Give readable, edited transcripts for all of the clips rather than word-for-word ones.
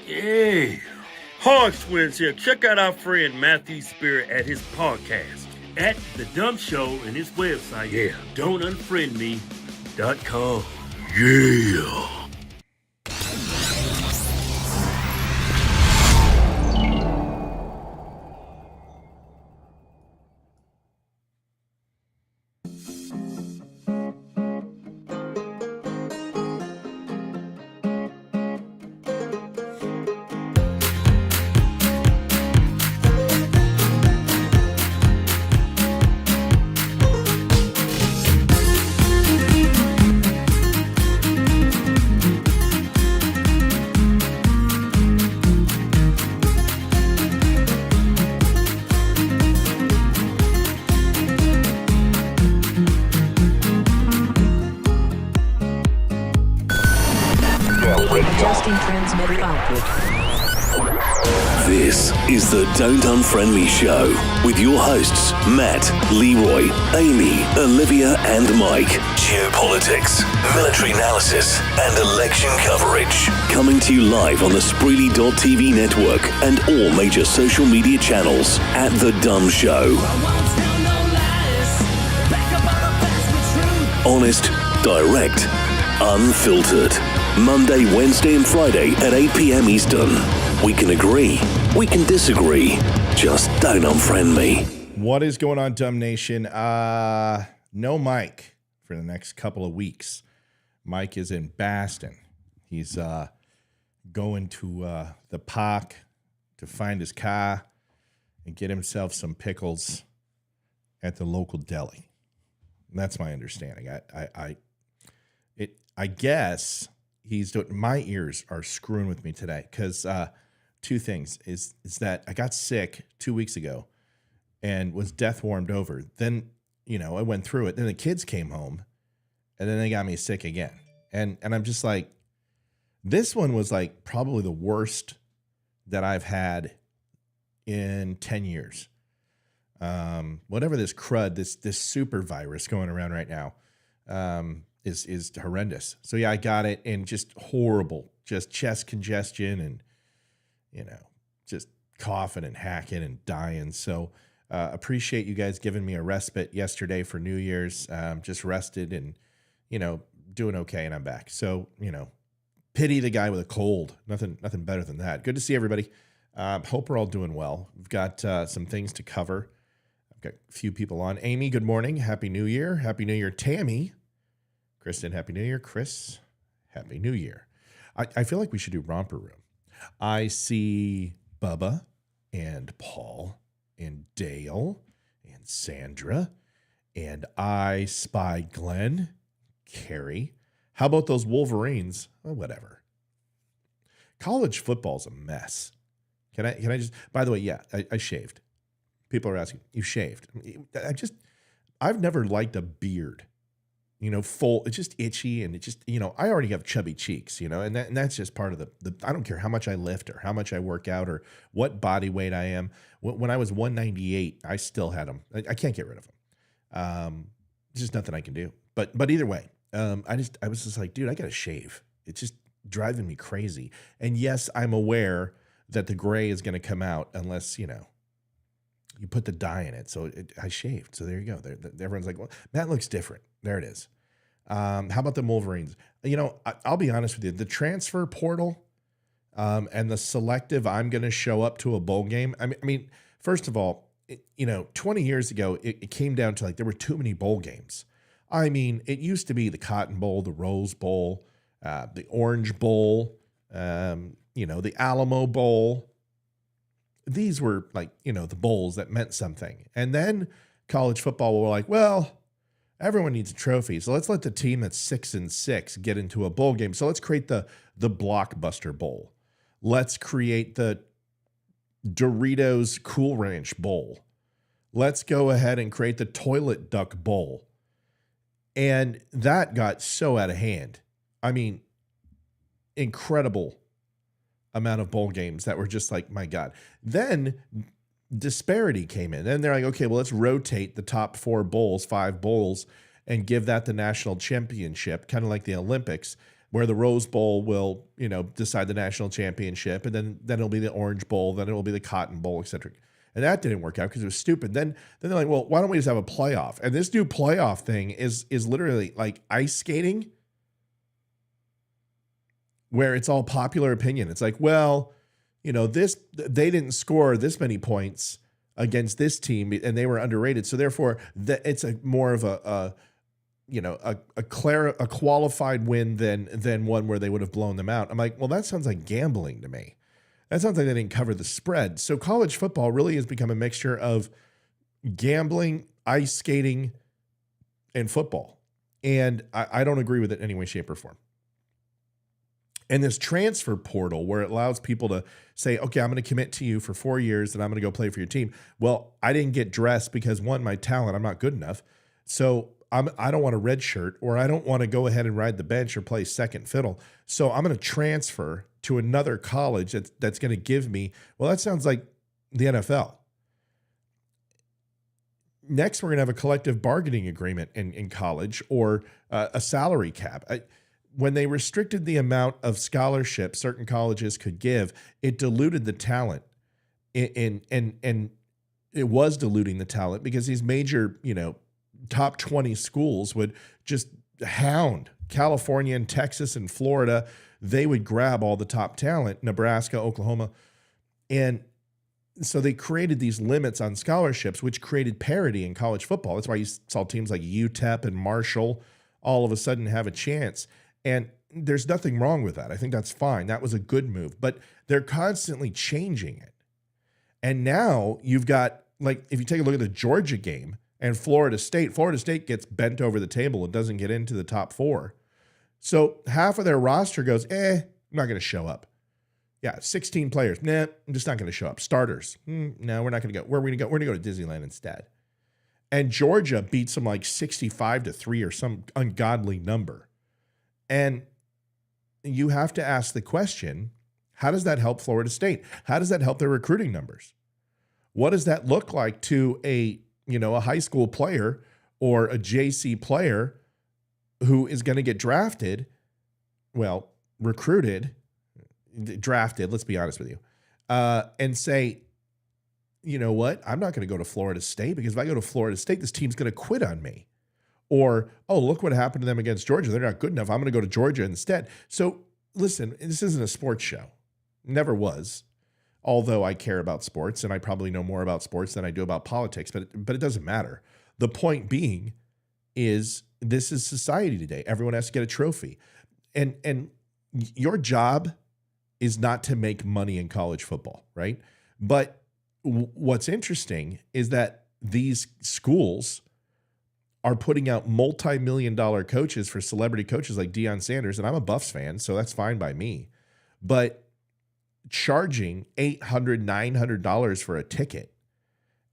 Yeah. Hogs Twins here. Check out our friend Matthew Spirit at his podcast at The Dumb Show and his website. Yeah. Don'tUnfriendMe.com. Yeah. This is the Don't Unfriend Me Show with your hosts, Matt, Leroy, Amy, Olivia, and Mike. Geopolitics, military analysis, and election coverage. Coming to you live on the Spreely.tv network and all major social media channels at The Dumb Show. Honest, direct, unfiltered. Monday, Wednesday, and Friday at 8 p.m. Eastern. We can agree, we can disagree. Just don't unfriend me. What is going on, Dumb Nation? No Mike for the next couple of weeks. Mike is in Boston. He's going to the park to find his car and get himself some pickles at the local deli. And that's my understanding. I guess he's doing. My ears are screwing with me today because two things is that I got sick 2 weeks ago and was death warmed over. Then, I went through it. Then the kids came home and then they got me sick again. And I'm just like, this one was like probably the worst that I've had in 10 years. Whatever this crud, this super virus going around right now, is horrendous. So yeah, I got it and just horrible, just chest congestion and, just coughing and hacking and dying. So appreciate you guys giving me a respite yesterday for New Year's. Just rested and, doing okay, and I'm back. So, pity the guy with a cold. Nothing better than that. Good to see everybody. Hope we're all doing well. We've got some things to cover. I've got a few people on. Amy, good morning. Happy New Year. Happy New Year, Tammy. Kristen, Happy New Year. Chris, Happy New Year. I feel like we should do Romper Room. I see Bubba and Paul and Dale and Sandra, and I spy Glenn, Carrie. How about those Wolverines? Oh, whatever. College football's a mess. Can I just, by the way, yeah, I shaved. People are asking, you shaved. I've never liked a beard. Full, it's just itchy and it just, I already have chubby cheeks, and that's just part of the, I don't care how much I lift or how much I work out or what body weight I am. When I was 198, I still had them. I can't get rid of them. There's just nothing I can do. But either way, I was just like, dude, I got to shave. It's just driving me crazy. And yes, I'm aware that the gray is going to come out unless, you put the dye in it. So I shaved. So there you go. Everyone's like, well, Matt looks different. There it is. How about the Wolverines? I'll be honest with you. The transfer portal and the selective, I'm going to show up to a bowl game. I mean, first of all, 20 years ago, it came down to like there were too many bowl games. I mean, it used to be the Cotton Bowl, the Rose Bowl, the Orange Bowl, the Alamo Bowl. These were like, the bowls that meant something. And then college football were like, well, everyone needs a trophy. So let's let the team that's 6-6 get into a bowl game. So let's create the Blockbuster Bowl. Let's create the Doritos Cool Ranch Bowl. Let's go ahead and create the Toilet Duck Bowl. And that got so out of hand. I mean, incredible amount of bowl games that were just like, my God. Then disparity came in. Then they're like, okay, well, let's rotate the top 5 bowls, and give that the national championship, kind of like the Olympics. where the Rose Bowl will, decide the national championship, and then it'll be the Orange Bowl, then it will be the Cotton Bowl, etc. And that didn't work out because it was stupid. Then they're like, well, why don't we just have a playoff? And this new playoff thing is literally like ice skating, where it's all popular opinion. It's like, well, they didn't score this many points against this team and they were underrated. So therefore it's more of a qualified win than one where they would have blown them out. I'm like, well, that sounds like gambling to me. That sounds like they didn't cover the spread. So college football really has become a mixture of gambling, ice skating, and football. And I don't agree with it in any way, shape, or form. And this transfer portal where it allows people to say, okay, I'm going to commit to you for 4 years and I'm going to go play for your team. Well, I didn't get dressed because, one, my talent, I'm not good enough. So I don't want a red shirt, or I don't want to go ahead and ride the bench or play second fiddle. So I'm going to transfer to another college that's going to give me, well, that sounds like the NFL. Next, we're going to have a collective bargaining agreement in college, or a salary cap. When they restricted the amount of scholarships certain colleges could give, it diluted the talent. And it was diluting the talent because these major, top 20 schools would just hound California and Texas and Florida. They would grab all the top talent, Nebraska, Oklahoma. And so they created these limits on scholarships, which created parity in college football. That's why you saw teams like UTEP and Marshall all of a sudden have a chance. And there's nothing wrong with that. I think that's fine. That was a good move. But they're constantly changing it. And now you've got, like, if you take a look at the Georgia game and Florida State gets bent over the table and doesn't get into the top 4. So half of their roster goes, I'm not going to show up. Yeah, 16 players. Nah, I'm just not going to show up. Starters. No, we're not going to go. Where are we going to go? We're going to go to Disneyland instead. And Georgia beats them like 65-3 or some ungodly number. And you have to ask the question, how does that help Florida State? How does that help their recruiting numbers? What does that look like to a high school player or a JC player who is going to get drafted, drafted, let's be honest with you, and say, you know what, I'm not going to go to Florida State because if I go to Florida State, this team's going to quit on me. Or, oh, look what happened to them against Georgia. They're not good enough. I'm going to go to Georgia instead. So listen, this isn't a sports show. Never was. Although I care about sports and I probably know more about sports than I do about politics, but it doesn't matter. The point being is this is society today. Everyone has to get a trophy. And your job is not to make money in college football, right? But what's interesting is that these schools are putting out multi-million-dollar coaches for celebrity coaches like Deion Sanders, and I'm a Buffs fan, so that's fine by me. But charging $800, $900 for a ticket,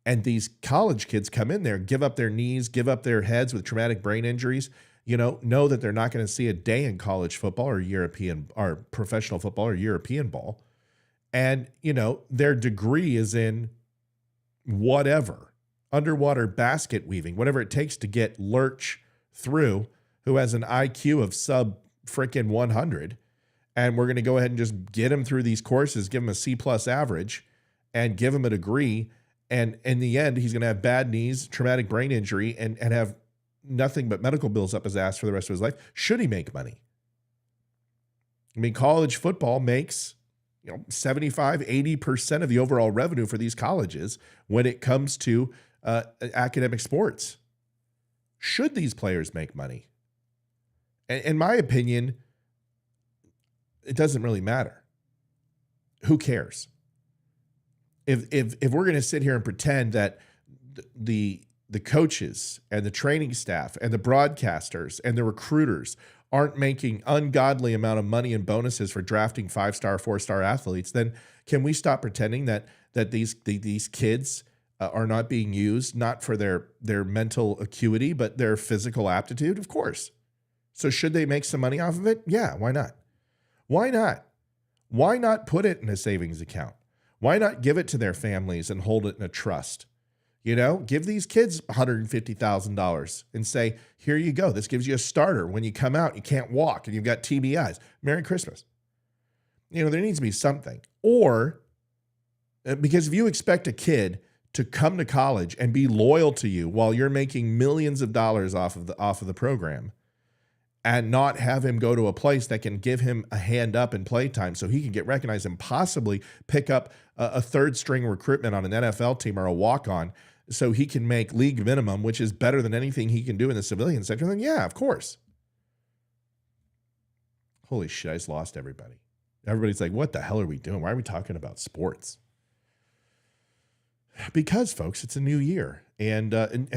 and these college kids come in there, give up their knees, give up their heads with traumatic brain injuries, know that they're not going to see a day in college football or European or professional football or European ball. And, their degree is in whatever, underwater basket weaving, whatever it takes to get Lurch through, who has an IQ of sub freaking 100. And we're going to go ahead and just get him through these courses, give him a C+ average, and give him a degree. And in the end, he's going to have bad knees, traumatic brain injury, and have nothing but medical bills up his ass for the rest of his life. Should he make money? I mean, college football makes 75, 80% of the overall revenue for these colleges when it comes to academic sports. Should these players make money? In my opinion, it doesn't really matter. Who cares? If we're going to sit here and pretend that the coaches and the training staff and the broadcasters and the recruiters aren't making ungodly amount of money and bonuses for drafting 5-star, 4-star athletes, then can we stop pretending that these kids are not being used, not for their mental acuity, but their physical aptitude? Of course. So should they make some money off of it? Yeah, why not? Why not? Why not put it in a savings account? Why not give it to their families and hold it in a trust? Give these kids $150,000 and say, here you go. This gives you a starter. When you come out, you can't walk and you've got TBIs. Merry Christmas. There needs to be something. Or because if you expect a kid to come to college and be loyal to you while you're making millions of dollars off of the program and not have him go to a place that can give him a hand up in playtime so he can get recognized and possibly pick up a third string recruitment on an NFL team or a walk-on so he can make league minimum, which is better than anything he can do in the civilian sector, then yeah, of course. Holy shit, I just lost everybody. Everybody's like, what the hell are we doing? Why are we talking about sports? Because, folks, it's a new year and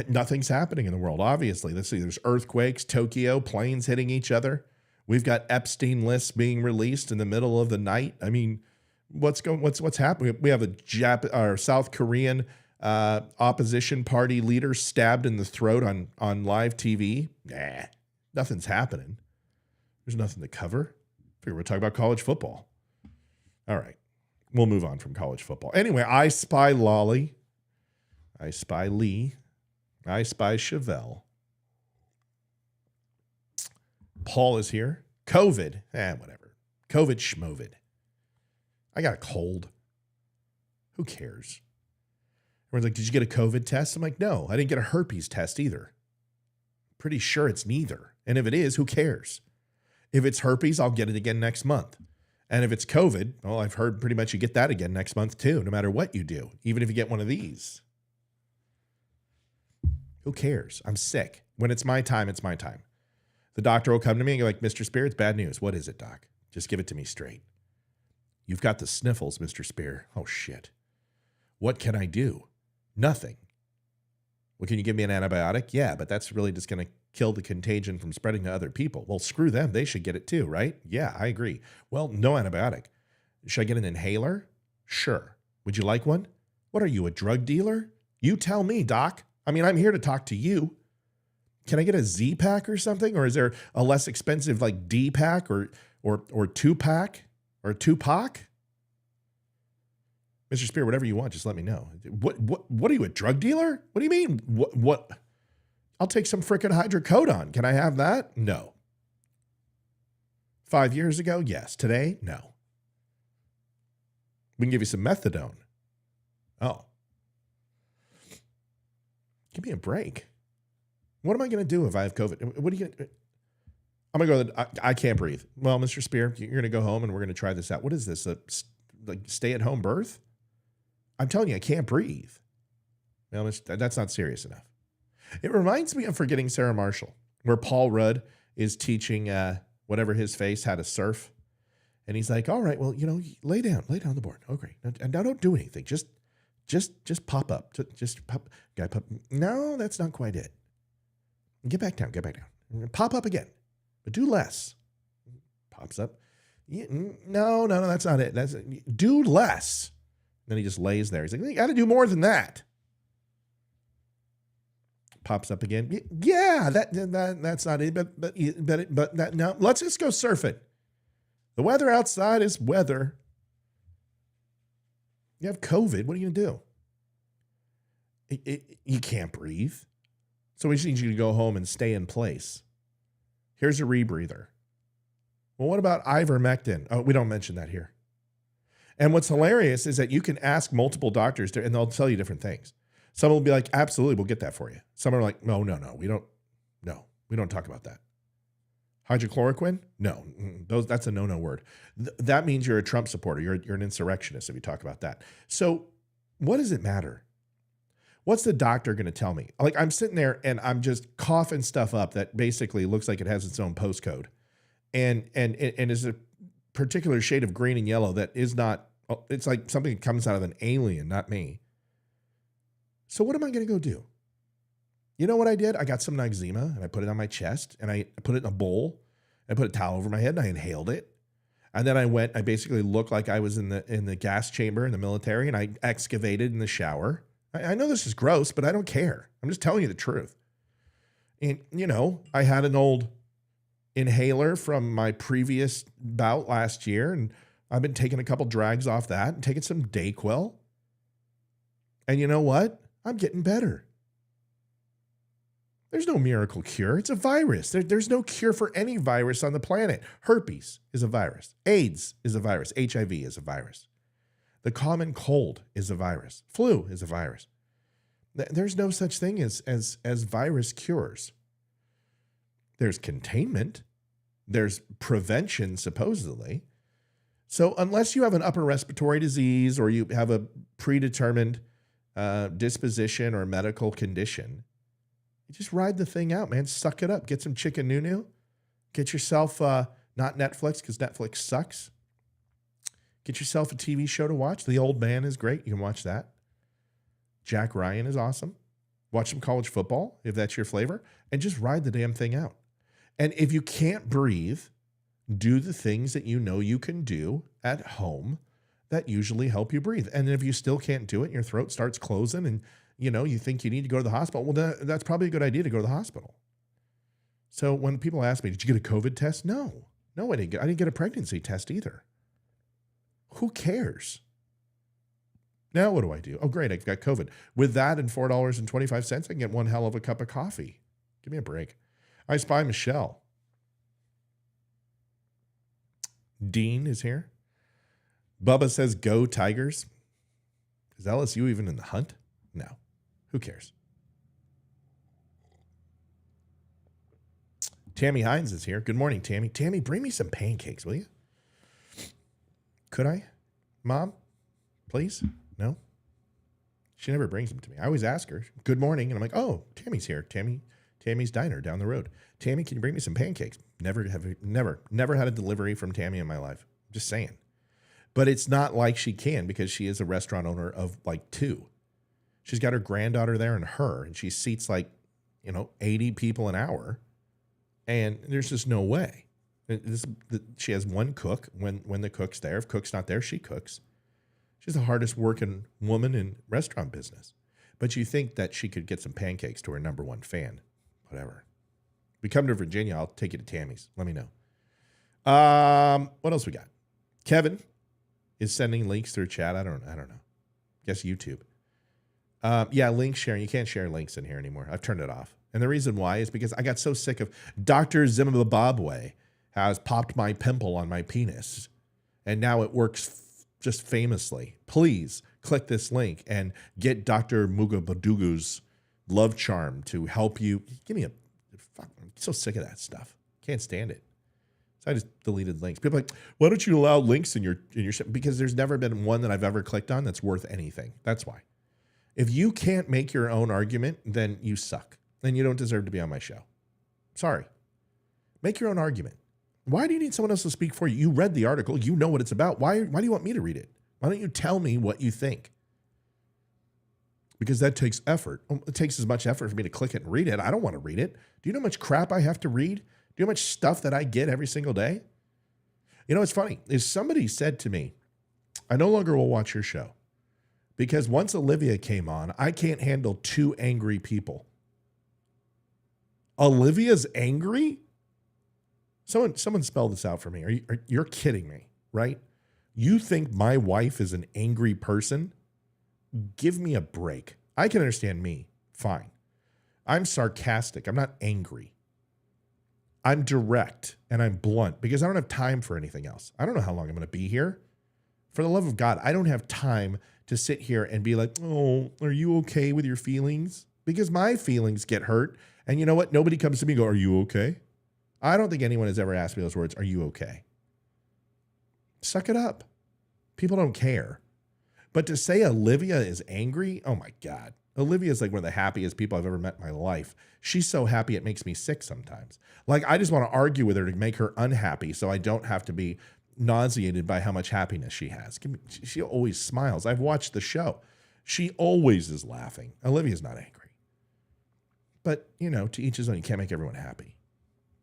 nothing's happening in the world, obviously. Let's see, there's earthquakes, Tokyo, planes hitting each other. We've got Epstein lists being released in the middle of the night. I mean, what's happening? We have a South Korean opposition party leader stabbed in the throat on live TV. Nah, nothing's happening. There's nothing to cover. Figure we're talking about college football. All right. We'll move on from college football. Anyway, I spy Lolly. I spy Lee. I spy Chevelle. Paul is here. COVID. Whatever. COVID schmovid. I got a cold. Who cares? Everyone's like, did you get a COVID test? I'm like, no, I didn't get a herpes test either. Pretty sure it's neither. And if it is, who cares? If it's herpes, I'll get it again next month. And if it's COVID, well, I've heard pretty much you get that again next month too, no matter what you do, even if you get one of these. Who cares? I'm sick. When it's my time, it's my time. The doctor will come to me and go like, Mr. Spear, it's bad news. What is it, doc? Just give it to me straight. You've got the sniffles, Mr. Spear. Oh, shit. What can I do? Nothing. Well, can you give me an antibiotic? Yeah, but that's really just going to kill the contagion from spreading to other people. Well, screw them. They should get it too, right? Yeah, I agree. Well, no antibiotic. Should I get an inhaler? Sure. Would you like one? What are you, a drug dealer? You tell me, doc. I mean, I'm here to talk to you. Can I get a Z-Pack or something? Or is there a less expensive like D-Pack or 2-Pack or 2-Pack? Mr. Spear, whatever you want, just let me know. What are you, a drug dealer? What do you mean? What? I'll take some frickin' hydrocodone. Can I have that? No. 5 years ago? Yes. Today? No. We can give you some methadone. Oh. Give me a break. What am I going to do if I have COVID? What are you going to... I'm going to go, I can't breathe. Well, Mr. Spear, you're going to go home and we're going to try this out. What is this? Like stay-at-home birth? I'm telling you, I can't breathe. Well, that's not serious enough. It reminds me of Forgetting Sarah Marshall, where Paul Rudd is teaching whatever his face how to surf. And he's like, all right, well, lay down the board. Oh, great. And now don't do anything. Just pop up. Just pop. Guy pop. No, that's not quite it. Get back down. Pop up again, but do less. Pops up. Yeah, no, that's not it. Do less. Then he just lays there. He's like, you got to do more than that. Pops up again. Yeah, that's not it. But that, no, let's just go surfing. The weather outside is weather. You have COVID. What are you going to do? You can't breathe. So we just need you to go home and stay in place. Here's a rebreather. Well, what about ivermectin? Oh, we don't mention that here. And what's hilarious is that you can ask multiple doctors and they'll tell you different things. Some will be like, absolutely, we'll get that for you. Some are like, no, we don't talk about that. Hydrochloroquine? No, that's a no word. That means you're a Trump supporter. You're an insurrectionist if you talk about that. So what does it matter? What's the doctor going to tell me? Like, I'm sitting there and I'm just coughing stuff up that basically looks like it has its own postcode and is a particular shade of green and yellow that is not, it's like something that comes out of an alien, not me. So what am I going to go do? You know what I did? I got some Noxzema and I put it on my chest and I put it in a bowl. I put a towel over my head and I inhaled it. And then I basically looked like I was in the gas chamber in the military and I excavated in the shower. I know this is gross, but I don't care. I'm just telling you the truth. And, I had an old inhaler from my previous bout last year, and I've been taking a couple drags off that and taking some Dayquil. And you know what? I'm getting better. There's no miracle cure. It's a virus. There's no cure for any virus on the planet. Herpes is a virus. AIDS is a virus. HIV is a virus. The common cold is a virus. Flu is a virus. There's no such thing as virus cures. There's containment. There's prevention, supposedly. So unless you have an upper respiratory disease or you have a predetermined disposition or medical condition, you just ride the thing out, man. Suck it up. Get some chicken nunu. Get yourself, not Netflix, because Netflix sucks. Get yourself a TV show to watch. The Old Man is great. You can watch that. Jack Ryan is awesome. Watch some college football, if that's your flavor, and just ride the damn thing out. And if you can't breathe, do the things that you know you can do at home that usually help you breathe. And if you still can't do it and your throat starts closing and you think you need to go to the hospital, well, that's probably a good idea to go to the hospital. So when people ask me, did you get a COVID test? No, I didn't get a pregnancy test either. Who cares? Now what do I do? Oh, great, I've got COVID. With that and $4.25, I can get one hell of a cup of coffee. Give me a break. I spy Michelle. Dean is here. Bubba says, go Tigers. Is LSU even in the hunt? No. Who cares? Tammy Hines is here. Good morning, Tammy. Tammy, bring me some pancakes, will you? Could I? Mom, please? No? She never brings them to me. I always ask her, good morning. And I'm like, oh, Tammy's here. Tammy's Diner down the road. Tammy, can you bring me some pancakes? Never had a delivery from Tammy in my life. Just saying. But it's not like she can because she is a restaurant owner of like 2. She's got her granddaughter there and her, and she seats 80 people an hour. And there's just no way. She has one cook when the cook's there. If cook's not there, she cooks. She's the hardest working woman in restaurant business. But you think that she could get some pancakes to her number one fan. Whatever. If we come to Virginia, I'll take you to Tammy's. Let me know. What else we got? Kevin is sending links through chat. I don't know. Guess YouTube. Yeah, link sharing. You can't share links in here anymore. I've turned it off. And the reason why is because I got so sick of Dr. Zimbabwe has popped my pimple on my penis. And now it works just famously. Please click this link and get Dr. Mugabadugu's love charm to help you. Give me I'm so sick of that stuff. Can't stand it. So I just deleted links. People are like, why don't you allow links in your because there's never been one that I've ever clicked on that's worth anything. That's why. If you can't make your own argument, then you suck. Then you don't deserve to be on my show. Sorry. Make your own argument. Why do you need someone else to speak for you? You read the article. You know what it's about. Why do you want me to read it? Why don't you tell me what you think? Because that takes effort. It takes as much effort for me to click it and read it. I don't want to read it. Do you know how much crap I have to read? Do you know how much stuff that I get every single day? You know, what's funny is somebody said to me, I no longer will watch your show because once Olivia came on, I can't handle 2 angry people. Olivia's angry? Someone spell this out for me. You're kidding me, right? You think my wife is an angry person? Give me a break. I can understand me. Fine. I'm sarcastic. I'm not angry. I'm direct and I'm blunt because I don't have time for anything else. I don't know how long I'm going to be here. For the love of God, I don't have time to sit here and be like, oh, are you okay with your feelings? Because my feelings get hurt. And you know what? Nobody comes to me and go, are you okay? I don't think anyone has ever asked me those words. Are you okay? Suck it up. People don't care. But to say Olivia is angry, oh my God. Olivia is like one of the happiest people I've ever met in my life. She's so happy it makes me sick sometimes. Like I just want to argue with her to make her unhappy so I don't have to be nauseated by how much happiness she has. She always smiles. I've watched the show. She always is laughing. Olivia's not angry. But, to each his own. You can't make everyone happy.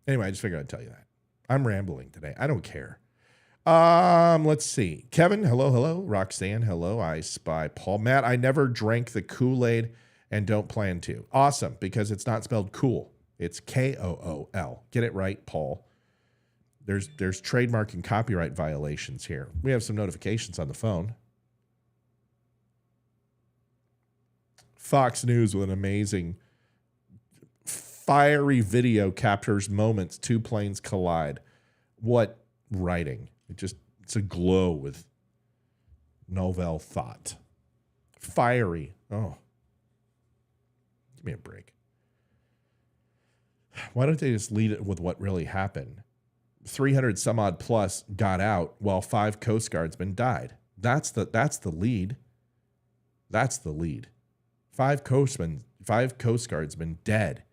Anyway, I just figured I'd tell you that. I'm rambling today. I don't care. Let's see. Kevin, hello. Roxanne, hello. I spy Paul. Matt, I never drank the Kool-Aid and don't plan to. Awesome, because it's not spelled cool. It's Kool. Get it right, Paul. There's trademark and copyright violations here. We have some notifications on the phone. Fox News with an amazing fiery video captures moments two planes collide. What writing? It's aglow with novel thought. Fiery. Oh. Give me a break. Why don't they just lead it with what really happened? 300 some odd plus got out while 5 Coast Guardsmen died. That's the lead. That's the lead. 5 Coast Guardsmen dead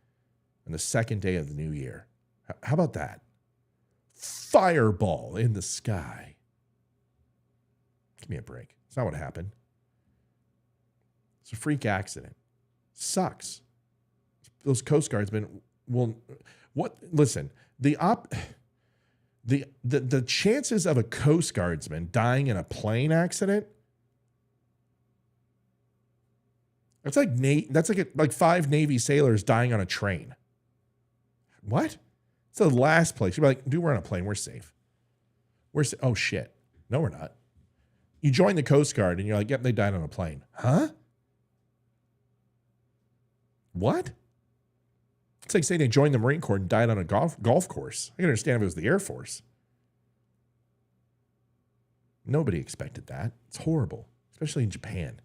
on the second day of the new year. How about that? Fireball in the sky. Give me a break. It's not what happened. It's a freak accident. Sucks. Those Coast Guardsmen will. What? Listen. The chances of a Coast Guardsman dying in a plane accident. That's like 5 Navy sailors dying on a train. What? It's the last place. You're like, dude, we're on a plane. We're safe. Oh, shit. No, we're not. You join the Coast Guard and you're like, yep, they died on a plane. Huh? What? It's like saying they joined the Marine Corps and died on a golf course. I can understand if it was the Air Force. Nobody expected that. It's horrible, especially in Japan.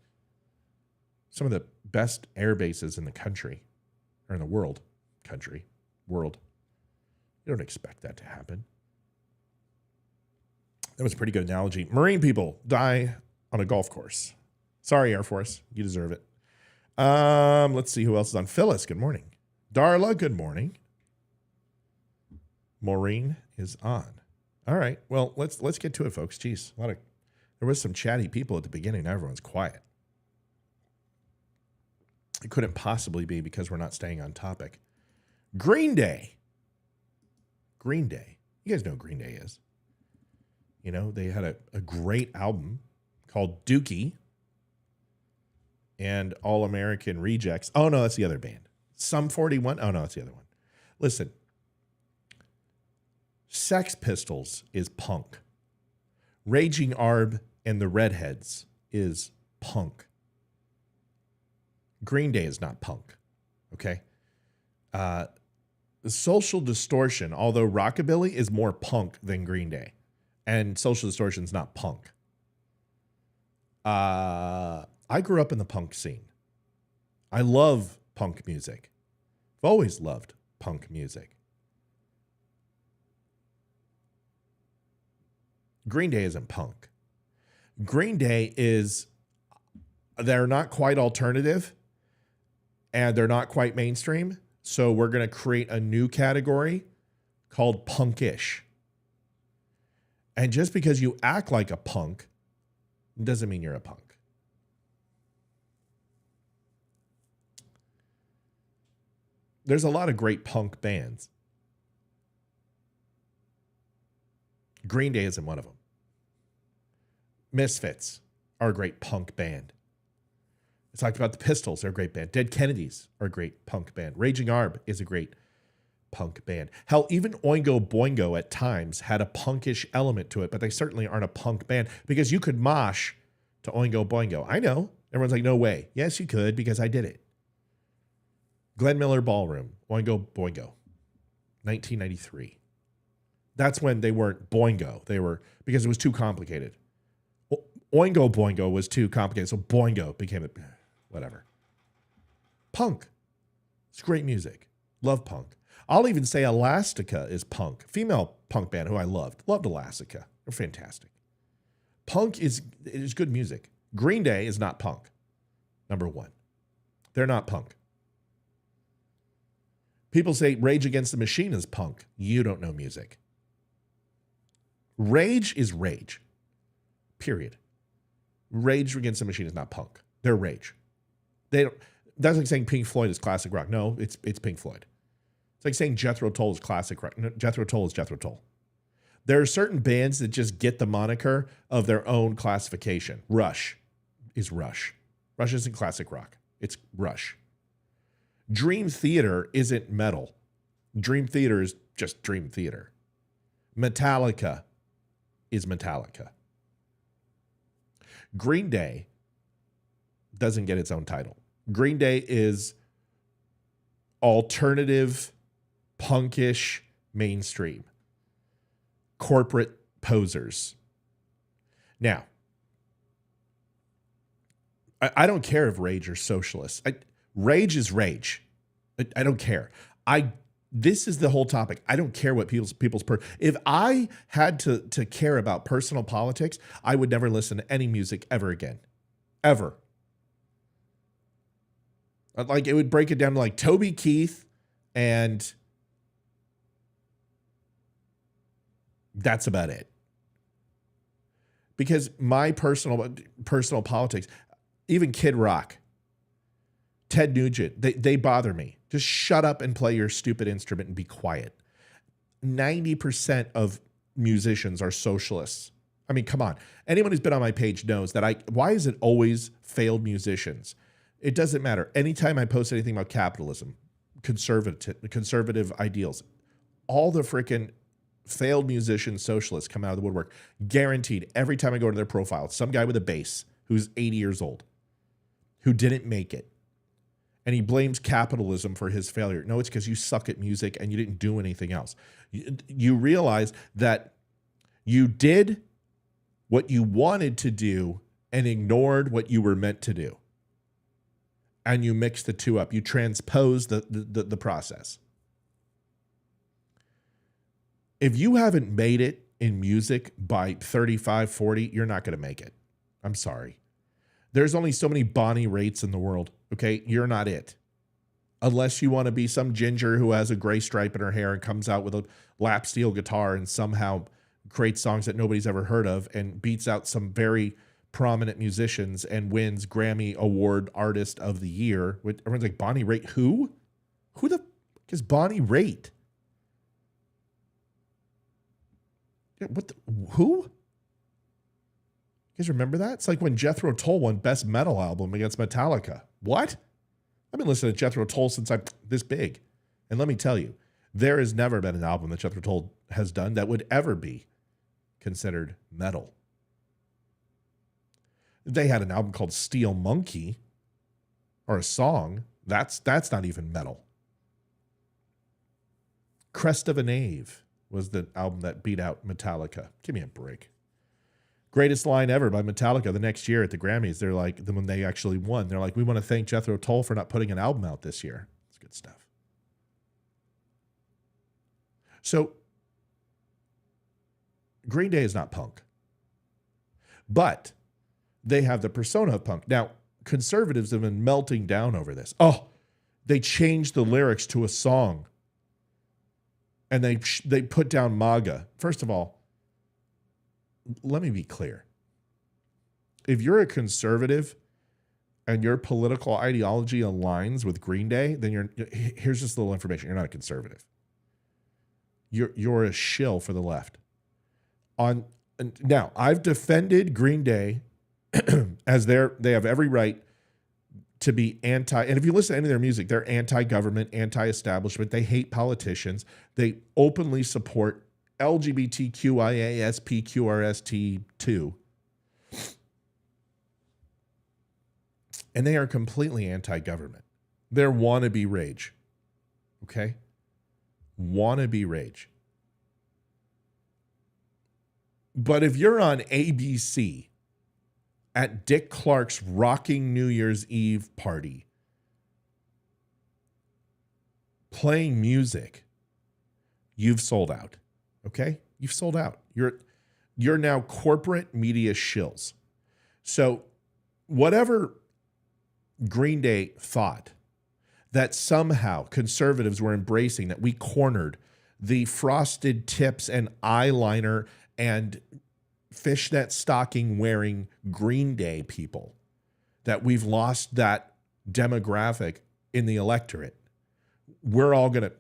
Some of the best air bases in the country, or in the world. World. You don't expect that to happen. That was a pretty good analogy. Marine people die on a golf course. Sorry, Air Force. You deserve it. Let's see who else is on. Phyllis, good morning. Darla, good morning. Maureen is on. All right. Well, let's get to it, folks. Jeez, there was some chatty people at the beginning. Now everyone's quiet. It couldn't possibly be because we're not staying on topic. Green Day. Green Day. You guys know who Green Day is. You know, they had a great album called Dookie and All American Rejects. Oh, no, that's the other band. Sum 41. Oh, no, that's the other one. Listen, Sex Pistols is punk. Raging Arb and the Redheads is punk. Green Day is not punk, okay? Social Distortion, although rockabilly is more punk than Green Day, and Social Distortion's not punk. I grew up in the punk scene. I love punk music. I've always loved punk music. Green Day isn't punk. Green Day they're not quite alternative, and they're not quite mainstream. So we're going to create a new category called punkish. And just because you act like a punk doesn't mean you're a punk. There's a lot of great punk bands. Green Day isn't one of them. Misfits are a great punk band. I talked about the Pistols. They're a great band. Dead Kennedys are a great punk band. Raging Arb is a great punk band. Hell, even Oingo Boingo at times had a punkish element to it, but they certainly aren't a punk band because you could mosh to Oingo Boingo. I know. Everyone's like, no way. Yes, you could because I did it. Glenn Miller Ballroom, Oingo Boingo, 1993. That's when they weren't Boingo. They were, because it was too complicated. Oingo Boingo was too complicated, so Boingo became whatever. Punk. It's great music. Love punk. I'll even say Elastica is punk. Female punk band who I loved. Loved Elastica. They're fantastic. Punk is good music. Green Day is not punk. Number one. They're not punk. People say Rage Against the Machine is punk. You don't know music. Rage is rage. Period. Rage Against the Machine is not punk. They're rage. That's like saying Pink Floyd is classic rock. No, it's Pink Floyd. It's like saying Jethro Tull is classic rock. No, Jethro Tull is Jethro Tull. There are certain bands that just get the moniker of their own classification. Rush is Rush. Rush isn't classic rock. It's Rush. Dream Theater isn't metal. Dream Theater is just Dream Theater. Metallica is Metallica. Green Day doesn't get its own title. Green Day is alternative, punkish, mainstream, corporate posers. Now, I don't care if Rage are socialists. Rage is rage. I don't care. This is the whole topic. I don't care what people's if I had to care about personal politics, I would never listen to any music ever again. Ever. Like, it would break it down to like Toby Keith, and that's about it. Because my personal politics, even Kid Rock, Ted Nugent, they bother me. Just shut up and play your stupid instrument and be quiet. 90% of musicians are socialists. I mean, come on. Anyone who's been on my page knows that why is it always failed musicians? It doesn't matter. Anytime I post anything about capitalism, conservative ideals, all the freaking failed musicians, socialists come out of the woodwork. Guaranteed. Every time I go to their profile, it's some guy with a bass who's 80 years old who didn't make it. And he blames capitalism for his failure. No, it's because you suck at music and you didn't do anything else. You realize that you did what you wanted to do and ignored what you were meant to do. And you mix the two up. You transpose the process. If you haven't made it in music by 35, 40, you're not going to make it. I'm sorry. There's only so many Bonnie Raitt's in the world, okay? You're not it. Unless you want to be some ginger who has a gray stripe in her hair and comes out with a lap steel guitar and somehow creates songs that nobody's ever heard of and beats out some very prominent musicians and wins Grammy Award Artist of the Year. Everyone's like, Bonnie Raitt, who? Who the f*** is Bonnie Raitt? Yeah, who? You guys remember that? It's like when Jethro Tull won Best Metal Album against Metallica. What? I've been listening to Jethro Tull since I'm this big. And let me tell you, there has never been an album that Jethro Tull has done that would ever be considered metal. They had an album called Steel Monkey, or a song. That's not even metal. Crest of a Knave was the album that beat out Metallica. Give me a break. Greatest line ever by Metallica the next year at the Grammys. They're like, when they actually won, they're like, we want to thank Jethro Tull for not putting an album out this year. It's good stuff. So, Green Day is not punk. But they have the persona of punk. Now, conservatives have been melting down over this. Oh, they changed the lyrics to a song. And they put down MAGA. First of all, let me be clear. If you're a conservative and your political ideology aligns with Green Day, then here's just a little information. You're not a conservative. You're a shill for the left. Now, I've defended Green Day as they have every right to be anti, and if you listen to any of their music, they're anti-government, anti-establishment. They hate politicians. They openly support LGBTQIASPQRST2. And they are completely anti-government. They're wannabe rage. Okay? Wannabe rage. But if you're on ABC at Dick Clark's rocking New Year's Eve party, playing music, you've sold out. Okay? You've sold out. You're now corporate media shills. So whatever Green Day thought that somehow conservatives were embracing, that we cornered the frosted tips and eyeliner and fishnet stocking wearing Green Day people, that we've lost that demographic in the electorate. We're all going to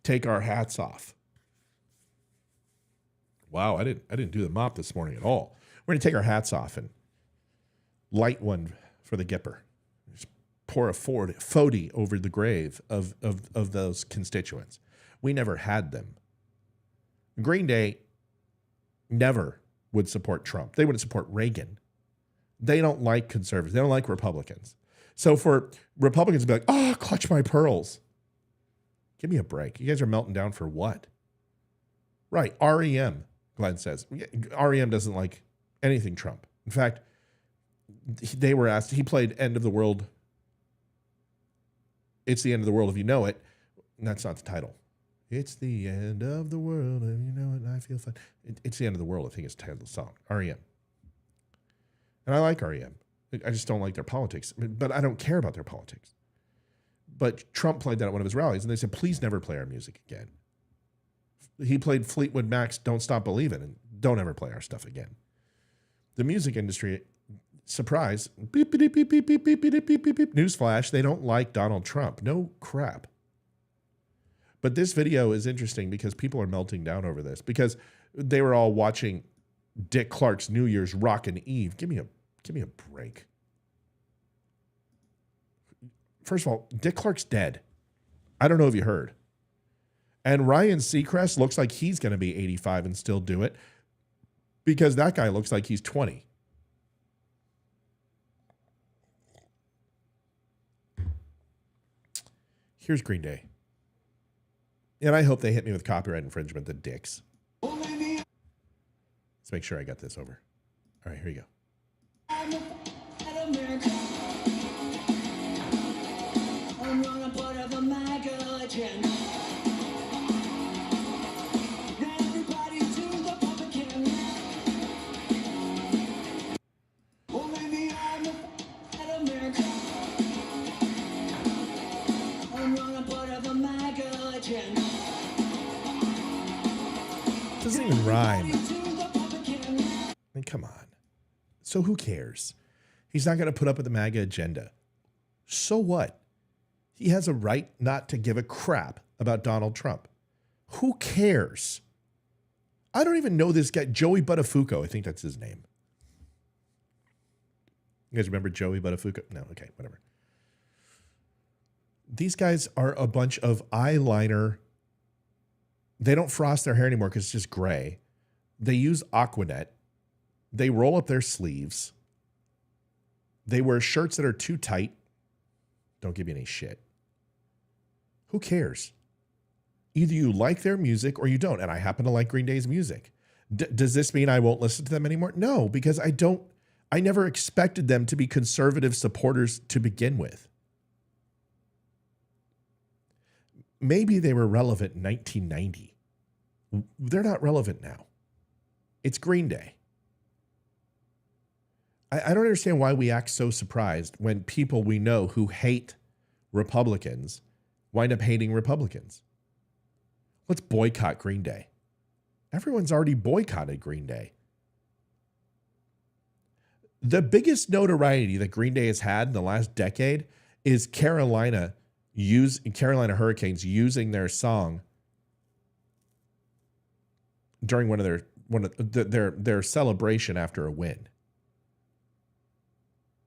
take our hats off. Wow, I didn't do the mop this morning at all. We're going to take our hats off and light one for the Gipper. Just pour a 40 over the grave of those constituents. We never had them. Green Day never would support Trump. They wouldn't support Reagan. They don't like conservatives. They don't like Republicans. So for Republicans to be like, oh, clutch my pearls. Give me a break. You guys are melting down for what? Right. REM, Glenn says. REM doesn't like anything Trump. In fact, they were asked, he played End of the World. It's the end of the world if you know it. And that's not the title. It's the end of the world and you know it and I feel fine. It's the end of the world, I think it's the title of the song. REM. And I like REM. I just don't like their politics. But I don't care about their politics. But Trump played that at one of his rallies and they said, please never play our music again. He played Fleetwood Mac's Don't Stop Believin' and don't ever play our stuff again. The music industry, surprise, beep, beep, beep, beep, beep, beep, beep, beep, beep, beep, newsflash, they don't like Donald Trump. No crap. But this video is interesting because people are melting down over this because they were all watching Dick Clark's New Year's Rockin' Eve. Give me a break. First of all, Dick Clark's dead. I don't know if you heard. And Ryan Seacrest looks like he's going to be 85 and still do it because that guy looks like he's 20. Here's Green Day. And I hope they hit me with copyright infringement, the dicks. Let's make sure I got this over. All right, here you go. Doesn't even rhyme. I mean, come on. So who cares? He's not going to put up with the MAGA agenda. So what? He has a right not to give a crap about Donald Trump. Who cares? I don't even know this guy, Joey Buttafuoco. I think that's his name. You guys remember Joey Buttafuoco? No, okay, whatever. These guys are a bunch of eyeliner. They don't frost their hair anymore because it's just gray. They use Aquanet. They roll up their sleeves. They wear shirts that are too tight. Don't give me any shit. Who cares? Either you like their music or you don't. And I happen to like Green Day's music. Does this mean I won't listen to them anymore? No, because I never expected them to be conservative supporters to begin with. Maybe they were relevant in 1990. They're not relevant now. It's Green Day. I don't understand why we act so surprised when people we know who hate Republicans wind up hating Republicans. Let's boycott Green Day. Everyone's already boycotted Green Day. The biggest notoriety that Green Day has had in the last decade is Carolina Hurricanes using their song during one of their celebration after a win,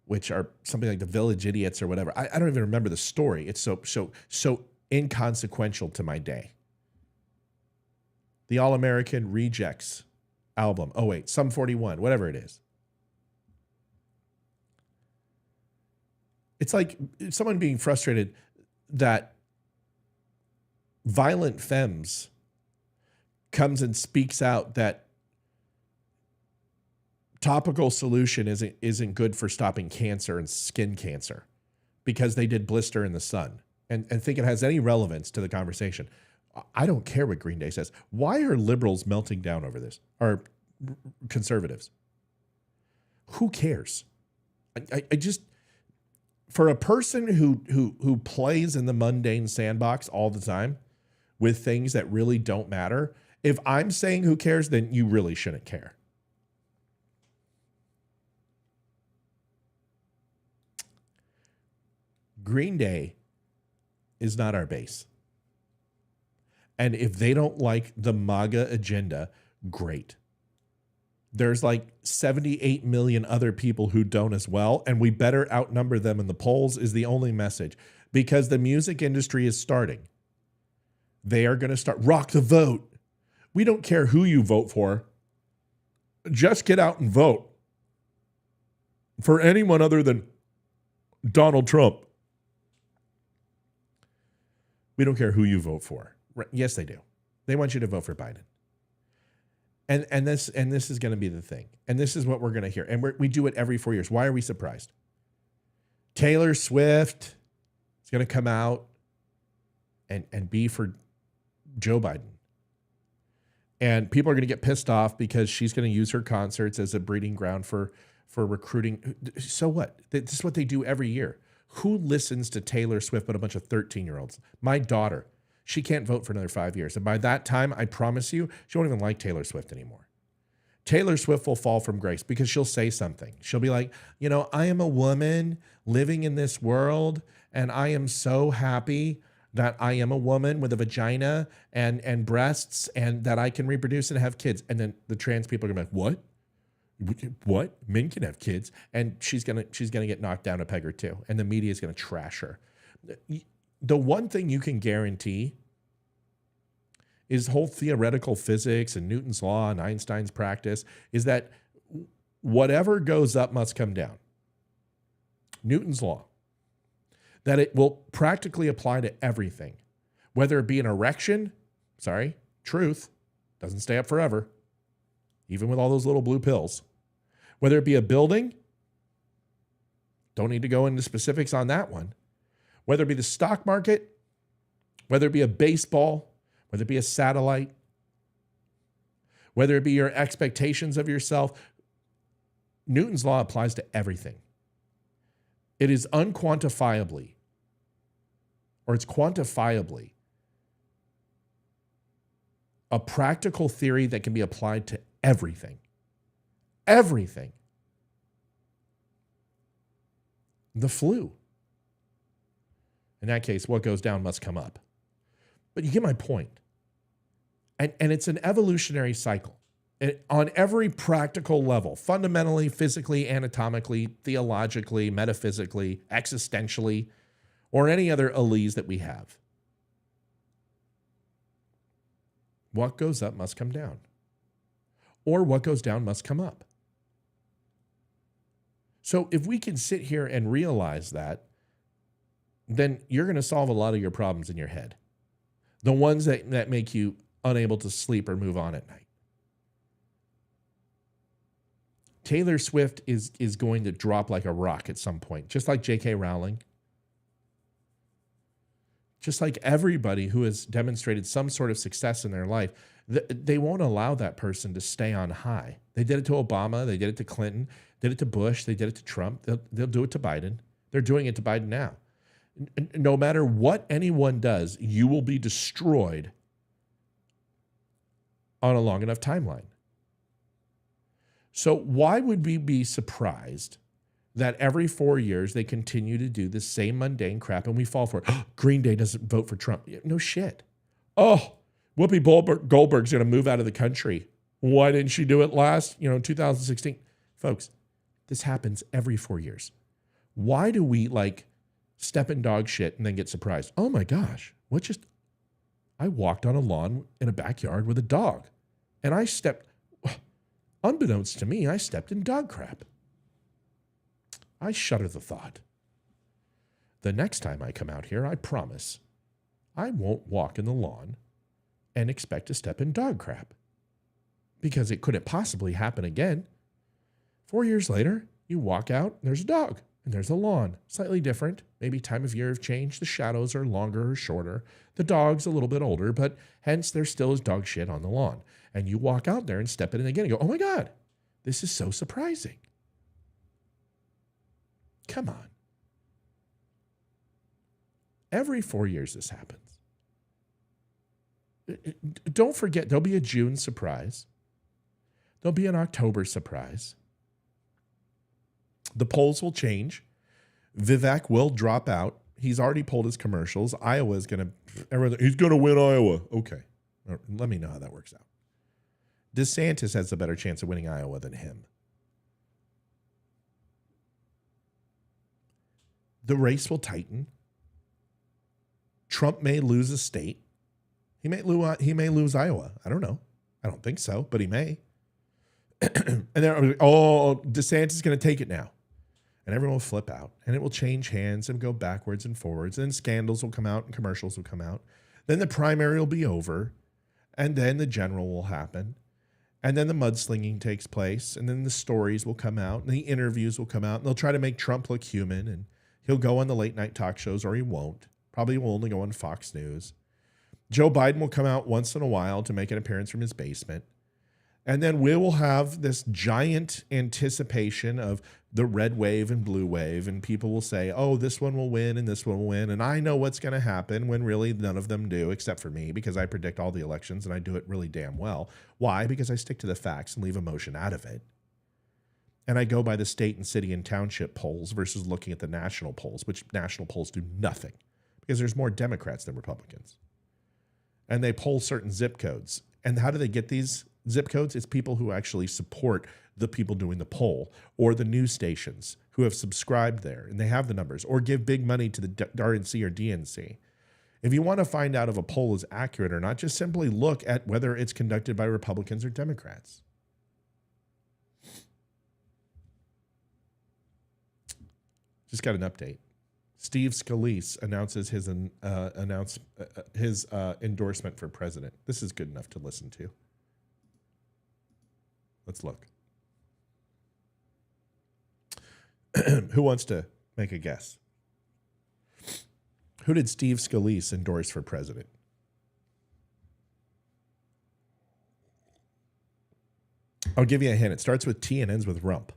which are something like the Village Idiots or whatever. I don't even remember the story. It's so inconsequential to my day. The All-American Rejects album. Oh wait, Sum 41, whatever it is. It's like someone being frustrated that Violent Femmes comes and speaks out that topical solution isn't good for stopping cancer and skin cancer because they did Blister in the Sun and think it has any relevance to the conversation. I don't care what Green Day says. Why are liberals melting down over this? Or conservatives? Who cares? I just, for a person who plays in the mundane sandbox all the time with things that really don't matter, if I'm saying who cares, then you really shouldn't care. Green Day is not our base. And if they don't like the MAGA agenda, great. There's like 78 million other people who don't as well, and we better outnumber them in the polls is the only message, because the music industry is starting. They are going to start. Rock the vote. We don't care who you vote for. Just get out and vote. for anyone other than Donald Trump. We don't care who you vote for. Yes, they do. They want you to vote for Biden. And this is going to be the thing. And this is what we're going to hear. And we do it every 4 years. Why are we surprised? Taylor Swift is going to come out and be for Joe Biden. And people are going to get pissed off because she's going to use her concerts as a breeding ground for recruiting. So what? This is what they do every year. Who listens to Taylor Swift but a bunch of 13-year-olds? My daughter. She can't vote for another 5 years. And by that time, I promise you, she won't even like Taylor Swift anymore. Taylor Swift will fall from grace because she'll say something. She'll be like, I am a woman living in this world, and I am so happy that I am a woman with a vagina and breasts and that I can reproduce and have kids. And then the trans people are gonna be like, what? Men can have kids. And she's gonna get knocked down a peg or two. And the media is gonna trash her. The one thing you can guarantee is whole theoretical physics and Newton's law and Einstein's practice is that whatever goes up must come down. Newton's law. That it will practically apply to everything, whether it be an erection, truth, doesn't stay up forever, even with all those little blue pills. Whether it be a building, don't need to go into specifics on that one. Whether it be the stock market, whether it be a baseball, whether it be a satellite, whether it be your expectations of yourself, Newton's law applies to everything. It is unquantifiably, or it's quantifiably, a practical theory that can be applied to everything. Everything. The flu. In that case, what goes down must come up. But you get my point. And it's an evolutionary cycle. On every practical level, fundamentally, physically, anatomically, theologically, metaphysically, existentially, or any other alleles that we have. What goes up must come down. Or what goes down must come up. So if we can sit here and realize that, then you're going to solve a lot of your problems in your head. The ones that make you unable to sleep or move on at night. Taylor Swift is going to drop like a rock at some point, just like J.K. Rowling. Just like everybody who has demonstrated some sort of success in their life, they won't allow that person to stay on high. They did it to Obama. They did it to Clinton. Did it to Bush. They did it to Trump. They'll do it to Biden. They're doing it to Biden now. No matter what anyone does, you will be destroyed on a long enough timeline. So why would we be surprised that every 4 years they continue to do the same mundane crap and we fall for it? Green Day doesn't vote for Trump. No shit. Oh, Whoopi Goldberg's going to move out of the country. Why didn't she do it last, 2016? Folks, this happens every 4 years. Why do we step in dog shit and then get surprised? Oh my gosh, I walked on a lawn in a backyard with a dog and unbeknownst to me, I stepped in dog crap. I shudder the thought. The next time I come out here, I promise I won't walk in the lawn and expect to step in dog crap because it couldn't possibly happen again. 4 years later, you walk out and there's a dog and there's a lawn, slightly different. Maybe time of year have changed. The shadows are longer or shorter. The dog's a little bit older, but hence there still is dog shit on the lawn. And you walk out there and step in it again and go, oh my God, this is so surprising. Come on. Every 4 years this happens. Don't forget, there'll be a June surprise. There'll be an October surprise. The polls will change. Vivek will drop out. He's already pulled his commercials. Iowa's going to, he's going to win Iowa. Okay. Let me know how that works out. DeSantis has a better chance of winning Iowa than him. The race will tighten. Trump may lose a state. He may lose Iowa. I don't know. I don't think so, but he may. And then, DeSantis is going to take it now. and everyone will flip out, and it will change hands and go backwards and forwards. And scandals will come out and commercials will come out. Then the primary will be over, and then the general will happen. And then the mudslinging takes place, and then the stories will come out, and the interviews will come out, and they'll try to make Trump look human, and he'll go on the late night talk shows, or he won't. Probably will only go on Fox News. Joe Biden will come out once in a while to make an appearance from his basement. And then we will have this giant anticipation of the red wave and blue wave, and people will say, oh, this one will win and this one will win, and I know what's going to happen, when really none of them do, except for me, because I predict all the elections and I do it really damn well. Why? Because I stick to the facts and leave emotion out of it. And I go by the state and city and township polls versus looking at the national polls, which national polls do nothing, because there's more Democrats than Republicans. And they poll certain zip codes. And how do they get these zip codes? It's people who actually support the people doing the poll, or the news stations who have subscribed there and they have the numbers, or give big money to the RNC or DNC. If you want to find out if a poll is accurate or not, just simply look at whether it's conducted by Republicans or Democrats. Just got an update. Steve Scalise announces his endorsement for president. This is good enough to listen to. Let's look. Who wants to make a guess? Who did Steve Scalise endorse for president? I'll give you a hint. It starts with T and ends with rump.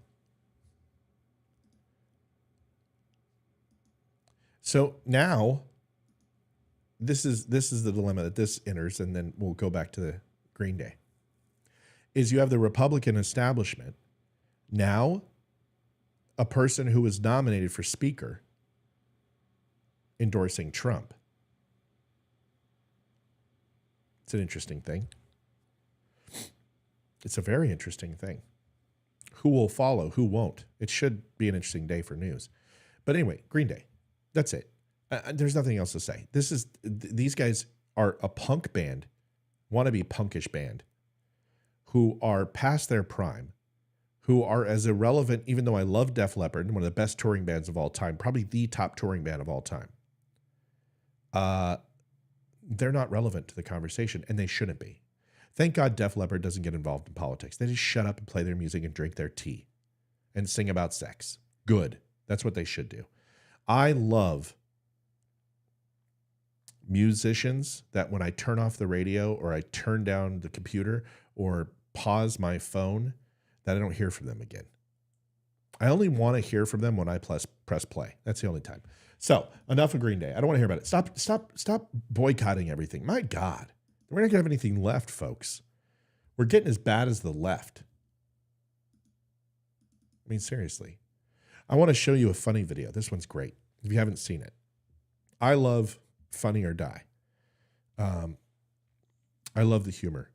So now, this is the dilemma that this enters, and then we'll go back to the Green Day. Is you have the Republican establishment, now a person who was nominated for speaker endorsing Trump. It's an interesting thing. It's a very interesting thing. Who will follow? Who won't? It should be an interesting day for news. But anyway, Green Day. That's it. There's nothing else to say. These guys are a punk band, wannabe punkish band, who are past their prime, who are as irrelevant, even though I love Def Leppard, one of the best touring bands of all time, probably the top touring band of all time. They're not relevant to the conversation, and they shouldn't be. Thank God Def Leppard doesn't get involved in politics. They just shut up and play their music and drink their tea and sing about sex. Good. That's what they should do. I love musicians that when I turn off the radio or I turn down the computer or pause my phone, that I don't hear from them again. I only want to hear from them when I press play. That's the only time. So enough of Green Day. I don't want to hear about it. Stop boycotting everything. My God, we're not going to have anything left, folks. We're getting as bad as the left. I mean, seriously. I want to show you a funny video. This one's great. If you haven't seen it, I love Funny or Die. I love the humor.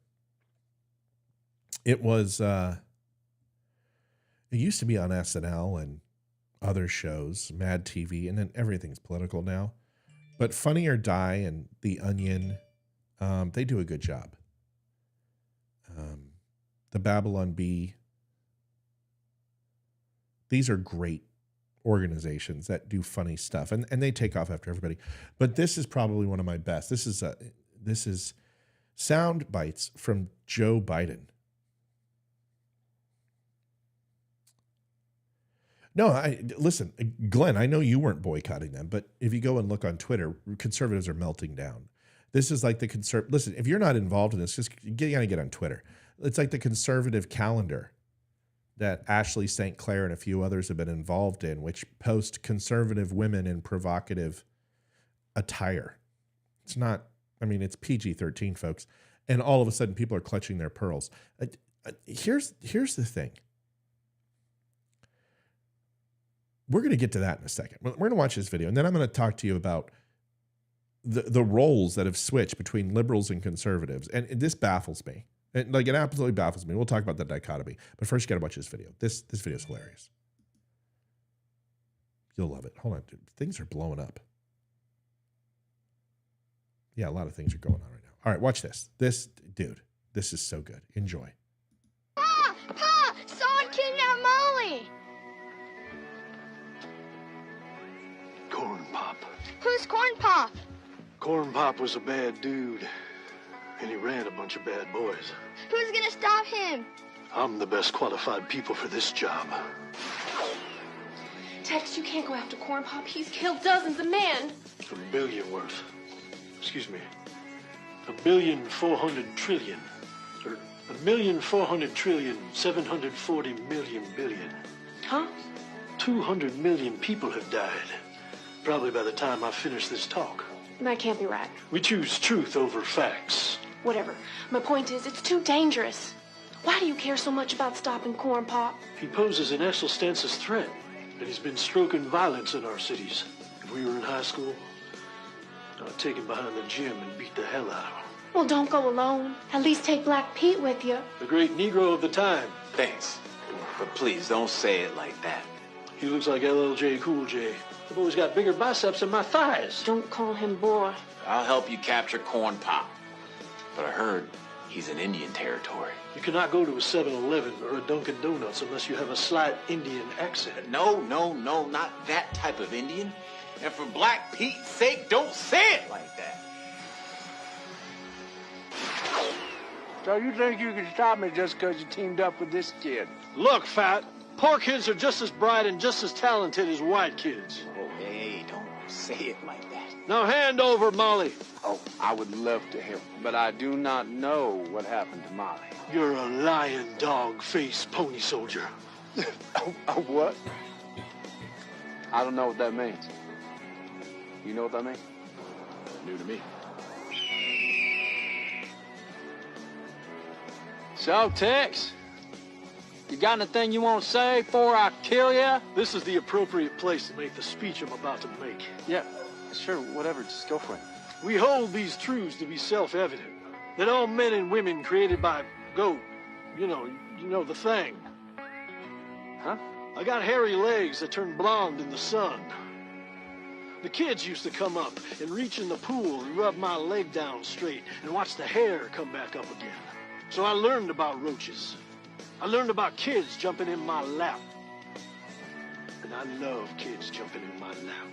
It used to be on SNL and other shows, Mad TV, and then everything's political now. But Funny or Die and The Onion, they do a good job. The Babylon Bee, these are great organizations that do funny stuff, and they take off after everybody. But this is probably one of my best. This is sound bites from Joe Biden. No, listen, Glenn, I know you weren't boycotting them, but if you go and look on Twitter, conservatives are melting down. This is like the listen, if you're not involved in this, just you gotta get on Twitter. It's like the conservative calendar that Ashley St. Clair and a few others have been involved in, which post conservative women in provocative attire. It's not, I mean, it's PG-13, folks. And all of a sudden people are clutching their pearls. Here's the thing. We're going to get to that in a second. We're going to watch this video, and then I'm going to talk to you about the roles that have switched between liberals and conservatives. And this baffles me. It absolutely baffles me. We'll talk about the dichotomy. But first, you got to watch this video. This video is hilarious. You'll love it. Hold on, dude. Things are blowing up. Yeah, a lot of things are going on right now. All right, watch this. This is so good. Enjoy. Pa! Someone kidnapped Molly! Who's Corn Pop? Corn Pop was a bad dude, and he ran a bunch of bad boys. Who's gonna stop him? I'm the best qualified people for this job. Tex, you can't go after Corn Pop. He's killed dozens of men. A billion worth. Excuse me. 1,400,000,000,000,000. Or 1,400,740,000,000,000,000,000. Huh? 200 million people have died. Probably by the time I finish this talk. That can't be right. We choose truth over facts. Whatever. My point is, it's too dangerous. Why do you care so much about stopping Corn Pop? He poses an existentialist threat, and he's been stroking violence in our cities. If we were in high school, I'd take him behind the gym and beat the hell out of him. Well, don't go alone. At least take Black Pete with you. The great Negro of the time. Thanks. But please don't say it like that. He looks like LLJ Cool J. The boy's got bigger biceps than my thighs. Don't call him boy. I'll help you capture Corn Pop. But I heard he's in Indian territory. You cannot go to a 7-Eleven or a Dunkin' Donuts unless you have a slight Indian accent. No, not that type of Indian. And for Black Pete's sake, don't say it like that. So you think you can stop me just because you teamed up with this kid? Look, Fat, poor kids are just as bright and just as talented as white kids. Oh, hey, don't say it like that. Now hand over Molly. Oh, I would love to help, but I do not know what happened to Molly. You're a lion dog-faced pony soldier. What? I don't know what that means. You know what that means? New to me. So, Tex, you got anything you want to say before I kill ya? This is the appropriate place to make the speech I'm about to make. Yeah, sure, whatever, just go for it. We hold these truths to be self-evident, that all men and women created by goat, you know the thing. Huh? I got hairy legs that turn blonde in the sun. The kids used to come up and reach in the pool and rub my leg down straight and watch the hair come back up again. So I learned about roaches. I learned about kids jumping in my lap. And I love kids jumping in my lap.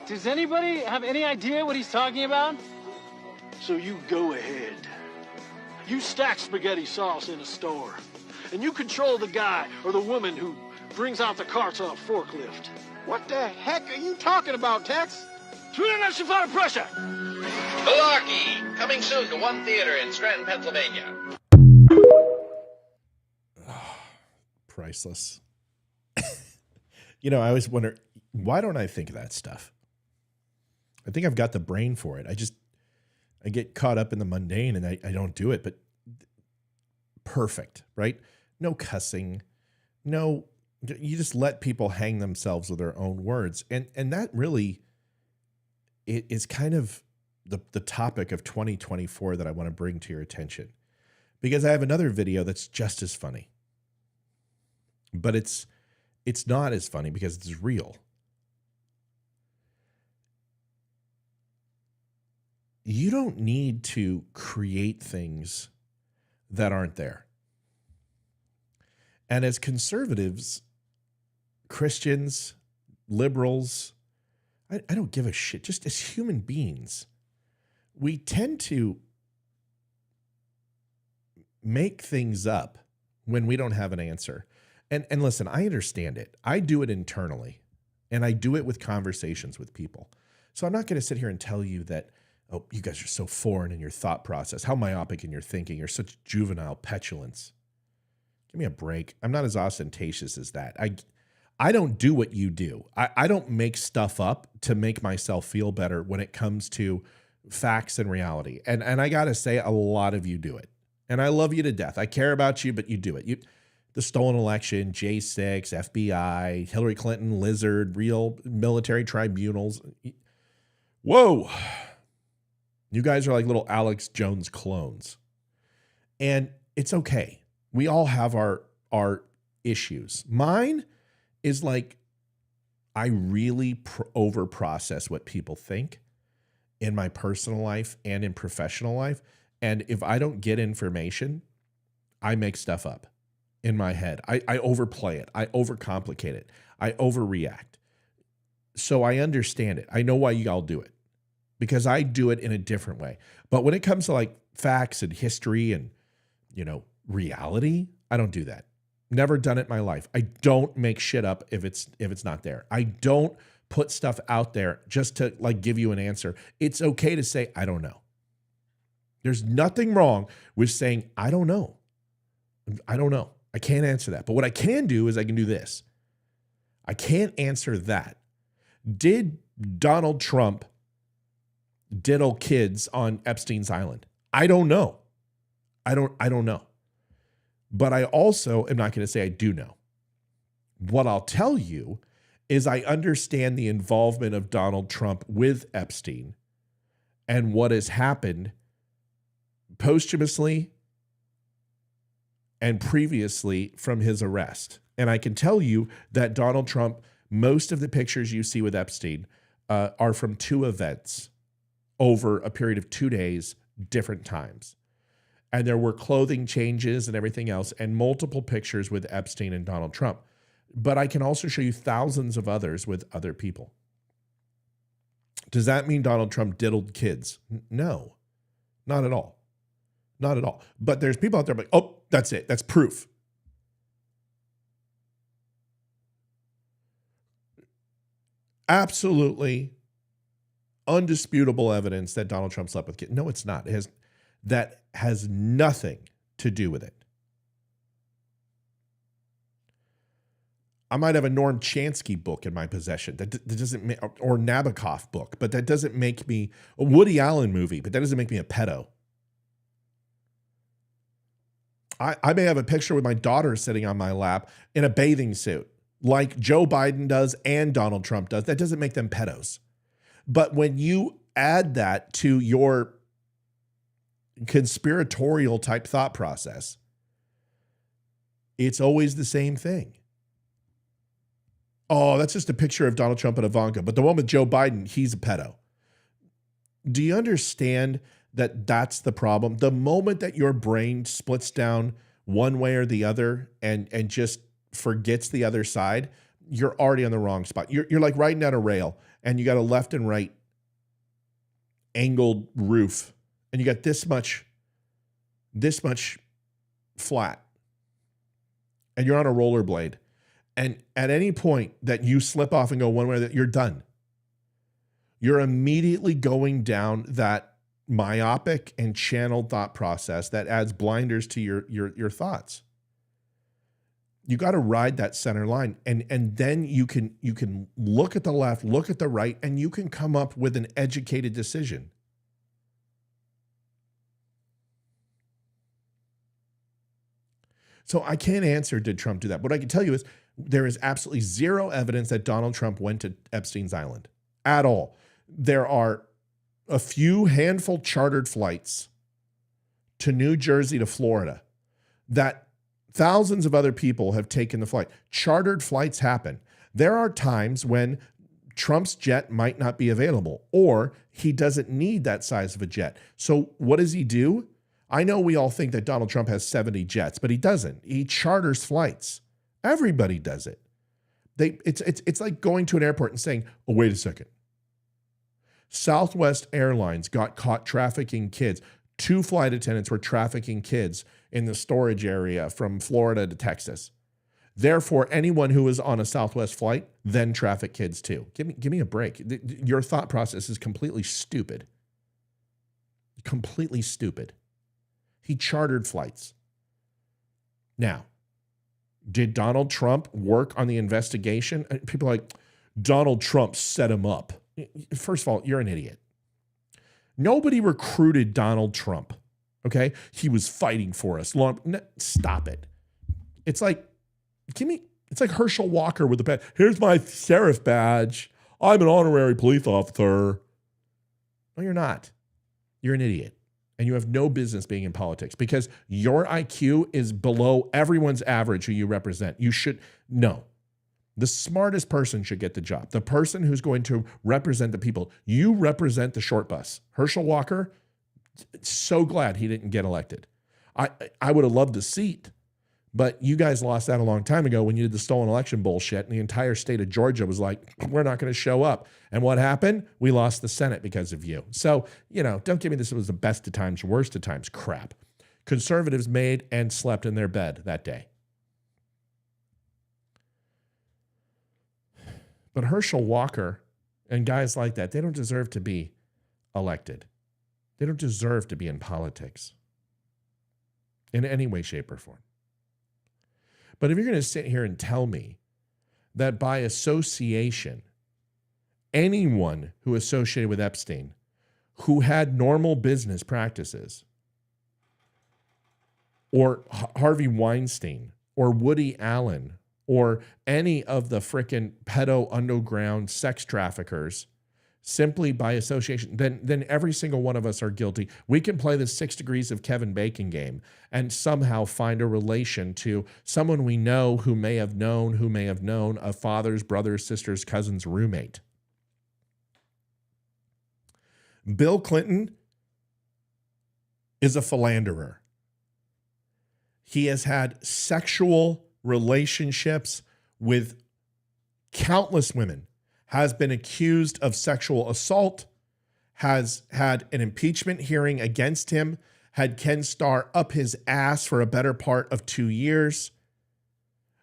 Does anybody have any idea what he's talking about? So you go ahead. You stack spaghetti sauce in a store. And you control the guy or the woman who brings out the carts on a forklift. What the heck are you talking about, Tex? National pressure! Malarkey, coming soon to one theater in Scranton, Pennsylvania. Priceless. I always wonder, why don't I think of that stuff? I think I've got the brain for it. I get caught up in the mundane and I don't do it, but perfect, right? No cussing, no, you just let people hang themselves with their own words. And that really is kind of the topic of 2024 that I want to bring to your attention, because I have another video that's just as funny, but it's not as funny because it's real. You don't need to create things that aren't there. And as conservatives, Christians, liberals, I don't give a shit. Just as human beings, we tend to make things up when we don't have an answer. And listen, I understand it. I do it internally, and I do it with conversations with people. So I'm not going to sit here and tell you that, oh, you guys are so foreign in your thought process. How myopic in your thinking. You're such juvenile petulance. Give me a break. I'm not as ostentatious as that. I don't do what you do. I don't make stuff up to make myself feel better when it comes to facts and reality. And I got to say, a lot of you do it. And I love you to death. I care about you, but you do it. The stolen election, J6, FBI, Hillary Clinton, Lizard, real military tribunals. Whoa. You guys are like little Alex Jones clones. And it's okay. We all have our issues. Mine is like, I really over-process what people think in my personal life and in professional life. And if I don't get information, I make stuff up in my head. I overplay it. I overcomplicate it. I overreact. So I understand it. I know why y'all do it, because I do it in a different way. But when it comes to like facts and history and, reality, I don't do that. Never done it in my life. I don't make shit up if it's not there. I don't put stuff out there just to like give you an answer. It's okay to say, I don't know. There's nothing wrong with saying, I don't know. I don't know. I can't answer that. But what I can do is I can do this. I can't answer that. Did Donald Trump diddle kids on Epstein's Island? I don't know. I don't know. But I also am not going to say I do know. What I'll tell you is I understand the involvement of Donald Trump with Epstein and what has happened posthumously and previously from his arrest. And I can tell you that Donald Trump, most of the pictures you see with Epstein are from two events over a period of 2 days, different times. And there were clothing changes and everything else, and multiple pictures with Epstein and Donald Trump. But I can also show you thousands of others with other people. Does that mean Donald Trump diddled kids? No, not at all. Not at all. But there's people out there like, oh, that's it. That's proof. Absolutely undisputable evidence that Donald Trump slept with kids. No, it's not. That has nothing to do with it. I might have a Norm Chansky book in my possession that doesn't, or Nabokov book, but that doesn't make me a Woody Allen movie, but that doesn't make me a pedo. I may have a picture with my daughter sitting on my lap in a bathing suit, like Joe Biden does and Donald Trump does. That doesn't make them pedos. But when you add that to your conspiratorial type thought process, it's always the same thing. Oh, that's just a picture of Donald Trump and Ivanka, but the one with Joe Biden, he's a pedo. Do you understand that that's the problem? The moment that your brain splits down one way or the other and just forgets the other side, you're already on the wrong spot. You're like riding down a rail and you got a left and right angled roof and you got this much flat and you're on a rollerblade. And at any point that you slip off and go one way or the other, you're done. You're immediately going down that myopic and channeled thought process that adds blinders to your thoughts. You got to ride that center line, and then you can look at the left, look at the right, and you can come up with an educated decision. So I can't answer, did Trump do that? What I can tell you is there is absolutely zero evidence that Donald Trump went to Epstein's Island at all. There are a few handful chartered flights to New Jersey to Florida that thousands of other people have taken the flight. Chartered flights happen. There are times when Trump's jet might not be available or he doesn't need that size of a jet. So what does he do? I know we all think that Donald Trump has 70 jets, but he doesn't. He charters flights. Everybody does it. It's like going to an airport and saying, oh, wait a second. Southwest Airlines got caught trafficking kids. 2 flight attendants were trafficking kids in the storage area from Florida to Texas. Therefore, anyone who was on a Southwest flight then trafficked kids too. Give me a break. Your thought process is completely stupid. Completely stupid. He chartered flights. Now, did Donald Trump work on the investigation? People are like, Donald Trump set him up. First of all, you're an idiot. Nobody recruited Donald Trump, okay? He was fighting for us. Stop it. It's like Herschel Walker with the badge. Here's my sheriff badge. I'm an honorary police officer. No, you're not. You're an idiot. And you have no business being in politics because your IQ is below everyone's average who you represent. You should know. The smartest person should get the job. The person who's going to represent the people. You represent the short bus. Herschel Walker, so glad he didn't get elected. I would have loved a seat, But you guys lost that a long time ago when you did the stolen election bullshit, and the entire state of Georgia was like, we're not going to show up. And what happened? We lost the Senate because of you. So, don't give me this was the best of times, worst of times crap. Conservatives made and slept in their bed that day. But Herschel Walker and guys like that, they don't deserve to be elected. They don't deserve to be in politics in any way, shape, or form. But if you're going to sit here and tell me that by association, anyone who associated with Epstein, who had normal business practices, or Harvey Weinstein, or Woody Allen, or any of the frickin' pedo underground sex traffickers, simply by association, then every single one of us are guilty. We can play the 6 degrees of Kevin Bacon game and somehow find a relation to someone we know who may have known a father's, brother's, sister's, cousin's roommate. Bill Clinton is a philanderer. He has had sexual relationships with countless women, has been accused of sexual assault, has had an impeachment hearing against him, had Ken Starr up his ass for a better part of 2 years.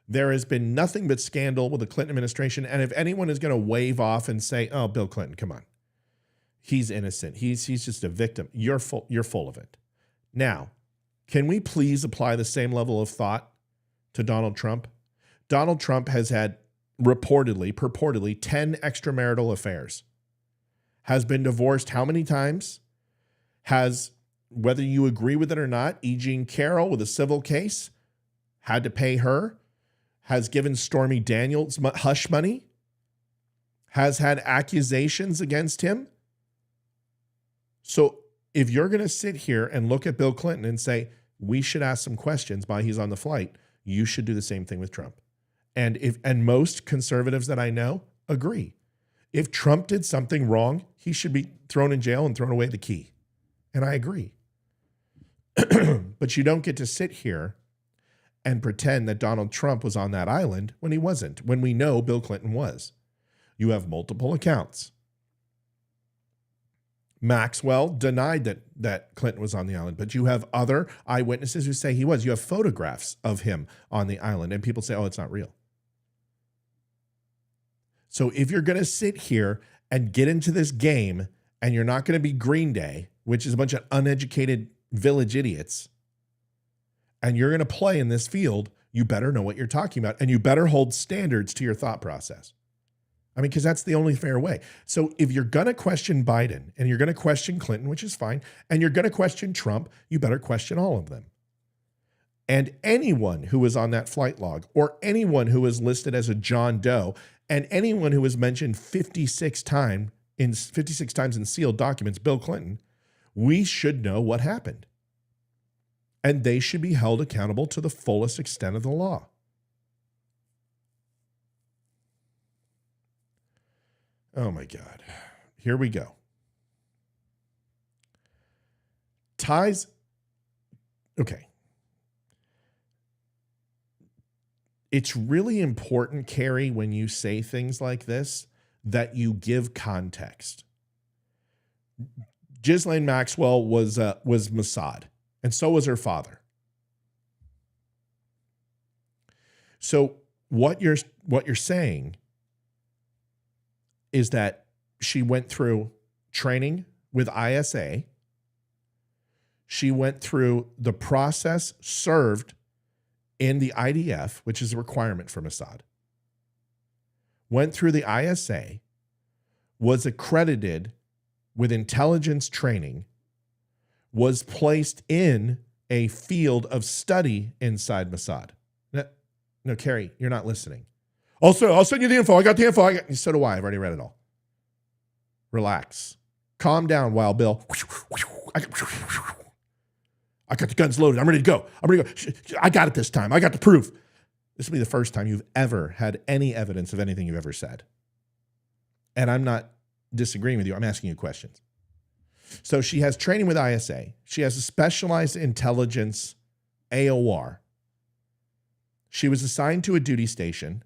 There has been nothing but scandal with the Clinton administration. And if anyone is going to wave off and say, oh, Bill Clinton, come on, he's innocent, he's just a victim, you're full of it. Now, can we please apply the same level of thought to Donald Trump? Donald Trump has had purportedly 10 extramarital affairs, has been divorced how many times, has, whether you agree with it or not, E. Jean Carroll with a civil case, had to pay her, has given Stormy Daniels hush money, has had accusations against him. So if you're going to sit here and look at Bill Clinton and say, we should ask some questions while he's on the flight, you should do the same thing with Trump. And most conservatives that I know agree. If Trump did something wrong, he should be thrown in jail and thrown away the key. And I agree. But you don't get to sit here and pretend that Donald Trump was on that island when he wasn't, when we know Bill Clinton was. You have multiple accounts. Maxwell denied that Clinton was on the island, but you have other eyewitnesses who say he was. You have photographs of him on the island, and people say, oh, it's not real. So if you're going to sit here and get into this game and you're not going to be Green Day, which is a bunch of uneducated village idiots, and you're going to play in this field, you better know what you're talking about, and you better hold standards to your thought process. I mean, because that's the only fair way. So if you're going to question Biden and you're going to question Clinton, which is fine, and you're going to question Trump, you better question all of them. And anyone who is on that flight log, or anyone who is listed as a John Doe, and anyone who was mentioned 56 times in sealed documents, Bill Clinton, we should know what happened. And they should be held accountable to the fullest extent of the law. Oh my God. Here we go. Ties. Okay. It's really important, Carrie, when you say things like this, that you give context. Ghislaine Maxwell was Mossad, and so was her father. So what you're saying is that she went through training with ISA. She went through the process served in the IDF, which is a requirement for Mossad. Went through the ISA, was accredited with intelligence training, was placed in a field of study inside Mossad. No, Carrie, you're not listening. Also, I'll send you the info. I got the info. So do I. I've already read it all. Relax. Calm down, Wild Bill. I got the guns loaded. I'm ready to go. I got it this time. I got the proof. This will be the first time you've ever had any evidence of anything you've ever said. And I'm not disagreeing with you. I'm asking you questions. So she has training with ISA. She has a specialized intelligence AOR. She was assigned to a duty station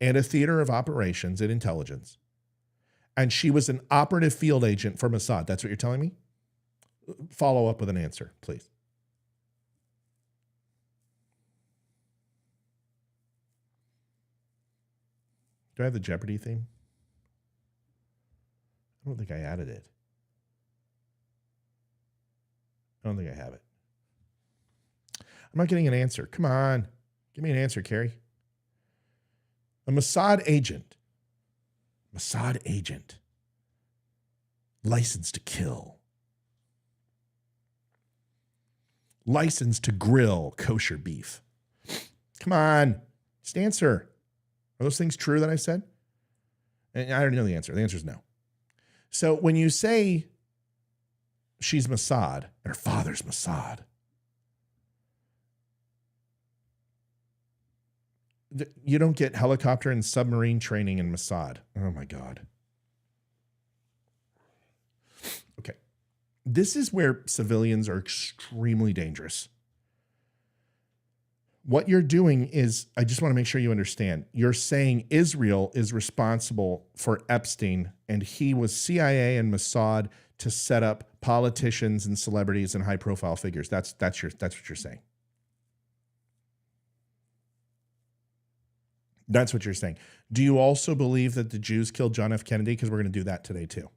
and a theater of operations and intelligence. And she was an operative field agent for Mossad. That's what you're telling me? Follow up with an answer, please. Do I have the Jeopardy theme? I don't think I added it. I don't think I have it. I'm not getting an answer. Come on. Give me an answer, Carrie. A Mossad agent. Mossad agent. License to kill. License to grill kosher beef. Come on. Just answer. Are those things true that I said? And I already know the answer. The answer is no. So when you say she's Mossad and her father's Mossad, you don't get helicopter and submarine training in Mossad. Oh my God. Okay. This is where civilians are extremely dangerous. What you're doing is, I just want to make sure you understand, you're saying Israel is responsible for Epstein and he was CIA and Mossad to set up politicians and celebrities and high profile figures. That's what you're saying. That's what you're saying. Do you also believe that the Jews killed John F. Kennedy? Because we're going to do that today too.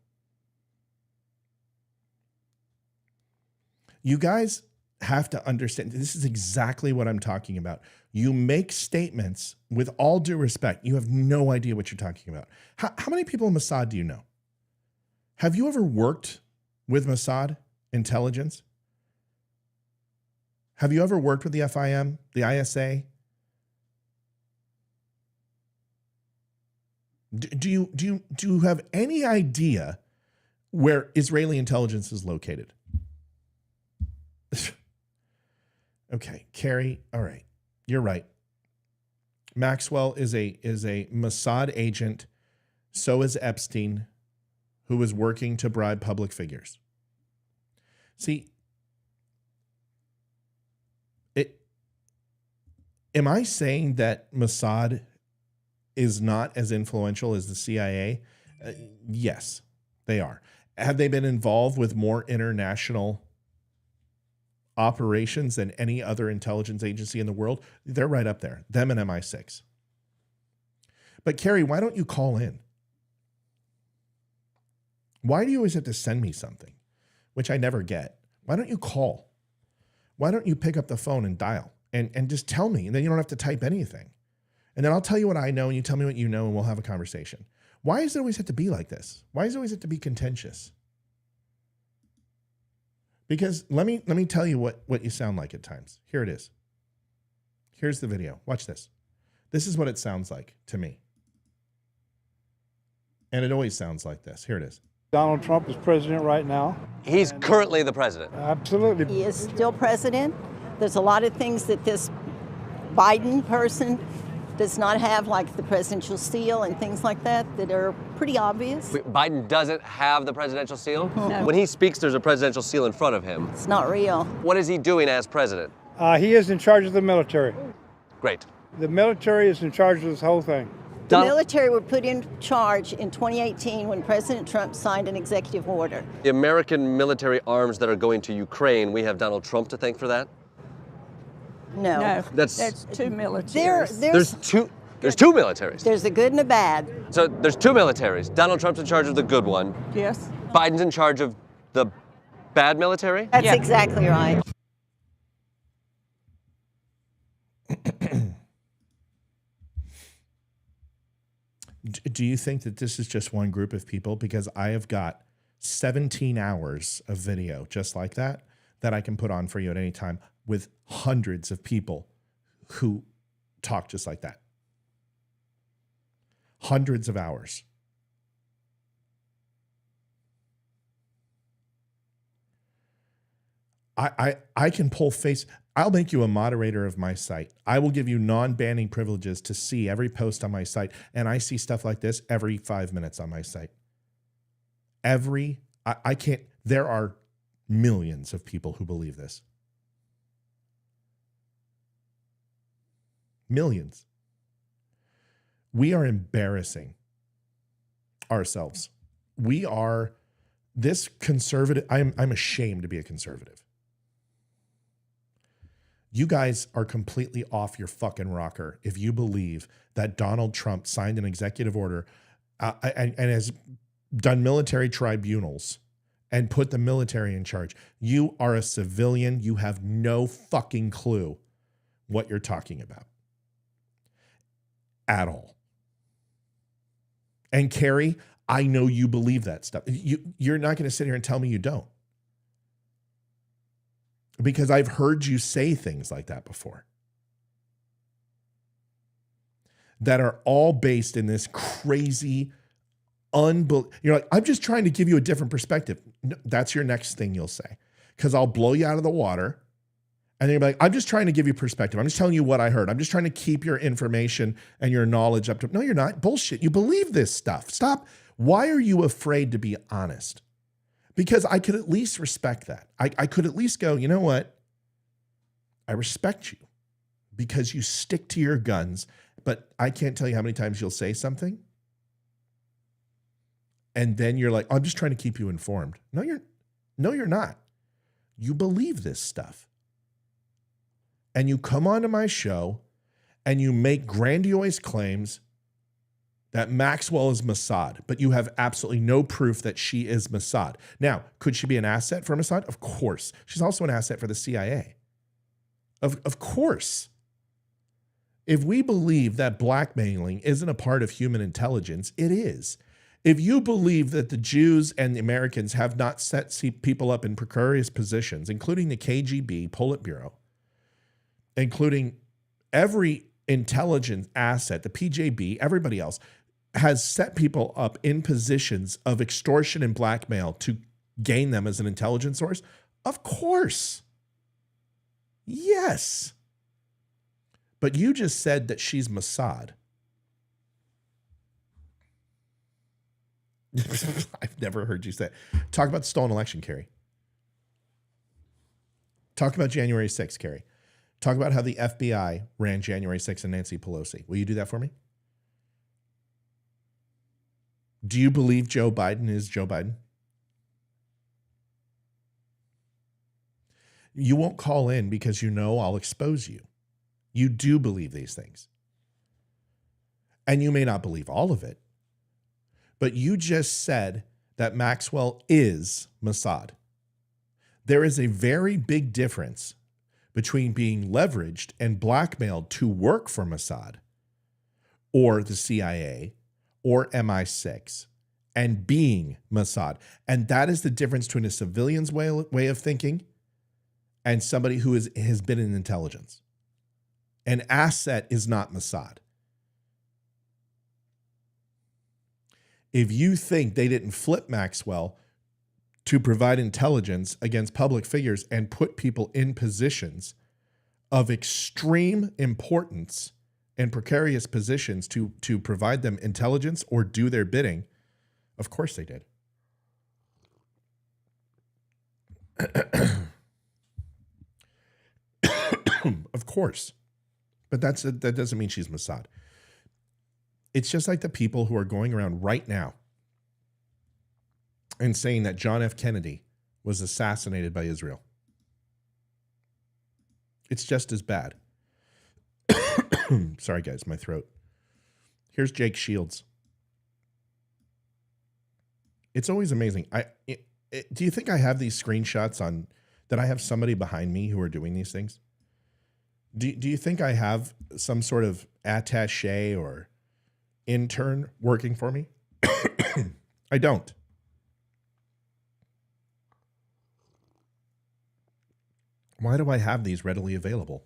You guys have to understand, this is exactly what I'm talking about. You make statements with all due respect. You have no idea what you're talking about. How many people in Mossad do you know? Have you ever worked with Mossad intelligence? Have you ever worked with the FIM, the ISA? Do you have any idea where Israeli intelligence is located? Okay, Carrie, all right. You're right. Maxwell is a Mossad agent. So is Epstein, who was working to bribe public figures. See, am I saying that Mossad is not as influential as the CIA? Yes, they are. Have they been involved with more international operations than any other intelligence agency in the world? They're right up there, them and MI6. But Carrie, why don't you call in? Why do you always have to send me something, which I never get? Why don't you call? Why don't you pick up the phone and dial and just tell me, and then you don't have to type anything. And then I'll tell you what I know and you tell me what you know and we'll have a conversation. Why does it always have to be like this? Why does it always have to be contentious? Because let me tell you what you sound like at times. Here it is. Here's the video. Watch this. This is what it sounds like to me. And it always sounds like this. Here it is. Donald Trump is president right now. He's currently the president. Absolutely. He is still president. There's a lot of things that this Biden person does not have, like the presidential seal and things like that are pretty obvious. Wait, Biden doesn't have the presidential seal? No. When he speaks, there's a presidential seal in front of him. It's not real. What is he doing as president? He is in charge of the military. Great. The military is in charge of this whole thing. The military were put in charge in 2018 when President Trump signed an executive order. The American military arms that are going to Ukraine, we have Donald Trump to thank for that? No. That's two militaries. There's two militaries. There's a good and a bad. So there's two militaries. Donald Trump's in charge of the good one. Yes. Biden's in charge of the bad military? That's exactly right. Do you think that this is just one group of people? Because I have got 17 hours of video just like that I can put on for you at any time with hundreds of people who talk just like that. Hundreds of hours. I can pull face. I'll make you a moderator of my site. I will give you non-banning privileges to see every post on my site. And I see stuff like this every 5 minutes on my site. I can't, there are millions of people who believe this. Millions. We are embarrassing ourselves. We are this conservative. I'm ashamed to be a conservative. You guys are completely off your fucking rocker if you believe that Donald Trump signed an executive order and has done military tribunals and put the military in charge. You are a civilian. You have no fucking clue what you're talking about at all. And Carrie, I know you believe that stuff. You're not going to sit here and tell me you don't. Because I've heard you say things like that before. That are all based in this crazy, you're like, I'm just trying to give you a different perspective. No, that's your next thing you'll say. Because I'll blow you out of the water. And then you're like, I'm just trying to give you perspective. I'm just telling you what I heard. I'm just trying to keep your information and your knowledge up to. No, you're not. Bullshit. You believe this stuff. Stop. Why are you afraid to be honest? Because I could at least respect that. I could at least go, you know what? I respect you because you stick to your guns, but I can't tell you how many times you'll say something. And then you're like, oh, I'm just trying to keep you informed. No, you're not. You believe this stuff. And you come onto my show and you make grandiose claims that Maxwell is Mossad, but you have absolutely no proof that she is Mossad. Now, could she be an asset for Mossad? Of course. She's also an asset for the CIA. Of course. If we believe that blackmailing isn't a part of human intelligence, it is. If you believe that the Jews and the Americans have not set people up in precarious positions, including the KGB, Politburo, including every intelligence asset, the PJB, everybody else, has set people up in positions of extortion and blackmail to gain them as an intelligence source? Of course. Yes. But you just said that she's Mossad. I've never heard you say it. Talk about the stolen election, Carrie. Talk about January 6th, Carrie. Talk about how the FBI ran January 6th and Nancy Pelosi. Will you do that for me? Do you believe Joe Biden is Joe Biden? You won't call in because you know I'll expose you. You do believe these things. And you may not believe all of it, but you just said that Maxwell is Mossad. There is a very big difference between being leveraged and blackmailed to work for Mossad or the CIA or MI6 and being Mossad. And that is the difference between a civilian's way of thinking and somebody who has been in intelligence. An asset is not Mossad. If you think they didn't flip Maxwell to provide intelligence against public figures and put people in positions of extreme importance and precarious positions to provide them intelligence or do their bidding, of course they did. Of course. But that doesn't mean she's Mossad. It's just like the people who are going around right now and saying that John F. Kennedy was assassinated by Israel. It's just as bad. Sorry, guys, my throat. Here's Jake Shields. It's always amazing. Do you think I have these screenshots on that I have somebody behind me who are doing these things? Do you think I have some sort of attaché or intern working for me? I don't. Why do I have these readily available?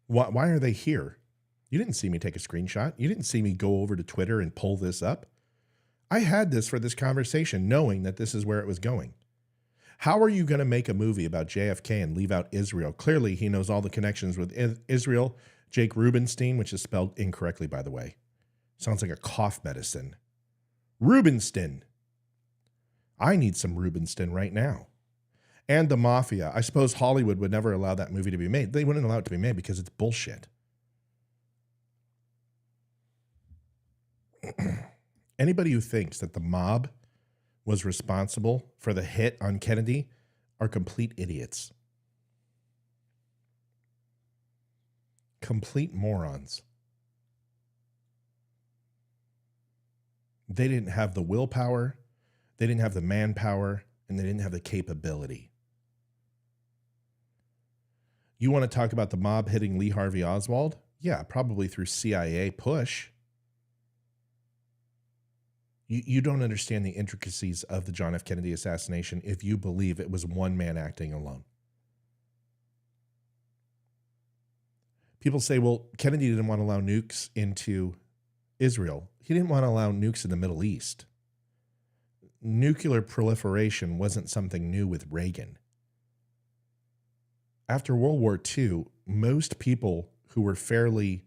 Why are they here? You didn't see me take a screenshot. You didn't see me go over to Twitter and pull this up. I had this for this conversation knowing that this is where it was going. How are you going to make a movie about JFK and leave out Israel? Clearly, he knows all the connections with Israel. Jake Rubenstein, which is spelled incorrectly, by the way. Sounds like a cough medicine. Rubenstein. I need some Rubenstein right now. And the Mafia. I suppose Hollywood would never allow that movie to be made. They wouldn't allow it to be made because it's bullshit. Anybody who thinks that the mob was responsible for the hit on Kennedy are complete idiots. Complete morons. They didn't have the willpower, they didn't have the manpower, and they didn't have the capability. You want to talk about the mob hitting Lee Harvey Oswald? Yeah, probably through CIA push. You don't understand the intricacies of the John F. Kennedy assassination if you believe it was one man acting alone. People say, well, Kennedy didn't want to allow nukes into Israel. He didn't want to allow nukes in the Middle East. Nuclear proliferation wasn't something new with Reagan. After World War II, most people who were fairly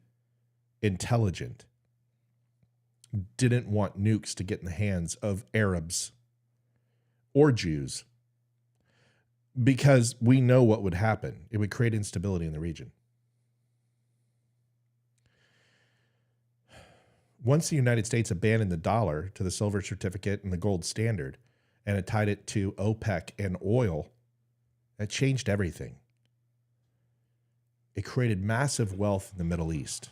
intelligent didn't want nukes to get in the hands of Arabs or Jews because we know what would happen. It would create instability in the region. Once the United States abandoned the dollar to the silver certificate and the gold standard, and it tied it to OPEC and oil, that changed everything. It created massive wealth in the Middle East.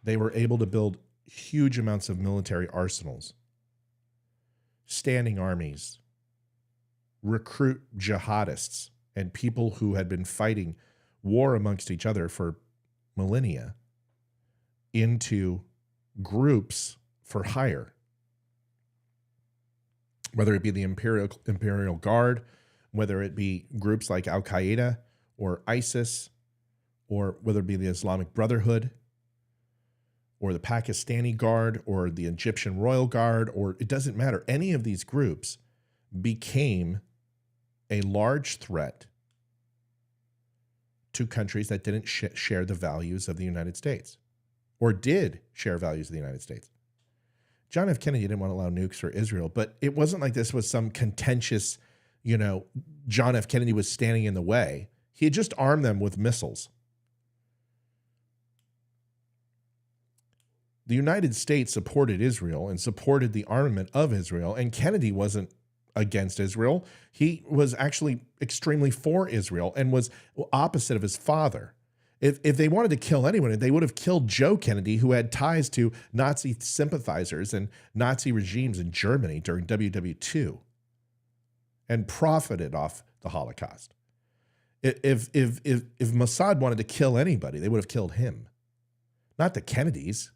They were able to build huge amounts of military arsenals, standing armies, recruit jihadists and people who had been fighting war amongst each other for millennia into groups for hire, whether it be the Imperial Guard, whether it be groups like Al-Qaeda or ISIS, or whether it be the Islamic Brotherhood, or the Pakistani Guard, or the Egyptian Royal Guard, or it doesn't matter. Any of these groups became a large threat to countries that didn't share the values of the United States, or did share values of the United States. John F. Kennedy didn't want to allow nukes for Israel, but it wasn't like this was some contentious, John F. Kennedy was standing in the way. He had just armed them with missiles. The United States supported Israel and supported the armament of Israel, and Kennedy wasn't against Israel. He was actually extremely for Israel and was opposite of his father. If they wanted to kill anyone, they would have killed Joe Kennedy, who had ties to Nazi sympathizers and Nazi regimes in Germany during WW2 and profited off the Holocaust. If Mossad wanted to kill anybody, they would have killed him, not the Kennedys.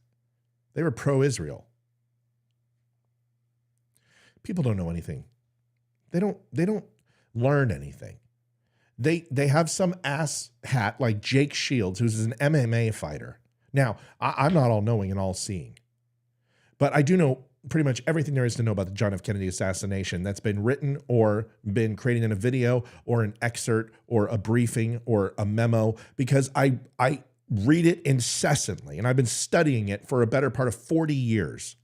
They were pro-Israel. People don't know anything. They don't learn anything. They have some ass hat like Jake Shields, who's an MMA fighter. Now, I'm not all-knowing and all-seeing, but I do know pretty much everything there is to know about the John F. Kennedy assassination that's been written or been created in a video or an excerpt or a briefing or a memo, because I read it incessantly, and I've been studying it for a better part of 40 years.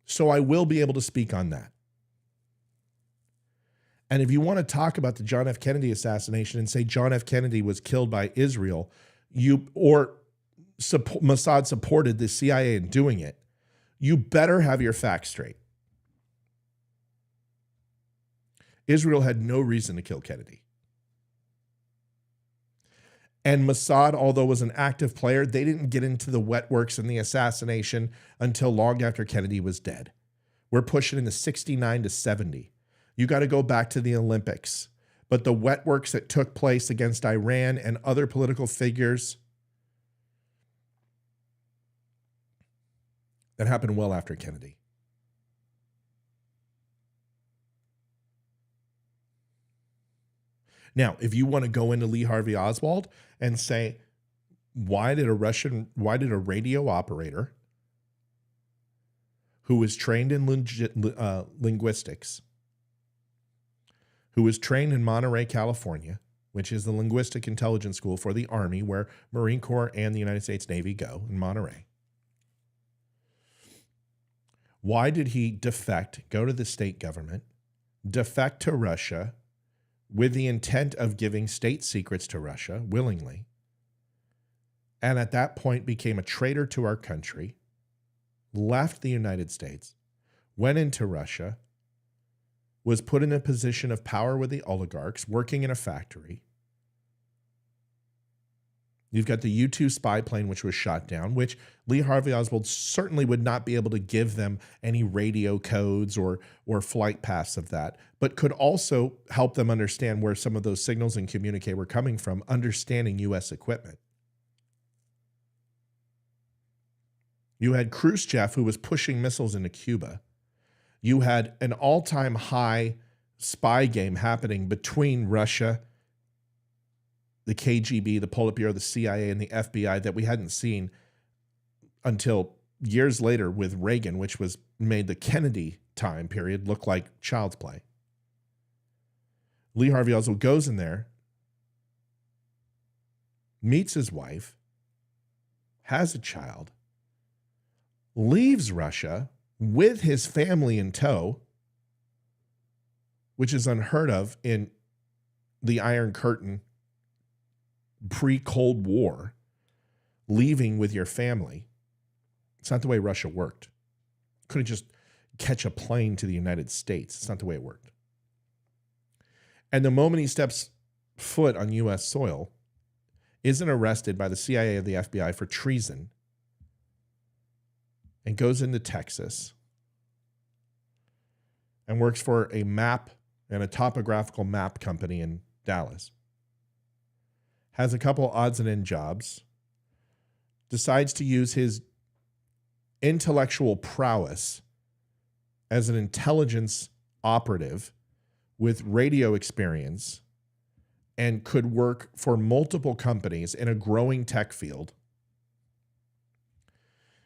So I will be able to speak on that. And if you want to talk about the John F. Kennedy assassination and say John F. Kennedy was killed by Israel, Mossad supported the CIA in doing it, you better have your facts straight. Israel had no reason to kill Kennedy. And Mossad, although was an active player, they didn't get into the wet works in the assassination until long after Kennedy was dead. We're pushing into 69 to 70. You got to go back to the Olympics. But the wet works that took place against Iran and other political figures, that happened well after Kennedy. Now, if you want to go into Lee Harvey Oswald and say, why did a radio operator who was trained in linguistics, who was trained in Monterey, California, which is the linguistic intelligence school for the Army, where Marine Corps and the United States Navy go, in Monterey, why did he go to the state government, defect to Russia, with the intent of giving state secrets to Russia willingly, and at that point became a traitor to our country, left the United States, went into Russia, was put in a position of power with the oligarchs, working in a factory. You've got the U-2 spy plane, which was shot down, which Lee Harvey Oswald certainly would not be able to give them any radio codes or flight paths of that, but could also help them understand where some of those signals and communique were coming from, understanding U.S. equipment. You had Khrushchev, who was pushing missiles into Cuba. You had an all-time high spy game happening between Russia, the KGB, the Politburo, the CIA, and the FBI that we hadn't seen until years later with Reagan, which was made the Kennedy time period look like child's play. Lee Harvey Oswald goes in there, meets his wife, has a child, leaves Russia with his family in tow, which is unheard of in the Iron Curtain pre-Cold War, leaving with your family. It's not the way Russia worked. Couldn't just catch a plane to the United States. It's not the way it worked. And the moment he steps foot on U.S. soil, isn't arrested by the CIA or the FBI for treason, and goes into Texas and works for a map and a topographical map company in Dallas. Has a couple odds and end jobs, decides to use his intellectual prowess as an intelligence operative with radio experience, and could work for multiple companies in a growing tech field.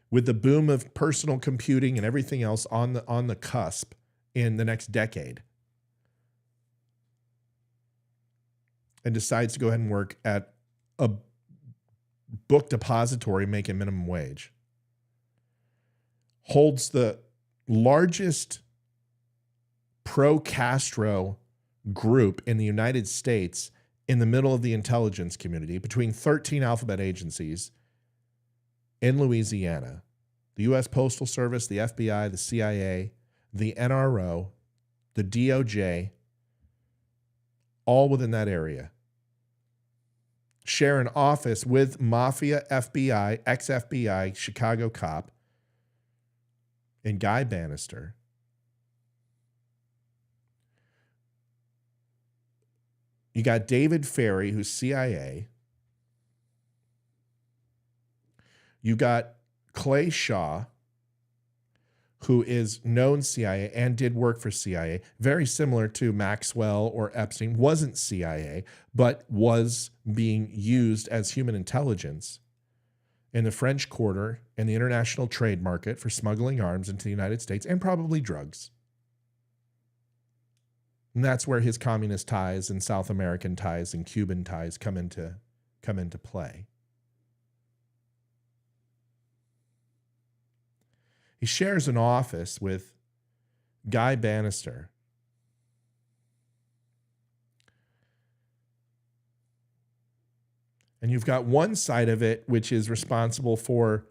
With the boom of personal computing and everything else on the cusp in the next decade, and decides to go ahead and work at a book depository making minimum wage, holds the largest pro-Castro group in the United States in the middle of the intelligence community, between 13 alphabet agencies in Louisiana, the U.S. Postal Service, the FBI, the CIA, the NRO, the DOJ, all within that area, share an office with Mafia, FBI, ex-FBI, Chicago cop, and Guy Bannister. You got David Ferry, who's CIA. You got Clay Shaw, who is known CIA and did work for CIA, very similar to Maxwell or Epstein, wasn't CIA, but was being used as human intelligence in the French Quarter and the international trade market for smuggling arms into the United States and probably drugs. And that's where his communist ties and South American ties and Cuban ties come into play. He shares an office with Guy Bannister. And you've got one side of it, which is responsible for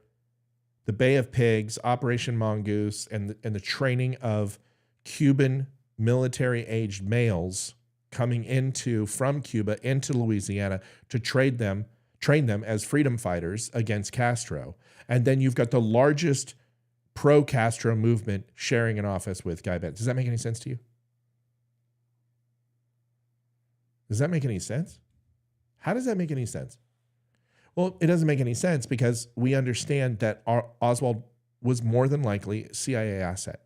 the Bay of Pigs, Operation Mongoose, and the training of Cuban military-aged males coming from Cuba into Louisiana to train them as freedom fighters against Castro. And then you've got the largest pro-Castro movement sharing an office with Guy Bannister. Does that make any sense to you? Does that make any sense? How does that make any sense? Well, it doesn't make any sense because we understand that Oswald was more than likely a CIA asset.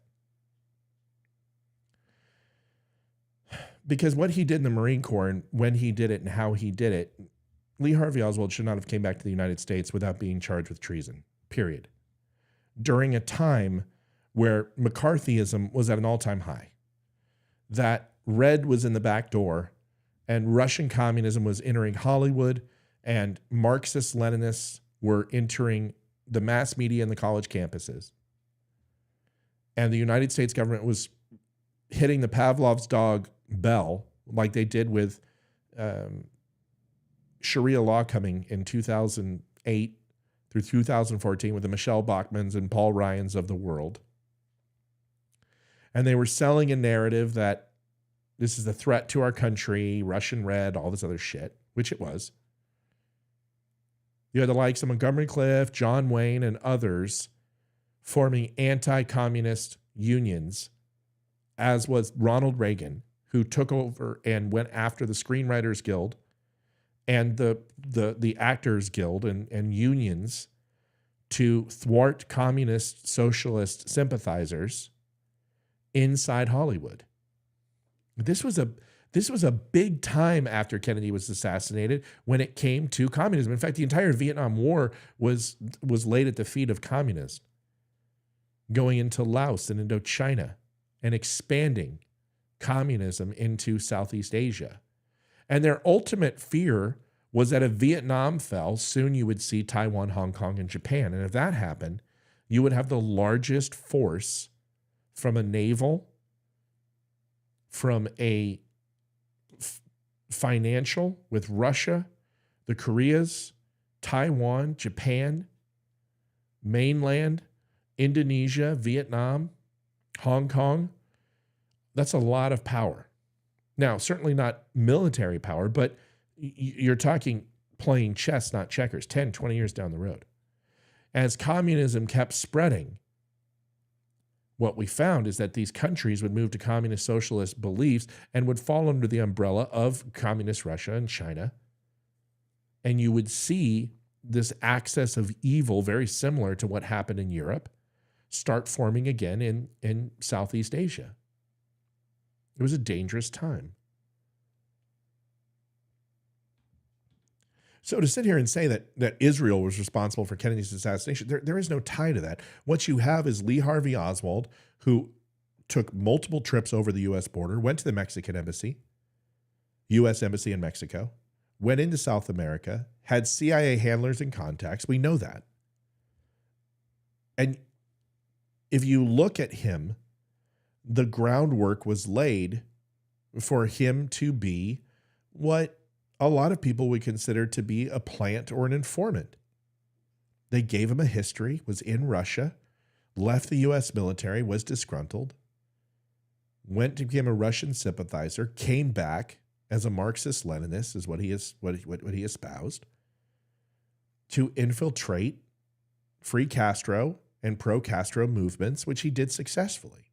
Because what he did in the Marine Corps and when he did it and how he did it, Lee Harvey Oswald should not have came back to the United States without being charged with treason, period. During a time where McCarthyism was at an all-time high, that red was in the back door and Russian communism was entering Hollywood and Marxist-Leninists were entering the mass media and the college campuses. And the United States government was hitting the Pavlov's dog bell like they did with Sharia law coming in 2000 2008 through 2014 with the Michelle Bachmans and Paul Ryans of the world. And they were selling a narrative that this is a threat to our country, Russian red, all this other shit, which it was. You had the likes of Montgomery Clift, John Wayne, and others forming anti-communist unions, as was Ronald Reagan, who took over and went after the Screenwriters Guild and the Actors Guild and unions to thwart communist socialist sympathizers inside Hollywood. This was a big time after Kennedy was assassinated when it came to communism. In fact, the entire Vietnam War was laid at the feet of communism, going into Laos and Indochina and expanding communism into Southeast Asia. And their ultimate fear was that if Vietnam fell, soon you would see Taiwan, Hong Kong, and Japan. And if that happened, you would have the largest force from a naval, from a financial with Russia, the Koreas, Taiwan, Japan, mainland, Indonesia, Vietnam, Hong Kong. That's a lot of power. Now, certainly not military power, but you're talking playing chess, not checkers, 10, 20 years down the road. As communism kept spreading, what we found is that these countries would move to communist socialist beliefs and would fall under the umbrella of communist Russia and China. And you would see this axis of evil, very similar to what happened in Europe, start forming again in Southeast Asia. It was a dangerous time. So to sit here and say that Israel was responsible for Kennedy's assassination, there is no tie to that. What you have is Lee Harvey Oswald, who took multiple trips over the U.S. border, went to the Mexican embassy, U.S. embassy in Mexico, went into South America, had CIA handlers and contacts. We know that. And if you look at him, the groundwork was laid for him to be what a lot of people would consider to be a plant or an informant. They gave him a history, was in Russia, left the U.S. military, was disgruntled, went to become a Russian sympathizer, came back as a Marxist-Leninist, is what he espoused, to infiltrate free Castro and pro-Castro movements, which he did successfully.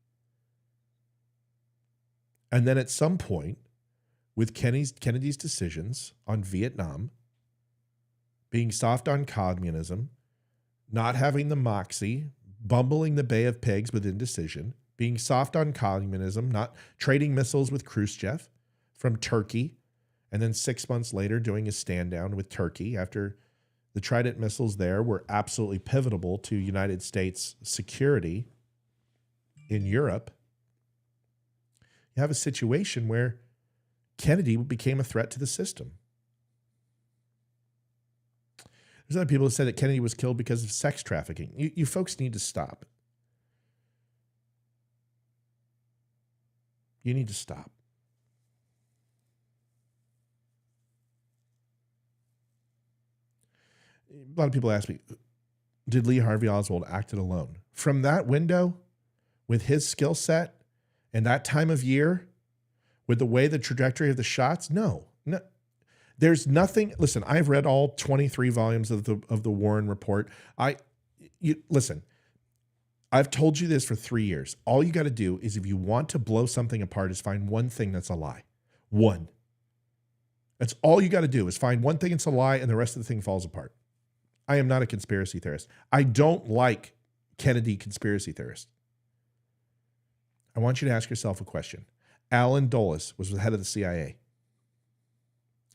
And then at some point, with Kennedy's decisions on Vietnam, being soft on communism, not having the moxie, bumbling the Bay of Pigs with indecision, being soft on communism, not trading missiles with Khrushchev from Turkey, and then 6 months later doing a stand down with Turkey after the Trident missiles there were absolutely pivotal to United States security in Europe. You have a situation where Kennedy became a threat to the system. There's other people who said that Kennedy was killed because of sex trafficking. You folks need to stop. You need to stop. A lot of people ask me, did Lee Harvey Oswald act it alone? From that window, with his skill set and that time of year, with the way the trajectory of the shots, no. There's nothing. Listen, I've read all 23 volumes of the Warren Report. Listen, I've told you this for 3 years. All you got to do is, if you want to blow something apart, is find one thing that's a lie. One. That's all you got to do, is find one thing that's a lie and the rest of the thing falls apart. I am not a conspiracy theorist. I don't like Kennedy conspiracy theorists. I want you to ask yourself a question. Allen Dulles was the head of the CIA.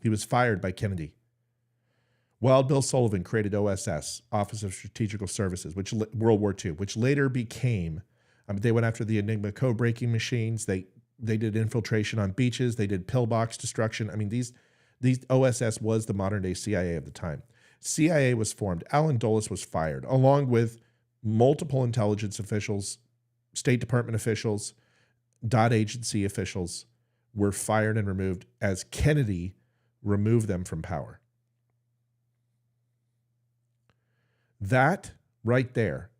He was fired by Kennedy. Wild Bill Sullivan created OSS, Office of Strategical Services, which World War II, which later became, they went after the Enigma code-breaking machines. They did infiltration on beaches. They did pillbox destruction. These OSS was the modern-day CIA of the time. CIA was formed. Allen Dulles was fired, along with multiple intelligence officials, State Department officials, dot agency officials were fired and removed as Kennedy removed them from power. That right there,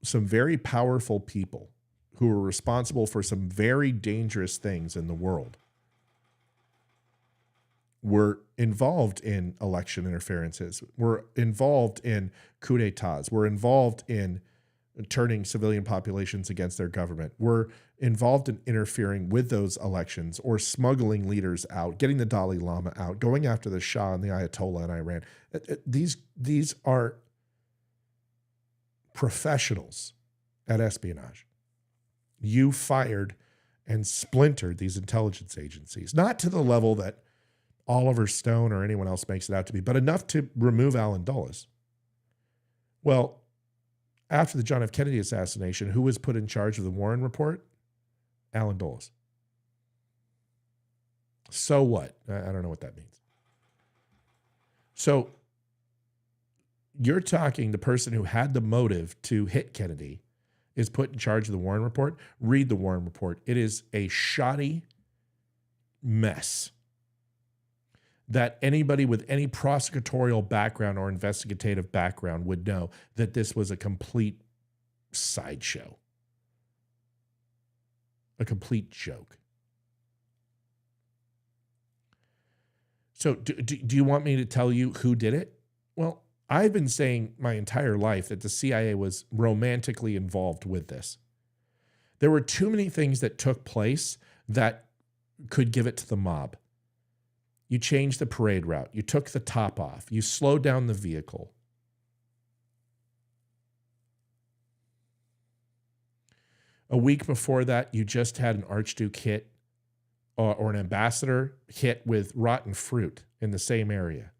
some very powerful people who were responsible for some very dangerous things in the world were involved in election interferences, were involved in coup d'etats, were involved in turning civilian populations against their government, were involved in interfering with those elections or smuggling leaders out, getting the Dalai Lama out, going after the Shah and the Ayatollah in Iran. These are professionals at espionage. You fired and splintered these intelligence agencies, not to the level that Oliver Stone or anyone else makes it out to be, but enough to remove Alan Dulles. Well, after the John F. Kennedy assassination, who was put in charge of the Warren Report? Alan Dulles. So what? I don't know what that means. So you're talking the person who had the motive to hit Kennedy is put in charge of the Warren Report. Read the Warren Report. It is a shoddy mess that anybody with any prosecutorial background or investigative background would know that this was a complete sideshow, a complete joke. So do you want me to tell you who did it? Well, I've been saying my entire life that the CIA was romantically involved with this. There were too many things that took place that could give it to the mob. You changed the parade route. You took the top off. You slowed down the vehicle. A week before that, you just had an Archduke hit or an ambassador hit with rotten fruit in the same area.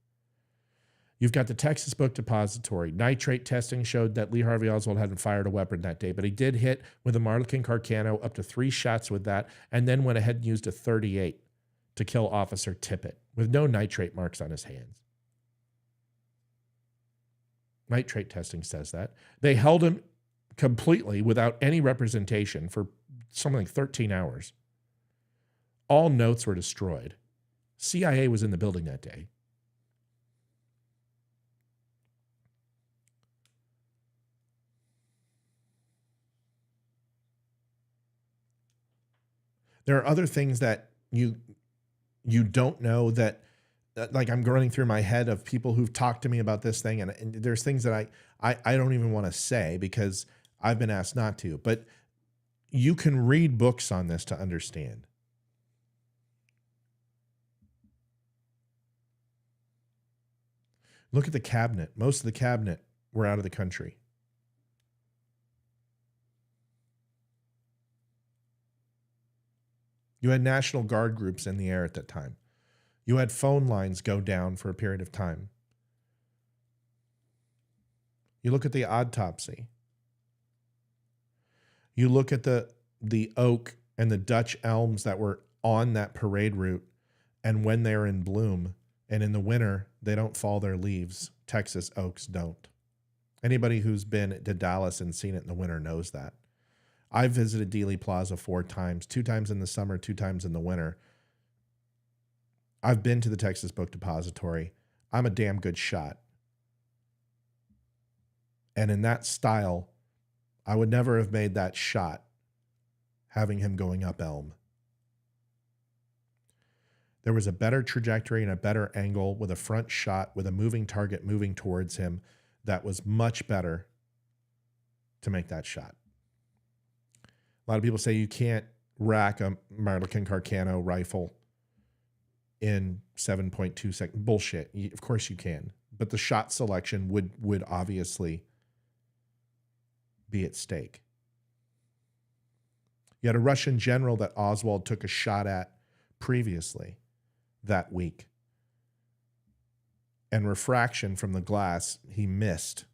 You've got the Texas Book Depository. Nitrate testing showed that Lee Harvey Oswald hadn't fired a weapon that day, but he did hit with a Marlin Carcano up to 3 shots with that, and then went ahead and used a .38 to kill Officer Tippett with no nitrate marks on his hands. Nitrate testing says that. They held him completely without any representation for something like 13 hours. All notes were destroyed. CIA was in the building that day. There are other things that you don't know that like I'm running through my head of people who've talked to me about this thing. And there's things that I don't even want to say because I've been asked not to, but you can read books on this to understand. Look at the cabinet. Most of the cabinet were out of the country. You had National Guard groups in the air at that time. You had phone lines go down for a period of time. You look at the autopsy. You look at the oak and the Dutch elms that were on that parade route, and when they're in bloom, and in the winter, they don't fall their leaves. Texas oaks don't. Anybody who's been to Dallas and seen it in the winter knows that. I visited Dealey Plaza 4 times, 2 times in the summer, 2 times in the winter. I've been to the Texas Book Depository. I'm a damn good shot. And in that style, I would never have made that shot having him going up elm. There was a better trajectory and a better angle with a front shot with a moving target moving towards him that was much better to make that shot. A lot of people say you can't rack a Marlin Carcano rifle in 7.2 seconds. Bullshit. Of course you can. But the shot selection would obviously be at stake. You had a Russian general that Oswald took a shot at previously that week. And refraction from the glass, he missed.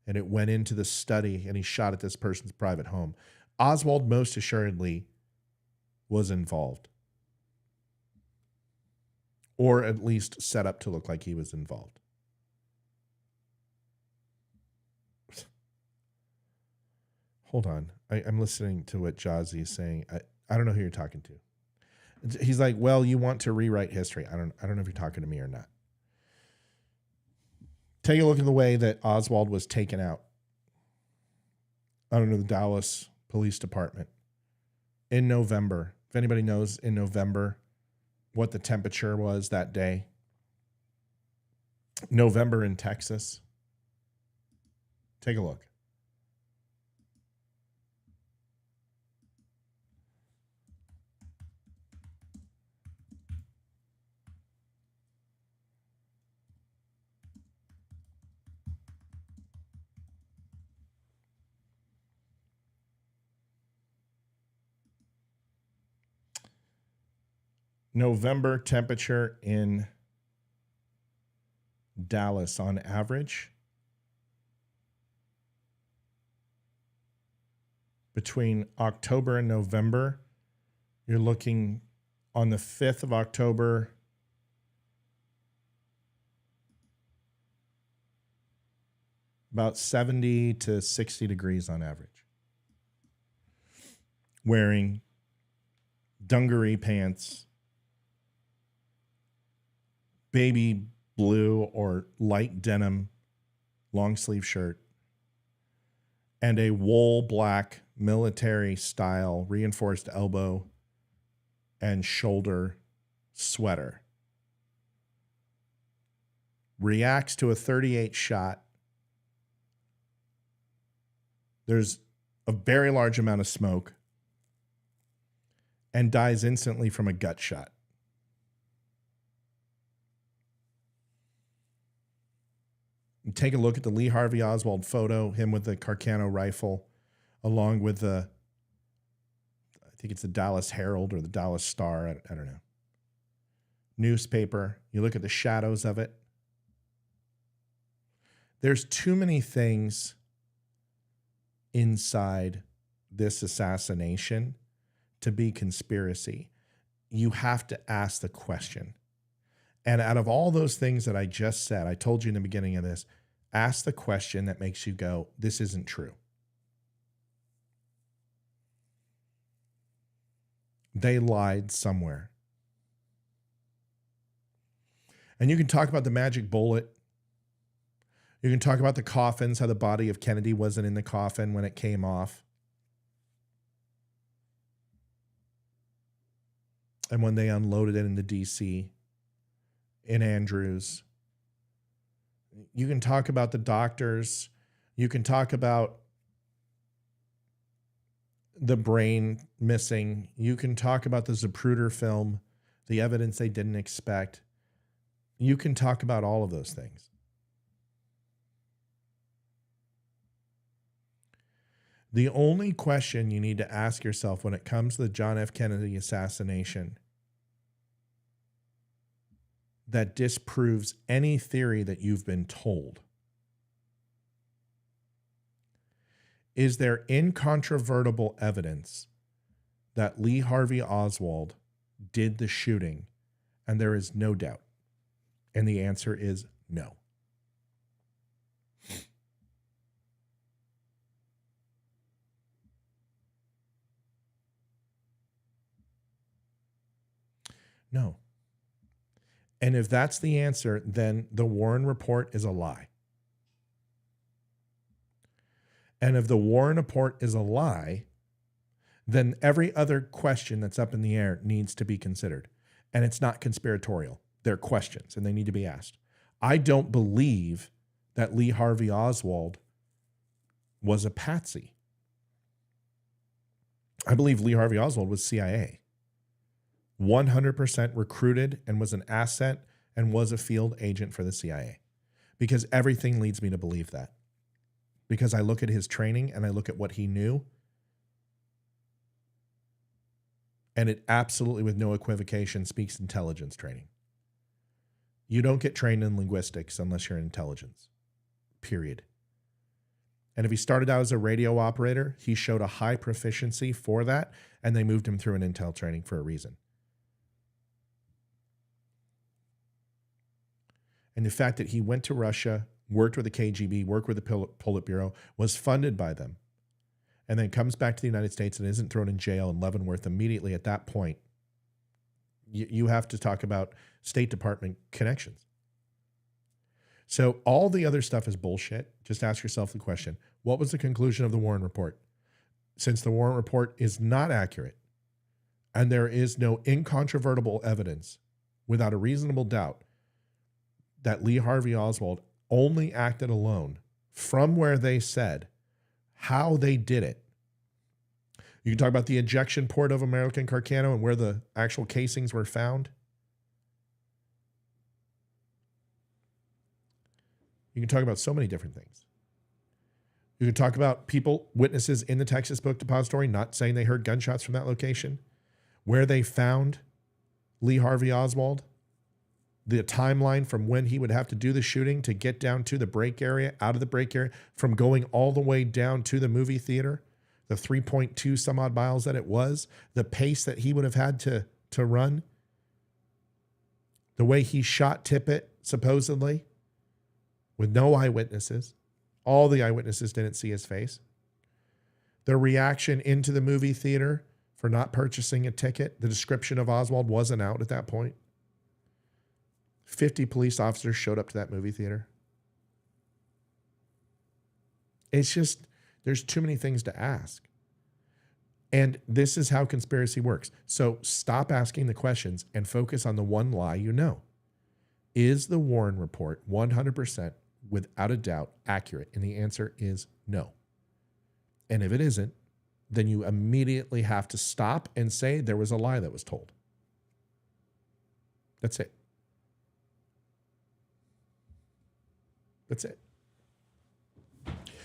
And it went into the study and he shot at this person's private home. Oswald most assuredly was involved. Or at least set up to look like he was involved. Hold on. I'm listening to what Jazzy is saying. I don't know who you're talking to. He's like, well, you want to rewrite history. I don't know if you're talking to me or not. Take a look at the way that Oswald was taken out under the Dallas Police Department in November. If anybody knows in November what the temperature was that day, November in Texas. Take a look. November temperature in Dallas on average between October and November, you're looking on the 5th of October about 70 to 60 degrees on average. Wearing dungaree pants, baby blue or light denim long sleeve shirt, and a wool black military style reinforced elbow and shoulder sweater. Reacts to a 38 shot. There's a very large amount of smoke and dies instantly from a gut shot. Take a look at the Lee Harvey Oswald photo, him with the Carcano rifle, along with the, I think it's the Dallas Herald or the Dallas Star, I don't know, newspaper. You look at the shadows of it. There's too many things inside this assassination to be conspiracy. You have to ask the question. And out of all those things that I just said, I told you in the beginning of this, ask the question that makes you go, this isn't true. They lied somewhere. And you can talk about the magic bullet. You can talk about the coffins, how the body of Kennedy wasn't in the coffin when it came off. And when they unloaded it into D.C., in Andrews. You can talk about the doctors. You can talk about the brain missing. You can talk about the Zapruder film, the evidence they didn't expect. You can talk about all of those things. The only question you need to ask yourself when it comes to the John F. Kennedy assassination that disproves any theory that you've been told is there incontrovertible evidence that Lee Harvey Oswald did the shooting, and there is no doubt. And the answer is no. No. And if that's the answer, then the Warren report is a lie. And if the Warren report is a lie, then every other question that's up in the air needs to be considered. And it's not conspiratorial. They're questions and they need to be asked. I don't believe that Lee Harvey Oswald was a patsy. I believe Lee Harvey Oswald was CIA. 100% recruited and was an asset and was a field agent for the CIA. Because everything leads me to believe that. Because I look at his training and I look at what he knew. And it absolutely, with no equivocation, speaks intelligence training. You don't get trained in linguistics unless you're in intelligence. Period. And if he started out as a radio operator, he showed a high proficiency for that, and they moved him through an intel training for a reason. And the fact that he went to Russia, worked with the KGB, worked with the Politburo, was funded by them, and then comes back to the United States and isn't thrown in jail in Leavenworth immediately at that point, you have to talk about State Department connections. So all the other stuff is bullshit. Just ask yourself the question, what was the conclusion of the Warren report? Since the Warren report is not accurate and there is no incontrovertible evidence without a reasonable doubt that Lee Harvey Oswald only acted alone from where they said how they did it. You can talk about the ejection port of American Carcano and where the actual casings were found. You can talk about so many different things. You can talk about people, witnesses in the Texas Book Depository not saying they heard gunshots from that location, where they found Lee Harvey Oswald, the timeline from when he would have to do the shooting to get down to the break area, out of the break area, from going all the way down to the movie theater, the 3.2 some odd miles that it was, the pace that he would have had to run, the way he shot Tippit, supposedly, with no eyewitnesses. All the eyewitnesses didn't see his face. The reaction into the movie theater for not purchasing a ticket. The description of Oswald wasn't out at that point. 50 police officers showed up to that movie theater. It's just, there's too many things to ask. And this is how conspiracy works. So stop asking the questions and focus on the one lie you know. Is the Warren report 100% without a doubt accurate? And the answer is no. And if it isn't, then you immediately have to stop and say there was a lie that was told. That's it. That's it.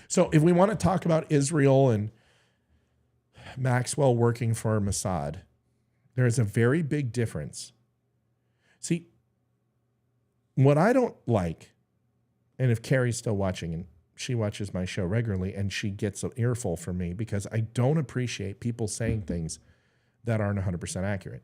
So if we want to talk about Israel and Maxwell working for Mossad, there is a very big difference. See, what I don't like, and if Carrie's still watching, and she watches my show regularly, and she gets an earful from me because I don't appreciate people saying things that aren't 100% accurate.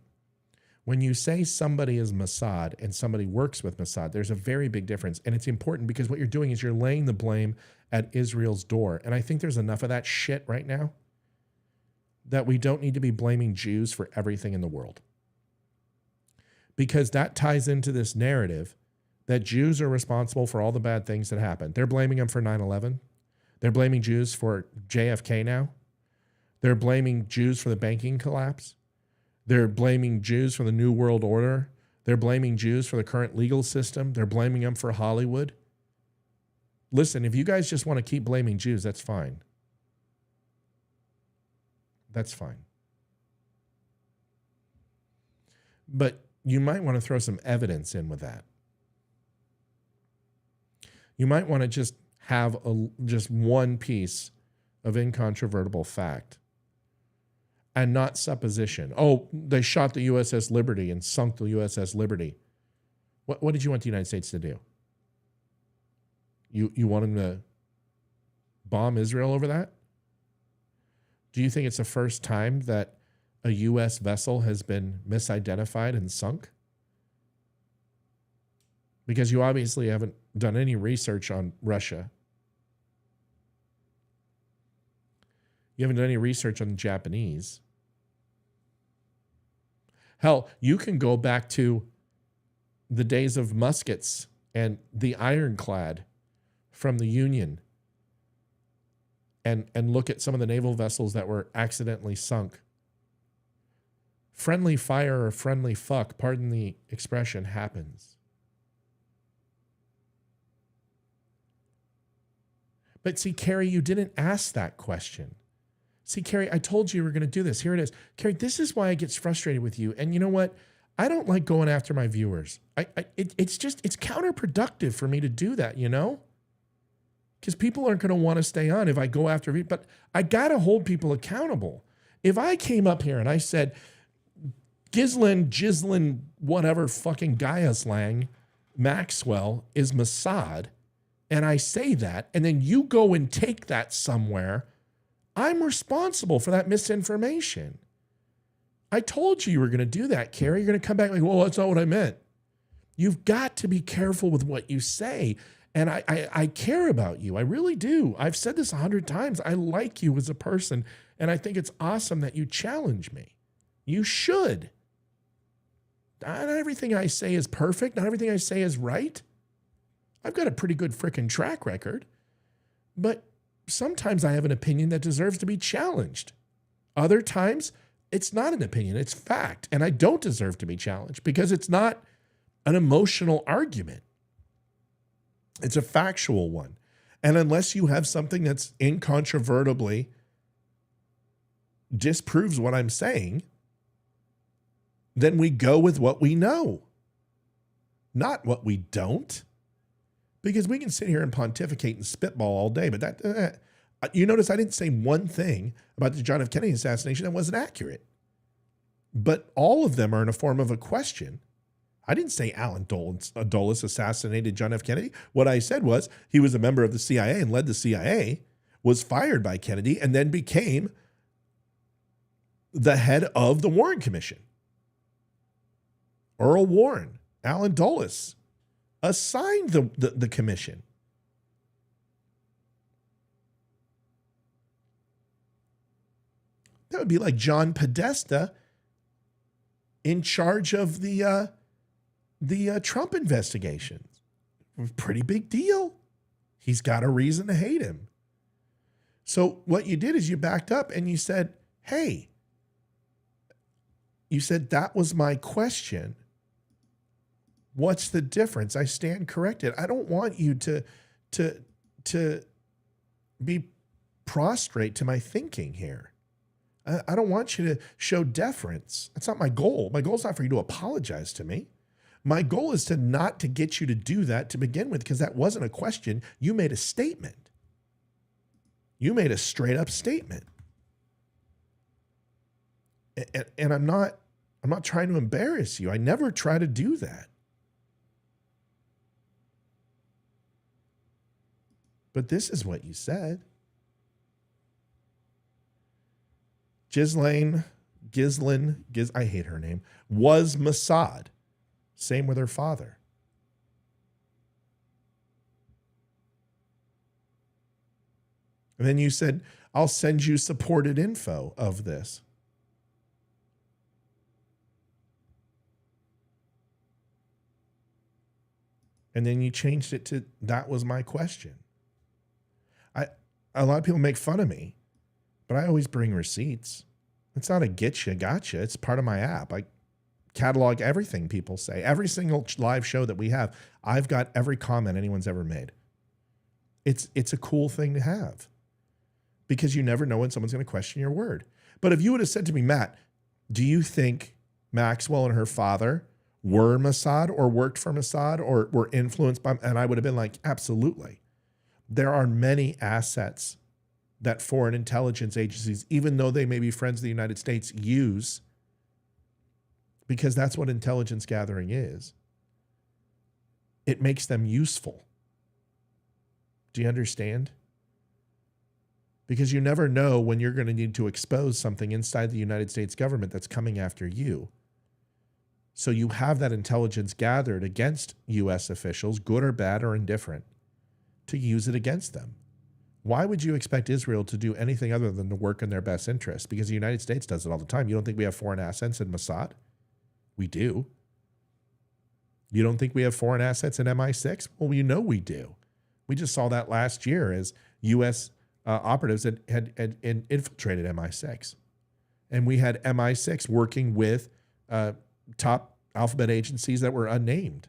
When you say somebody is Mossad and somebody works with Mossad, there's a very big difference. And it's important because what you're doing is you're laying the blame at Israel's door. And I think there's enough of that shit right now that we don't need to be blaming Jews for everything in the world. Because that ties into this narrative that Jews are responsible for all the bad things that happened. They're blaming them for 9/11. They're blaming Jews for JFK now. They're blaming Jews for the banking collapse. They're blaming Jews for the New World Order. They're blaming Jews for the current legal system. They're blaming them for Hollywood. Listen, if you guys just want to keep blaming Jews, that's fine. That's fine. But you might want to throw some evidence in with that. You might want to just have just one piece of incontrovertible fact and not supposition. Oh, they shot the USS Liberty and sunk the USS Liberty. What did you want the United States to do? You want them to bomb Israel over that? Do you think it's the first time that a U.S. vessel has been misidentified and sunk? Because you obviously haven't done any research on Russia. You haven't done any research on the Japanese. Hell, you can go back to the days of muskets and the ironclad from the Union and look at some of the naval vessels that were accidentally sunk. Friendly fire or friendly fuck, pardon the expression, happens. But see, Carrie, you didn't ask that question. See, Carrie, I told you we were going to do this. Here it is. Carrie, this is why I get frustrated with you. And you know what? I don't like going after my viewers. It's counterproductive for me to do that, you know? Because people aren't going to want to stay on if I go after you. But I got to hold people accountable. If I came up here and I said, Ghislaine, whatever fucking Gaiaslang, Maxwell is Mossad, and I say that, and then you go and take that somewhere, I'm responsible for that misinformation. I told you were going to do that, Carrie. You're going to come back like, well, that's not what I meant. You've got to be careful with what you say. And I care about you. I really do. I've said this 100 times. I like you as a person, and I think it's awesome that you challenge me. You should. Not everything I say is perfect. Not everything I say is right. I've got a pretty good frickin' track record, but sometimes I have an opinion that deserves to be challenged. Other times, it's not an opinion, it's fact, and I don't deserve to be challenged because it's not an emotional argument. It's a factual one. And unless you have something that's incontrovertibly disproves what I'm saying, then we go with what we know, not what we don't. Because we can sit here and pontificate and spitball all day, but you notice I didn't say one thing about the John F. Kennedy assassination that wasn't accurate. But all of them are in a form of a question. I didn't say Alan Dulles assassinated John F. Kennedy. What I said was he was a member of the CIA and led the CIA, was fired by Kennedy, and then became the head of the Warren Commission. Earl Warren, Alan Dulles, assigned the commission. That would be like John Podesta in charge of the Trump investigations. Pretty big deal. He's got a reason to hate him. So what you did is you backed up and you said, hey, you said that was my question. What's the difference? I stand corrected. I don't want you to be prostrate to my thinking here. I don't want you to show deference. That's not my goal. My goal is not for you to apologize to me. My goal is not to get you to do that to begin with, because that wasn't a question. You made a statement. You made a straight up statement. And I'm not trying to embarrass you. I never try to do that. But this is what you said. Ghislaine, I hate her name, was Mossad. Same with her father. And then you said, I'll send you supported info of this. And then you changed it to, that was my question. A lot of people make fun of me, but I always bring receipts. It's not a getcha, gotcha. It's part of my app. I catalog everything people say. Every single live show that we have, I've got every comment anyone's ever made. It's a cool thing to have, because you never know when someone's going to question your word. But if you would have said to me, Matt, do you think Maxwell and her father were Mossad or worked for Mossad or were influenced by, and I would have been like, absolutely. There are many assets that foreign intelligence agencies, even though they may be friends of the United States, use, because that's what intelligence gathering is. It makes them useful. Do you understand? Because you never know when you're going to need to expose something inside the United States government that's coming after you. So you have that intelligence gathered against U.S. officials, good or bad or indifferent, to use it against them. Why would you expect Israel to do anything other than to work in their best interest? Because the United States does it all the time. You don't think we have foreign assets in Mossad? We do. You don't think we have foreign assets in MI6? Well, you know we do. We just saw that last year as U.S. Operatives had infiltrated MI6. And we had MI6 working with top alphabet agencies that were unnamed.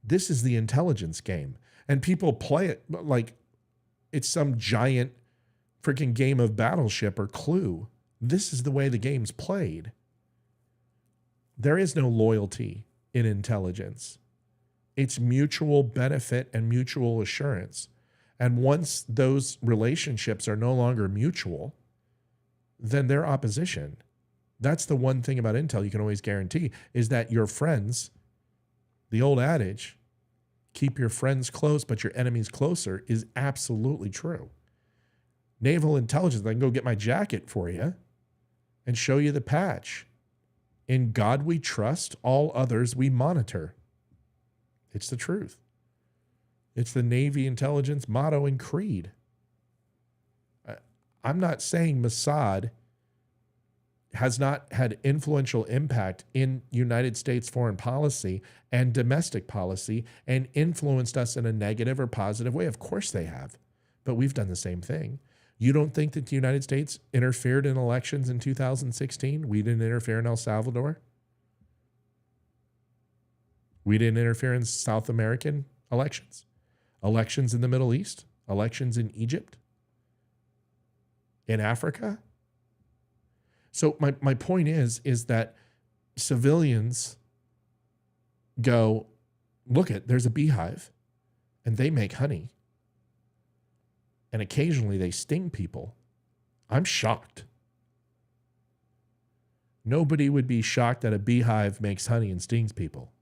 This is the intelligence game. And people play it like it's some giant freaking game of Battleship or Clue. This is the way the game's played. There is no loyalty in intelligence. It's mutual benefit and mutual assurance. And once those relationships are no longer mutual, then they're opposition. That's the one thing about intel you can always guarantee, is that your friends, the old adage, keep your friends close, but your enemies closer, is absolutely true. Naval intelligence, I can go get my jacket for you and show you the patch. In God we trust, all others we monitor. It's the truth. It's the Navy intelligence motto and creed. I'm not saying Mossad has not had influential impact in United States foreign policy and domestic policy and influenced us in a negative or positive way? Of course they have, but we've done the same thing. You don't think that the United States interfered in elections in 2016? We didn't interfere in El Salvador. We didn't interfere in South American elections, elections in the Middle East, elections in Egypt, in Africa. So my point is that civilians go, look there's a beehive and they make honey. And occasionally they sting people. I'm shocked. Nobody would be shocked that a beehive makes honey and stings people.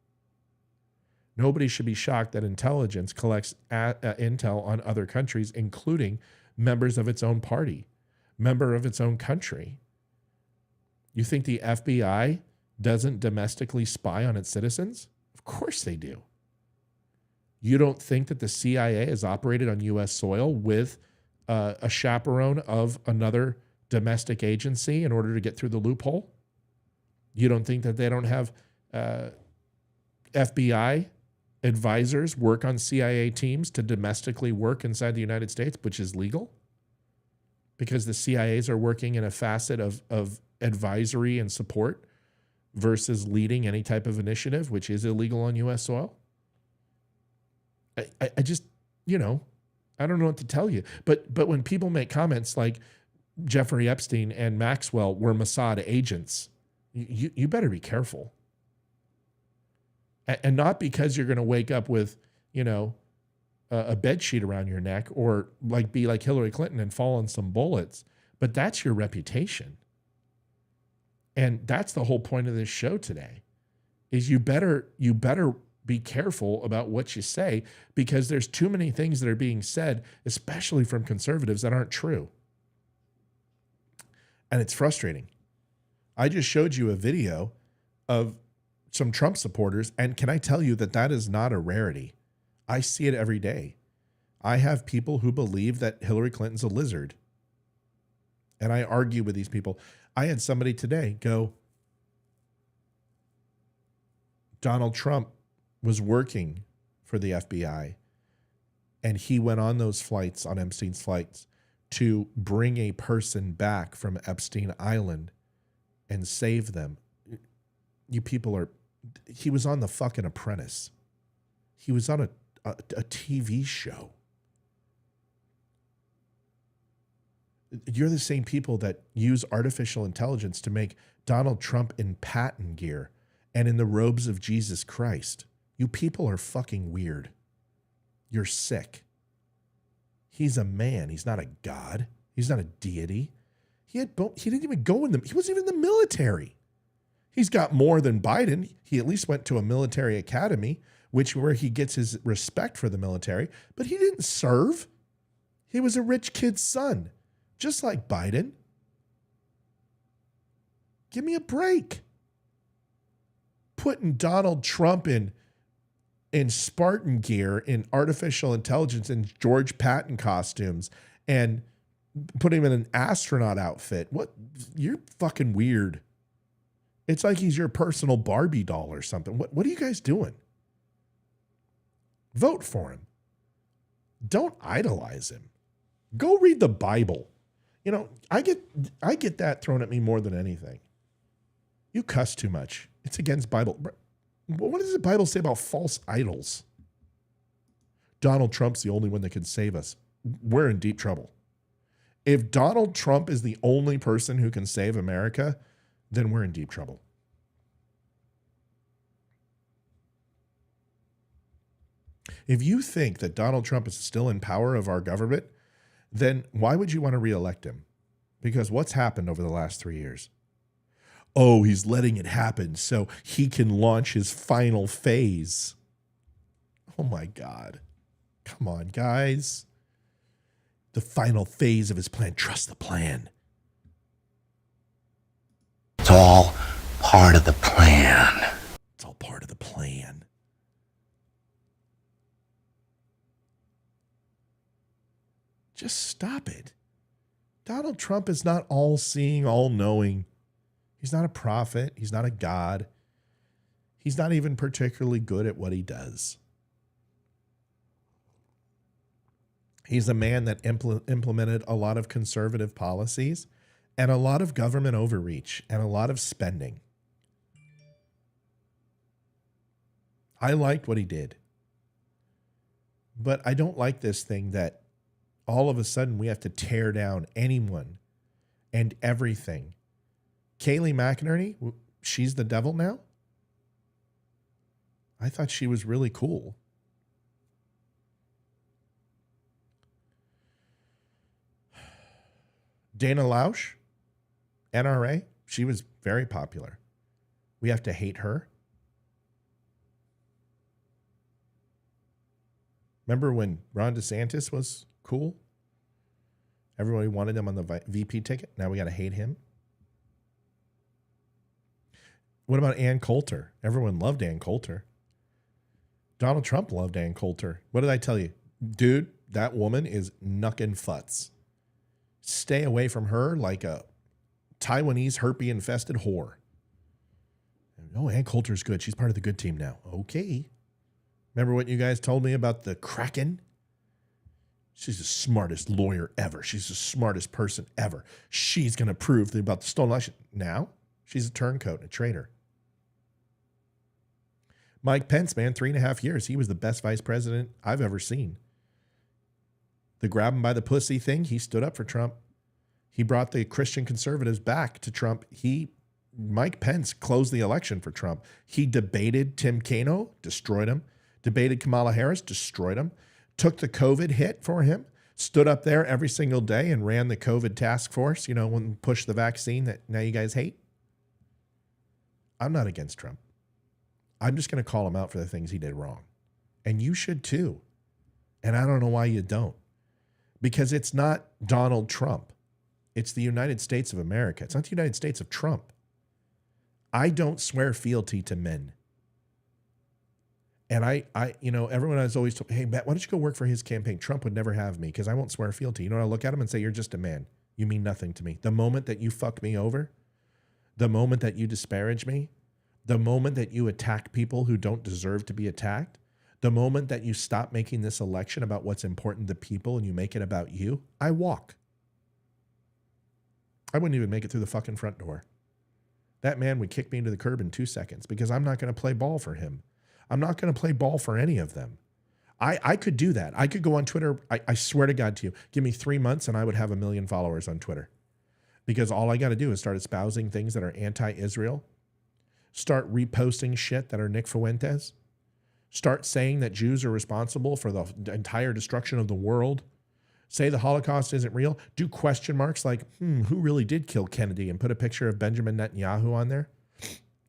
Nobody should be shocked that intelligence collects intel on other countries, including members of its own party, member of its own country. You think the FBI doesn't domestically spy on its citizens? Of course they do. You don't think that the CIA has operated on U.S. soil with a chaperone of another domestic agency in order to get through the loophole? You don't think that they don't have FBI advisors work on CIA teams to domestically work inside the United States, which is legal? Because the CIAs are working in a facet of advisory and support versus leading any type of initiative, which is illegal on U.S. soil? I just, I don't know what to tell you. But when people make comments like Jeffrey Epstein and Maxwell were Mossad agents, you better be careful. And not because you're going to wake up with, a bed sheet around your neck or be like Hillary Clinton and fall on some bullets, but that's your reputation. And that's the whole point of this show today, is you better be careful about what you say, because there's too many things that are being said, especially from conservatives, that aren't true. And it's frustrating. I just showed you a video of some Trump supporters, and can I tell you that is not a rarity? I see it every day. I have people who believe that Hillary Clinton's a lizard, and I argue with these people. I had somebody today go, Donald Trump was working for the FBI, and he went on those flights, on Epstein's flights, to bring a person back from Epstein Island and save them. You people he was on The fucking Apprentice. He was on a TV show. You're the same people that use artificial intelligence to make Donald Trump in Patton gear and in the robes of Jesus Christ. You people are fucking weird. You're sick. He's a man. He's not a god. He's not a deity. He didn't even go he wasn't even in the military. He's got more than Biden. He at least went to a military academy, where he gets his respect for the military, but he didn't serve. He was a rich kid's son, just like Biden. Give me a break. Putting Donald Trump in Spartan gear, in artificial intelligence, in George Patton costumes, and putting him in an astronaut outfit. What? You're fucking weird. It's like he's your personal Barbie doll or something. What are you guys doing? Vote for him. Don't idolize him. Go read the Bible. I get that thrown at me more than anything. You cuss too much. It's against Bible. What does the Bible say about false idols? Donald Trump's the only one that can save us. We're in deep trouble. If Donald Trump is the only person who can save America, then we're in deep trouble. If you think that Donald Trump is still in power of our government, then why would you want to reelect him? Because what's happened over the last 3 years? Oh, he's letting it happen so he can launch his final phase. Oh my God. Come on, guys. The final phase of his plan. Trust the plan. It's all part of the plan. It's all part of the plan. Just stop it. Donald Trump is not all-seeing, all-knowing. He's not a prophet. He's not a god. He's not even particularly good at what he does. He's a man that implemented a lot of conservative policies and a lot of government overreach and a lot of spending. I liked what he did. But I don't like this thing that all of a sudden we have to tear down anyone and everything. Kayleigh McEnany, she's the devil now? I thought she was really cool. Dana Lausch, NRA, she was very popular. We have to hate her. Remember when Ron DeSantis was cool? Everybody wanted him on the VP ticket. Now we got to hate him. What about Ann Coulter? Everyone loved Ann Coulter. Donald Trump loved Ann Coulter. What did I tell you? Dude, that woman is knuckin' futz. Stay away from her like a Taiwanese herpes-infested whore. Oh, Ann Coulter's good. She's part of the good team now. Okay. Remember what you guys told me about the Kraken? She's the smartest lawyer ever. She's the smartest person ever. She's going to prove about the stolen election. Now, she's a turncoat and a traitor. Mike Pence, man, 3.5 years. He was the best vice president I've ever seen. The grab him by the pussy thing, he stood up for Trump. He brought the Christian conservatives back to Trump. Mike Pence closed the election for Trump. He debated Tim Kaine, destroyed him. Debated Kamala Harris, destroyed him. Took the COVID hit for him. Stood up there every single day and ran the COVID task force, when pushed the vaccine that now you guys hate. I'm not against Trump. I'm just going to call him out for the things he did wrong. And you should too. And I don't know why you don't. Because it's not Donald Trump. It's the United States of America. It's not the United States of Trump. I don't swear fealty to men. And everyone has always told, hey, Matt, why don't you go work for his campaign? Trump would never have me because I won't swear fealty. I look at him and say, you're just a man. You mean nothing to me. The moment that you fuck me over, the moment that you disparage me, the moment that you attack people who don't deserve to be attacked, the moment that you stop making this election about what's important to people and you make it about you, I walk. I wouldn't even make it through the fucking front door. That man would kick me into the curb in 2 seconds because I'm not going to play ball for him. I'm not going to play ball for any of them. I could do that. I could go on Twitter. I swear to God to you, give me 3 months and I would have 1 million followers on Twitter. Because all I got to do is start espousing things that are anti-Israel, start reposting shit that are Nick Fuentes, start saying that Jews are responsible for the entire destruction of the world, say the Holocaust isn't real, do question marks like, who really did kill Kennedy, and put a picture of Benjamin Netanyahu on there.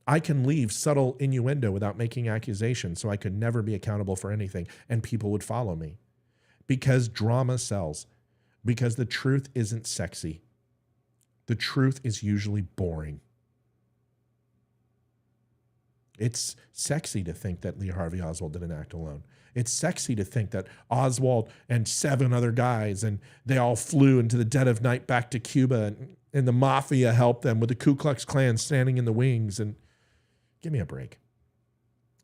I can leave subtle innuendo without making accusations, so I could never be accountable for anything, and people would follow me. Because drama sells. Because the truth isn't sexy. The truth is usually boring. It's sexy to think that Lee Harvey Oswald didn't act alone. It's sexy to think that Oswald and 7 other guys, and they all flew into the dead of night back to Cuba, and the mafia helped them with the Ku Klux Klan standing in the wings. And give me a break.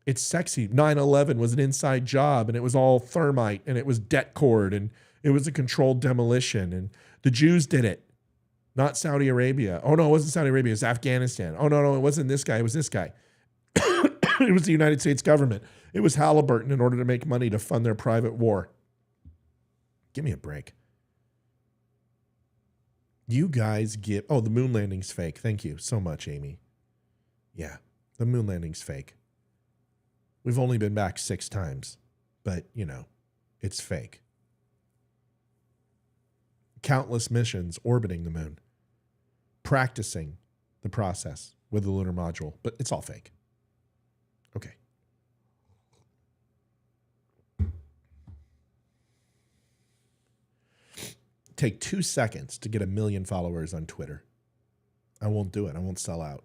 It's sexy. 9/11 was an inside job, and it was all thermite, and it was det cord, and it was a controlled demolition, and the Jews did it, not Saudi Arabia. Oh, no, it wasn't Saudi Arabia. It was Afghanistan. Oh, no, it wasn't this guy. It was this guy. It was the United States government. It was Halliburton in order to make money to fund their private war. Give me a break. You guys the moon landing's fake. Thank you so much, Amy. Yeah, the moon landing's fake. We've only been back 6 times, but, it's fake. Countless missions orbiting the moon, practicing the process with the lunar module, but it's all fake. Okay. Take 2 seconds to get 1 million followers on Twitter. I won't do it. I won't sell out.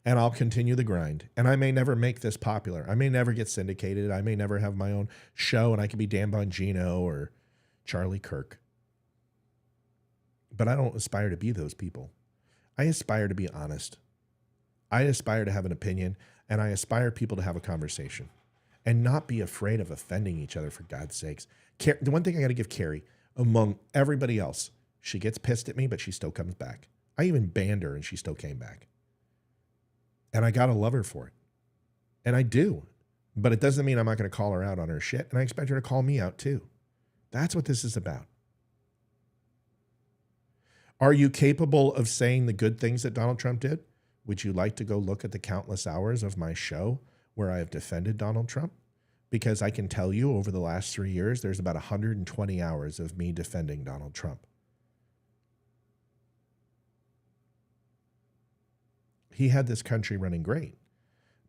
And I'll continue the grind. And I may never make this popular. I may never get syndicated. I may never have my own show and I could be Dan Bongino or Charlie Kirk. But I don't aspire to be those people. I aspire to be honest. I aspire to have an opinion, and I aspire people to have a conversation and not be afraid of offending each other, for God's sakes. The one thing I got to give Carrie, among everybody else, she gets pissed at me, but she still comes back. I even banned her, and she still came back. And I got to love her for it. And I do. But it doesn't mean I'm not going to call her out on her shit, and I expect her to call me out too. That's what this is about. Are you capable of saying the good things that Donald Trump did? Would you like to go look at the countless hours of my show where I have defended Donald Trump? Because I can tell you over the last 3 years, there's about 120 hours of me defending Donald Trump. He had this country running great.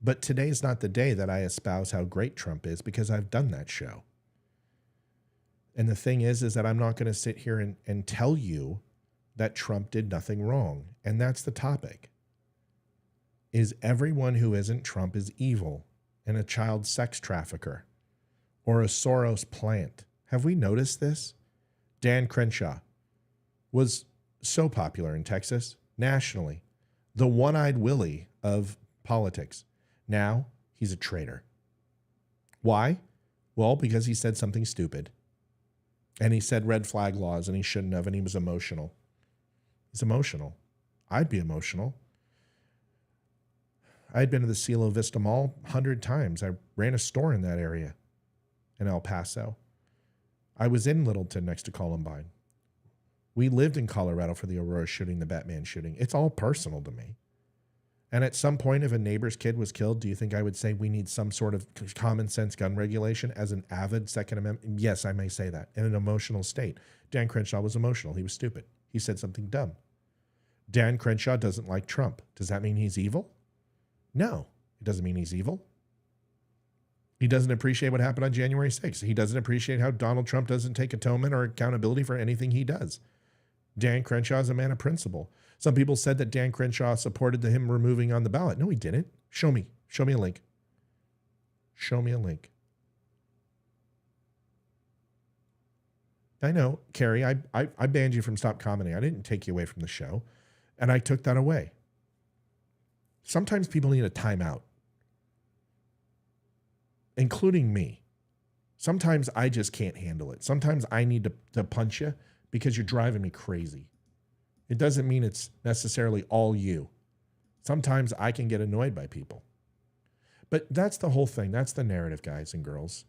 But today's not the day that I espouse how great Trump is, because I've done that show. And the thing is that I'm not going to sit here and tell you that Trump did nothing wrong. And that's the topic. Is everyone who isn't Trump is evil and a child sex trafficker or a Soros plant? Have we noticed this? Dan Crenshaw was so popular in Texas, nationally. The one-eyed Willie of politics. Now he's a traitor. Why? Well, because he said something stupid. And he said red flag laws, and he shouldn't have, and he was emotional. He's emotional. I'd be emotional. I'd been to the Cielo Vista Mall 100 times. I ran a store in that area in El Paso. I was in Littleton next to Columbine. We lived in Colorado for the Aurora shooting, the Batman shooting. It's all personal to me. And at some point, if a neighbor's kid was killed, do you think I would say we need some sort of common sense gun regulation as an avid Second Amendment? Yes, I may say that. In an emotional state. Dan Crenshaw was emotional. He was stupid. He said something dumb. Dan Crenshaw doesn't like Trump. Does that mean he's evil? No, it doesn't mean he's evil. He doesn't appreciate what happened on January 6th. He doesn't appreciate how Donald Trump doesn't take atonement or accountability for anything he does. Dan Crenshaw is a man of principle. Some people said that Dan Crenshaw supported him removing on the ballot. No, he didn't. Show me. Show me a link. Show me a link. I know, Carrie, I banned you from Stop Commenting. I didn't take you away from the show, and I took that away. Sometimes people need a timeout, including me. Sometimes I just can't handle it. Sometimes I need to punch you because you're driving me crazy. It doesn't mean it's necessarily all you. Sometimes I can get annoyed by people. But that's the whole thing. That's the narrative, guys and girls.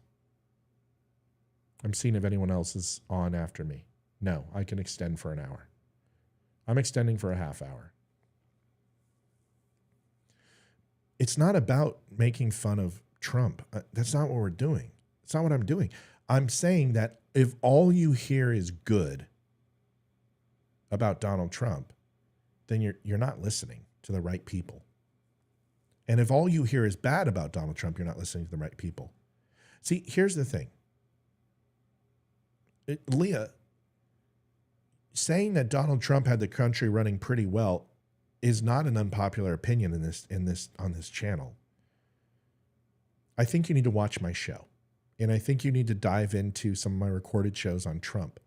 I'm seeing if anyone else is on after me. No, I can extend for an hour. I'm extending for a half hour. It's not about making fun of Trump. That's not what we're doing. It's not what I'm doing. I'm saying that if all you hear is good about Donald Trump, then you're not listening to the right people. And if all you hear is bad about Donald Trump, you're not listening to the right people. See, here's the thing. Leah, saying that Donald Trump had the country running pretty well is not an unpopular opinion on this channel. I think you need to watch my show. And I think you need to dive into some of my recorded shows on Trump,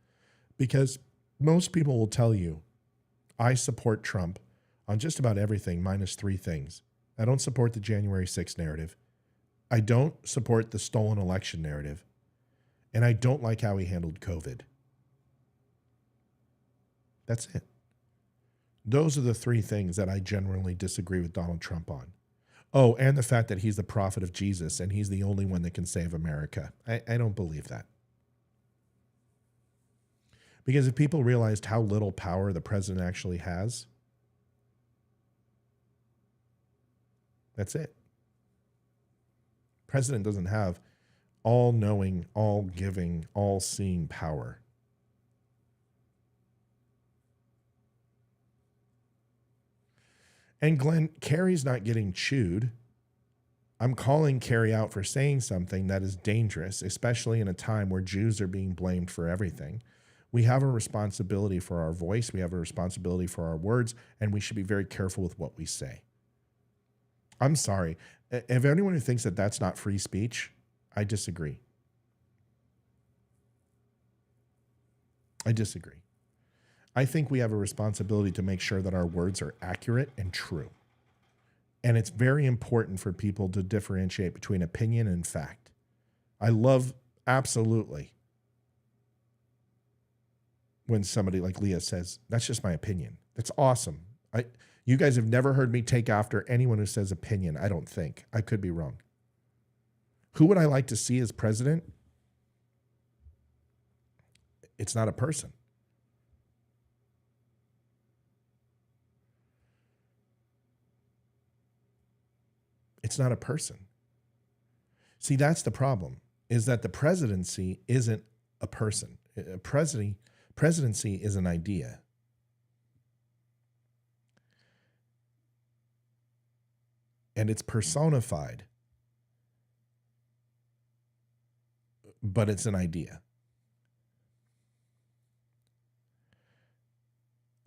because most people will tell you I support Trump on just about everything minus three things. I don't support the January 6th narrative. I don't support the stolen election narrative. And I don't like how he handled COVID. That's it. Those are the three things that I generally disagree with Donald Trump on. Oh, and the fact that he's the prophet of Jesus and he's the only one that can save America. I don't believe that. Because if people realized how little power the president actually has, that's it. President doesn't have all-knowing, all-giving, all-seeing power. And Glenn, Carrie's not getting chewed. I'm calling Carrie out for saying something that is dangerous, especially in a time where Jews are being blamed for everything. We have a responsibility for our voice. We have a responsibility for our words, and we should be very careful with what we say. I'm sorry. If anyone who thinks that that's not free speech, I disagree. I disagree. I think we have a responsibility to make sure that our words are accurate and true. And it's very important for people to differentiate between opinion and fact. I love absolutely when somebody like Leah says, that's just my opinion. That's awesome. You guys have never heard me take after anyone who says opinion, I don't think. I could be wrong. Who would I like to see as president? It's not a person. It's not a person. See, that's the problem, is that the presidency isn't a person. A presidency is an idea. And it's personified, but it's an idea.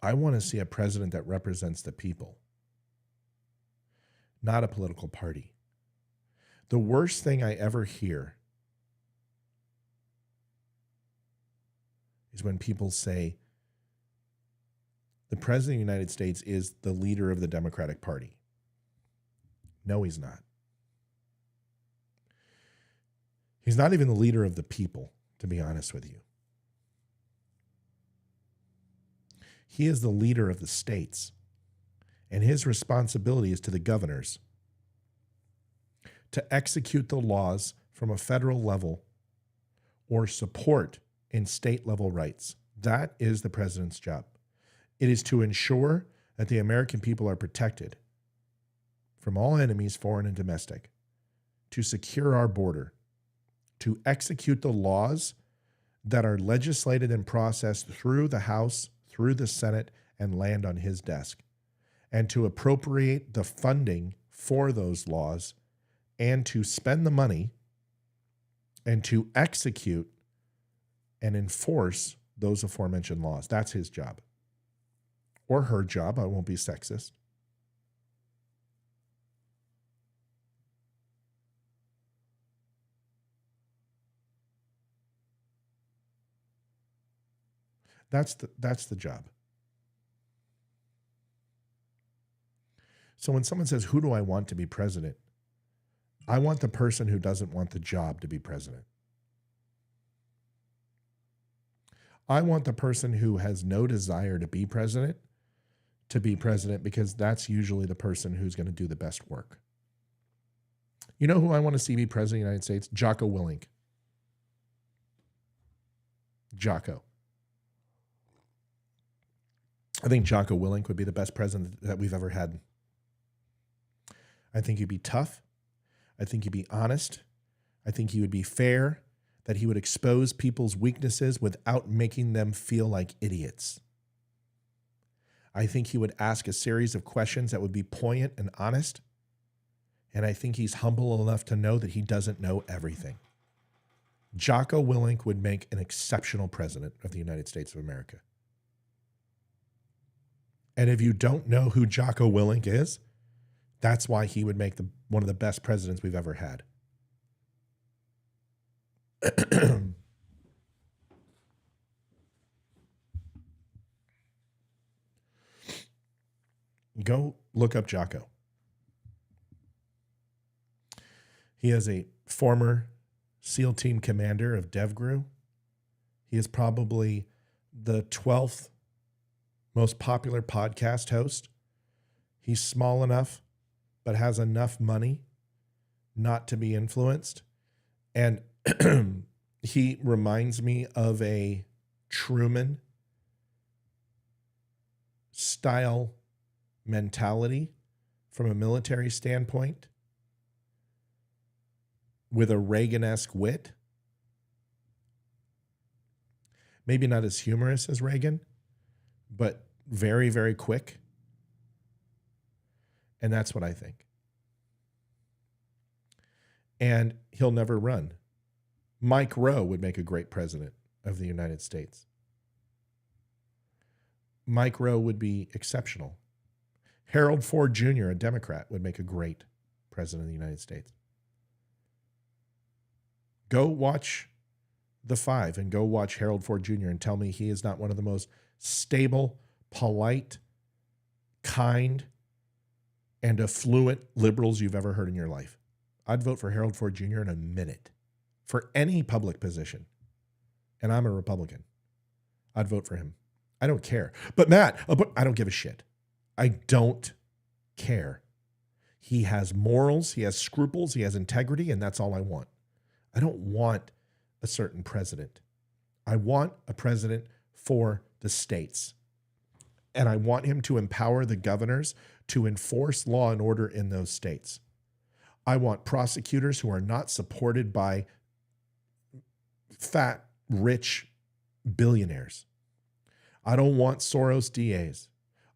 I want to see a president that represents the people, not a political party. The worst thing I ever hear is when people say the president of the United States is the leader of the Democratic Party. No, he's not. He's not even the leader of the people, to be honest with you. He is the leader of the states, and his responsibility is to the governors to execute the laws from a federal level or support in state level rights. That is the president's job. It is to ensure that the American people are protected from all enemies, foreign and domestic, to secure our border, to execute the laws that are legislated and processed through the House, through the Senate, and land on his desk, and to appropriate the funding for those laws, and to spend the money, and to execute and enforce those aforementioned laws. That's his job. Or her job. I won't be sexist. That's the job. So when someone says, who do I want to be president? I want the person who doesn't want the job to be president. I want the person who has no desire to be president because that's usually the person who's going to do the best work. You know who I want to see be president of the United States? Jocko Willink. Jocko. I think Jocko Willink would be the best president that we've ever had. I think he'd be tough. I think he'd be honest. I think he would be fair, that he would expose people's weaknesses without making them feel like idiots. I think he would ask a series of questions that would be poignant and honest. And I think he's humble enough to know that he doesn't know everything. Jocko Willink would make an exceptional president of the United States of America. And if you don't know who Jocko Willink is, that's why he would make one of the best presidents we've ever had. Go look up Jocko. He is a former SEAL team commander of DevGru. He is probably the 12th most popular podcast host. He's small enough, but has enough money not to be influenced. And he reminds me of a Truman style mentality from a military standpoint, with a Reagan-esque wit. Maybe not as humorous as Reagan, but very, very quick. And that's what I think. And he'll never run. Mike Rowe would make a great president of the United States. Mike Rowe would be exceptional. Harold Ford Jr., a Democrat, would make a great president of the United States. Go watch the 5 and go watch Harold Ford Jr. and tell me he is not one of the most stable, polite, kind, and affluent liberals you've ever heard in your life. I'd vote for Harold Ford Jr. in a minute for any public position. And I'm a Republican. I'd vote for him. I don't care. But Matt, I don't give a shit. I don't care. He has morals, he has scruples, he has integrity, and that's all I want. I don't want a certain president. I want a president for the states. And I want him to empower the governors to enforce law and order in those states. I want prosecutors who are not supported by fat, rich billionaires. I don't want Soros DAs.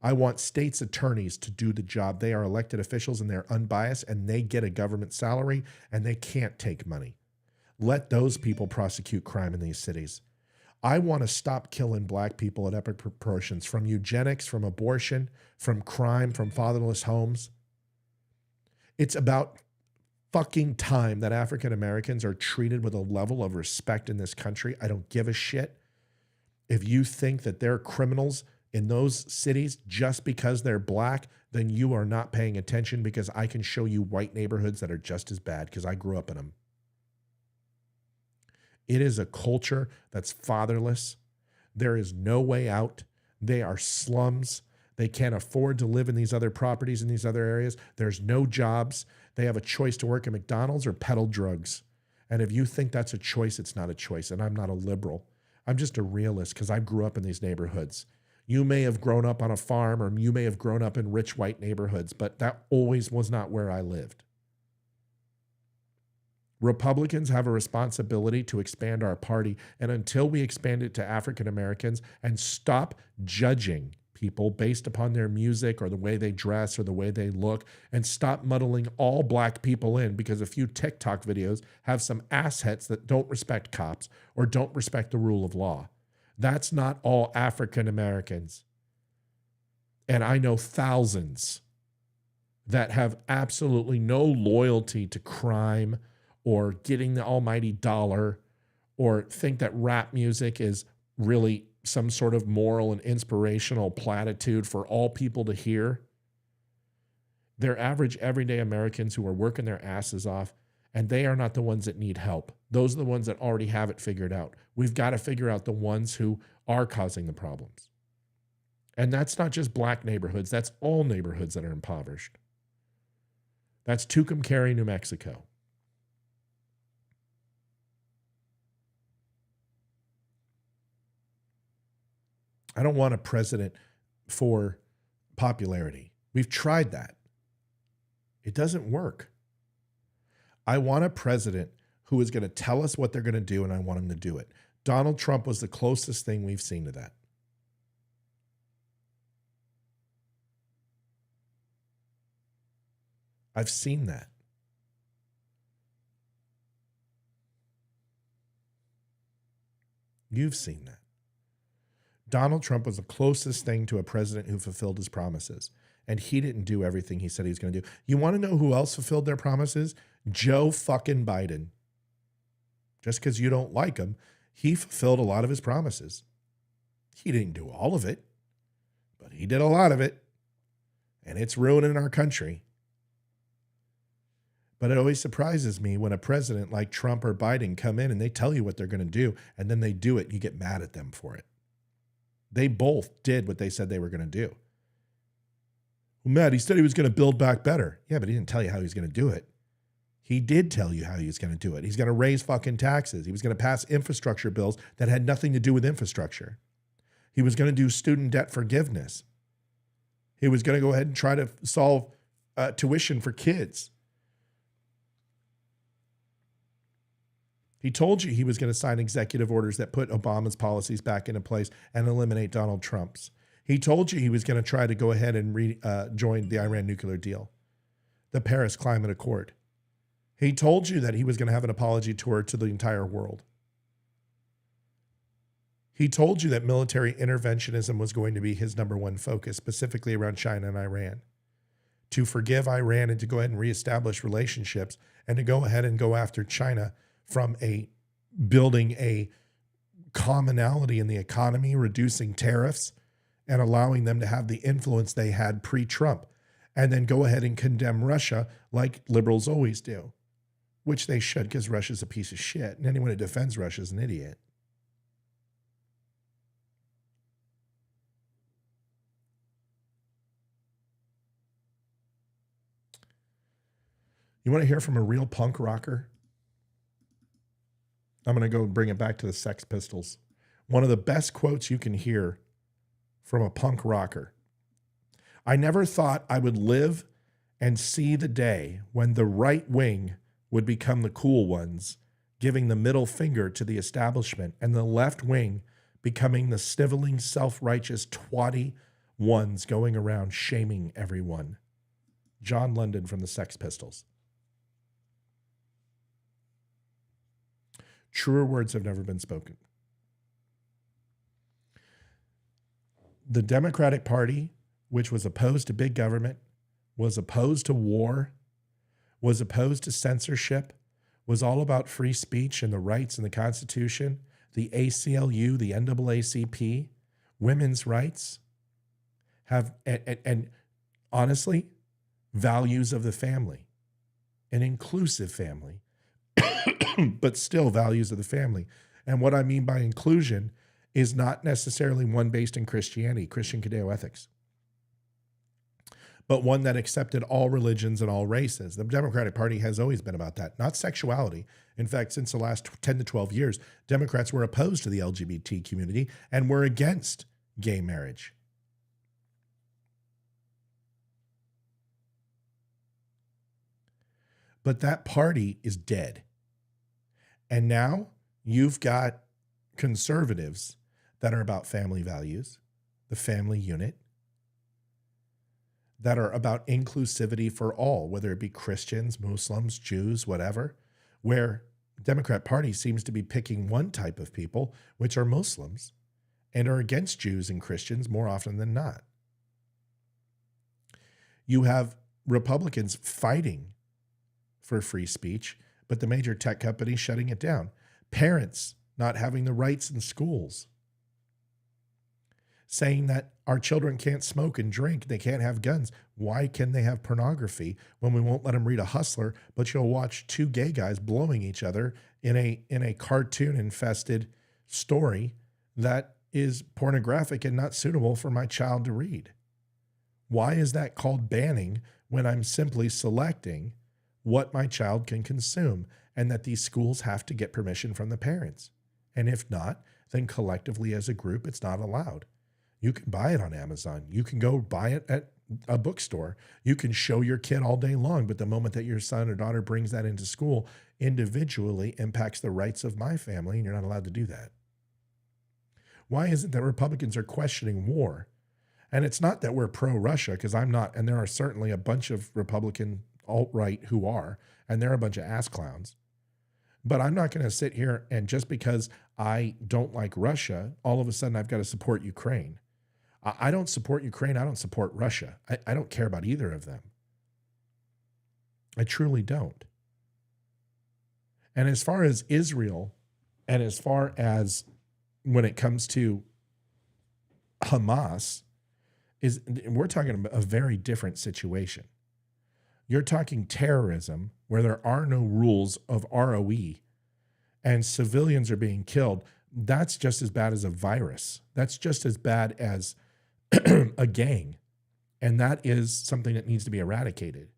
I want states' attorneys to do the job. They are elected officials and they're unbiased and they get a government salary and they can't take money. Let those people prosecute crime in these cities. I want to stop killing black people at epic proportions, from eugenics, from abortion, from crime, from fatherless homes. It's about fucking time that African Americans are treated with a level of respect in this country. I don't give a shit if you think that they're criminals in those cities just because they're black, then you are not paying attention, because I can show you white neighborhoods that are just as bad because I grew up in them. It is a culture that's fatherless. There is no way out. They are slums. They can't afford to live in these other properties in these other areas. There's no jobs. They have a choice to work at McDonald's or peddle drugs. And if you think that's a choice, it's not a choice. And I'm not a liberal. I'm just a realist because I grew up in these neighborhoods. You may have grown up on a farm, or you may have grown up in rich white neighborhoods, but that always was not where I lived. Republicans have a responsibility to expand our party, and until we expand it to African Americans and stop judging people based upon their music or the way they dress or the way they look, and stop muddling all black people in because a few TikTok videos have some asshats that don't respect cops or don't respect the rule of law. That's not all African Americans. And I know thousands that have absolutely no loyalty to crime or getting the almighty dollar, or think that rap music is really some sort of moral and inspirational platitude for all people to hear. They're average, everyday Americans who are working their asses off, and they are not the ones that need help. Those are the ones that already have it figured out. We've got to figure out the ones who are causing the problems. And that's not just black neighborhoods. That's all neighborhoods that are impoverished. That's Tucumcari, New Mexico. I don't want a president for popularity. We've tried that. It doesn't work. I want a president who is going to tell us what they're going to do, and I want him to do it. Donald Trump was the closest thing we've seen to that. I've seen that. You've seen that. Donald Trump was the closest thing to a president who fulfilled his promises, and he didn't do everything he said he was going to do. You want to know who else fulfilled their promises? Joe fucking Biden. Just because you don't like him, he fulfilled a lot of his promises. He didn't do all of it, but he did a lot of it, and it's ruining our country. But it always surprises me when a president like Trump or Biden come in and they tell you what they're going to do, and then they do it, and you get mad at them for it. They both did what they said they were going to do. Well, Matt, he said he was going to build back better. Yeah, but he didn't tell you how he was going to do it. He did tell you how he was going to do it. He's going to raise fucking taxes. He was going to pass infrastructure bills that had nothing to do with infrastructure. He was going to do student debt forgiveness. He was going to go ahead and try to solve tuition for kids. He told you he was going to sign executive orders that put Obama's policies back into place and eliminate Donald Trump's. He told you he was going to try to go ahead and join the Iran nuclear deal, the Paris Climate Accord. He told you that he was going to have an apology tour to the entire world. He told you that military interventionism was going to be his number one focus, specifically around China and Iran. To forgive Iran and to go ahead and reestablish relationships and to go ahead and go after China from a building a commonality in the economy, reducing tariffs, and allowing them to have the influence they had pre-Trump, and then go ahead and condemn Russia like liberals always do, which they should, because Russia's a piece of shit, and anyone who defends Russia is an idiot. You want to hear from a real punk rocker? I'm going to go bring it back to the Sex Pistols. One of the best quotes you can hear from a punk rocker. I never thought I would live and see the day when the right wing would become the cool ones, giving the middle finger to the establishment, and the left wing becoming the sniveling, self-righteous, twatty ones going around shaming everyone. John London from the Sex Pistols. Truer words have never been spoken. The Democratic Party, which was opposed to big government, was opposed to war, was opposed to censorship, was all about free speech and the rights in the Constitution, the ACLU, the NAACP, women's rights, have, and honestly, values of the family, an inclusive family, but still values of the family. And what I mean by inclusion is not necessarily one based in Christianity, Christian Judeo-ethics, but one that accepted all religions and all races. The Democratic Party has always been about that, not sexuality. In fact, since the last 10 to 12 years, Democrats were opposed to the LGBT community and were against gay marriage. But that party is dead. And now you've got conservatives that are about family values, the family unit, that are about inclusivity for all, whether it be Christians, Muslims, Jews, whatever, where the Democrat Party seems to be picking one type of people, which are Muslims, and are against Jews and Christians more often than not. You have Republicans fighting for free speech, but the major tech companies shutting it down. Parents not having the rights in schools, saying that our children can't smoke and drink, they can't have guns. Why can they have pornography when we won't let them read a Hustler, but you'll watch two gay guys blowing each other in a cartoon-infested story that is pornographic and not suitable for my child to read? Why is that called banning when I'm simply selecting what my child can consume, and that these schools have to get permission from the parents? And if not, then collectively as a group, it's not allowed. You can buy it on Amazon. You can go buy it at a bookstore. You can show your kid all day long, but the moment that your son or daughter brings that into school, individually impacts the rights of my family, and you're not allowed to do that. Why is it that Republicans are questioning war? And it's not that we're pro-Russia, because I'm not, and there are certainly a bunch of Republican alt-right who are, and they're a bunch of ass clowns. But I'm not going to sit here and just because I don't like Russia, all of a sudden I've got to support Ukraine. I don't support Ukraine. I don't support Russia. I don't care about either of them. I truly don't. And as far as Israel, and as far as when it comes to Hamas, we're talking about a very different situation. You're talking terrorism where there are no rules of ROE and civilians are being killed. That's just as bad as a virus. That's just as bad as a gang. And that is something that needs to be eradicated.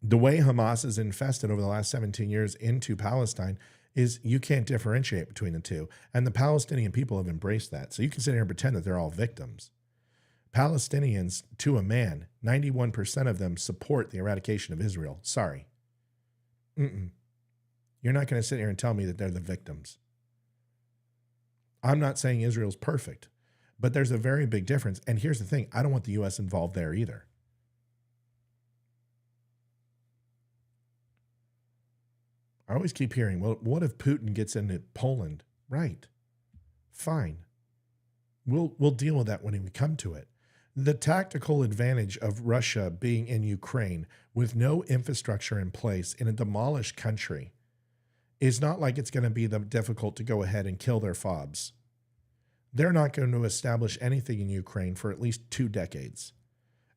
The way Hamas has infested over the last 17 years into Palestine is you can't differentiate between the two. And the Palestinian people have embraced that. So you can sit here and pretend that they're all victims. Palestinians, to a man, 91% of them support the eradication of Israel. Sorry. You're not going to sit here and tell me that they're the victims. I'm not saying Israel's perfect, but there's a very big difference. And here's the thing. I don't want the U.S. involved there either. I always keep hearing, well, what if Putin gets into Poland? Right. Fine. We'll deal with that when we come to it. The tactical advantage of Russia being in Ukraine with no infrastructure in place in a demolished country is not like it's going to be difficult to go ahead and kill their fobs. They're not going to establish anything in Ukraine for at least 2 decades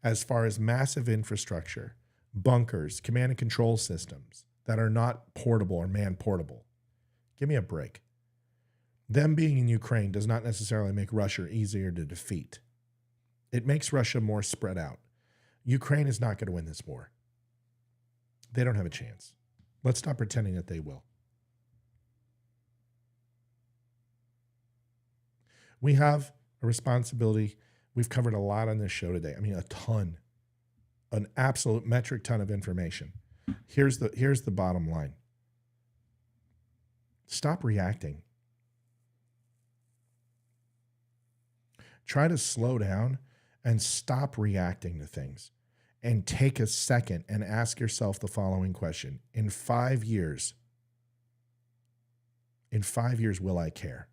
as far as massive infrastructure, bunkers, command and control systems that are not portable or man-portable. Give me a break. Them being in Ukraine does not necessarily make Russia easier to defeat. It makes Russia more spread out. Ukraine is not going to win this war. They don't have a chance. Let's stop pretending that they will. We have a responsibility. We've covered a lot on this show today. I mean, a ton, an absolute metric ton of information. Here's the bottom line. Stop reacting. Try to slow down and stop reacting to things and take a second and ask yourself the following question. In 5 years, will I care?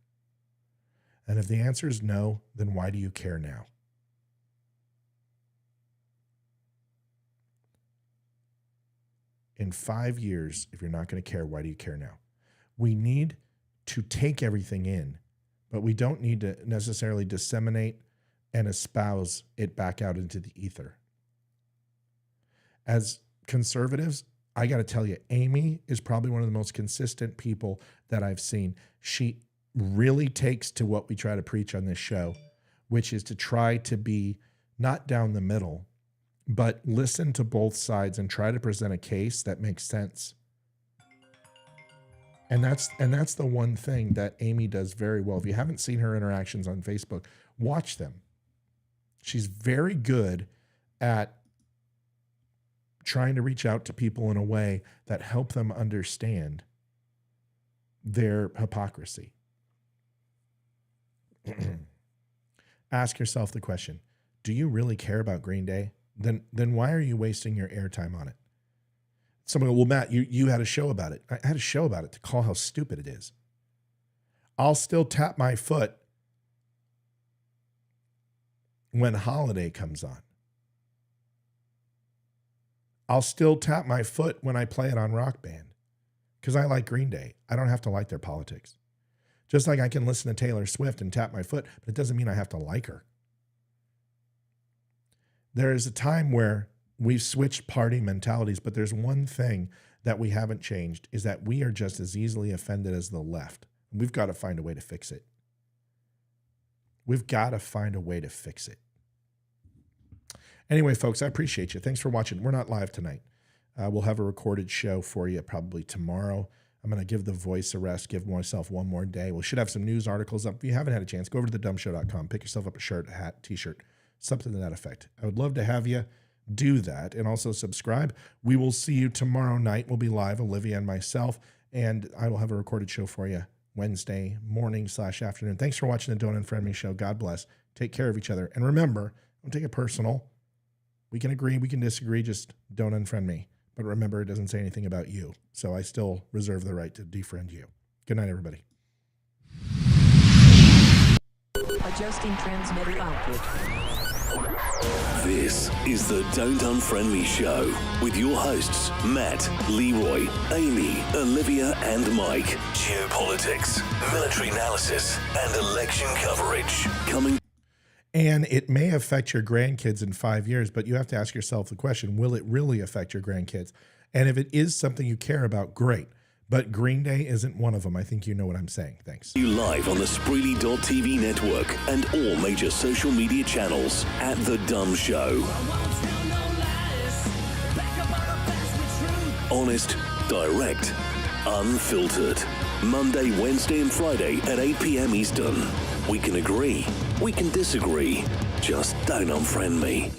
And if the answer is no, then why do you care now? In 5 years, if you're not going to care, why do you care now? We need to take everything in, but we don't need to necessarily disseminate and espouse it back out into the ether. As conservatives, I got to tell you, Amy is probably one of the most consistent people that I've seen. She really takes to what we try to preach on this show, which is to try to be not down the middle, but listen to both sides and try to present a case that makes sense. And that's the one thing that Amy does very well. If you haven't seen her interactions on Facebook, watch them. She's very good at trying to reach out to people in a way that help them understand their hypocrisy. Ask yourself the question, do you really care about Green Day? Then why are you wasting your airtime on it? Someone go, well, Matt, you had a show about it. I had a show about it to call how stupid it is. I'll still tap my foot when Holiday comes on. I'll still tap my foot when I play it on Rock Band because I like Green Day. I don't have to like their politics. Just like I can listen to Taylor Swift and tap my foot, but it doesn't mean I have to like her. There is a time where we've switched party mentalities, but there's one thing that we haven't changed, is that we are just as easily offended as the left. We've got to find a way to fix it. We've got to find a way to fix it. Anyway, folks, I appreciate you. Thanks for watching. We're not live tonight. We'll have a recorded show for you probably tomorrow. I'm going to give the voice a rest, give myself one more day. We should have some news articles up. If you haven't had a chance, go over to thedumbshow.com, pick yourself up a shirt, a hat, t-shirt, something to that effect. I would love to have you do that and also subscribe. We will see you tomorrow night. We'll be live, Olivia and myself, and I will have a recorded show for you Wednesday morning/afternoon. Thanks for watching the Don't Unfriend Me show. God bless. Take care of each other. And remember, don't take it personal. We can agree, we can disagree, just don't unfriend me. But remember, it doesn't say anything about you. So I still reserve the right to defriend you. Good night, everybody. Adjusting transmitter output. This is the Don't Unfriend Me show with your hosts, Matt, Leroy, Amy, Olivia, and Mike. Geopolitics, military analysis, and election coverage. Coming. And it may affect your grandkids in 5 years, but you have to ask yourself the question, will it really affect your grandkids? And if it is something you care about, great. But Green Day isn't one of them. I think you know what I'm saying. Thanks. You live on the Spreely.tv network and all major social media channels at The Dumb Show. Honest, direct, unfiltered. Monday, Wednesday, and Friday at 8 p.m. Eastern. We can agree, we can disagree. Just don't unfriend me.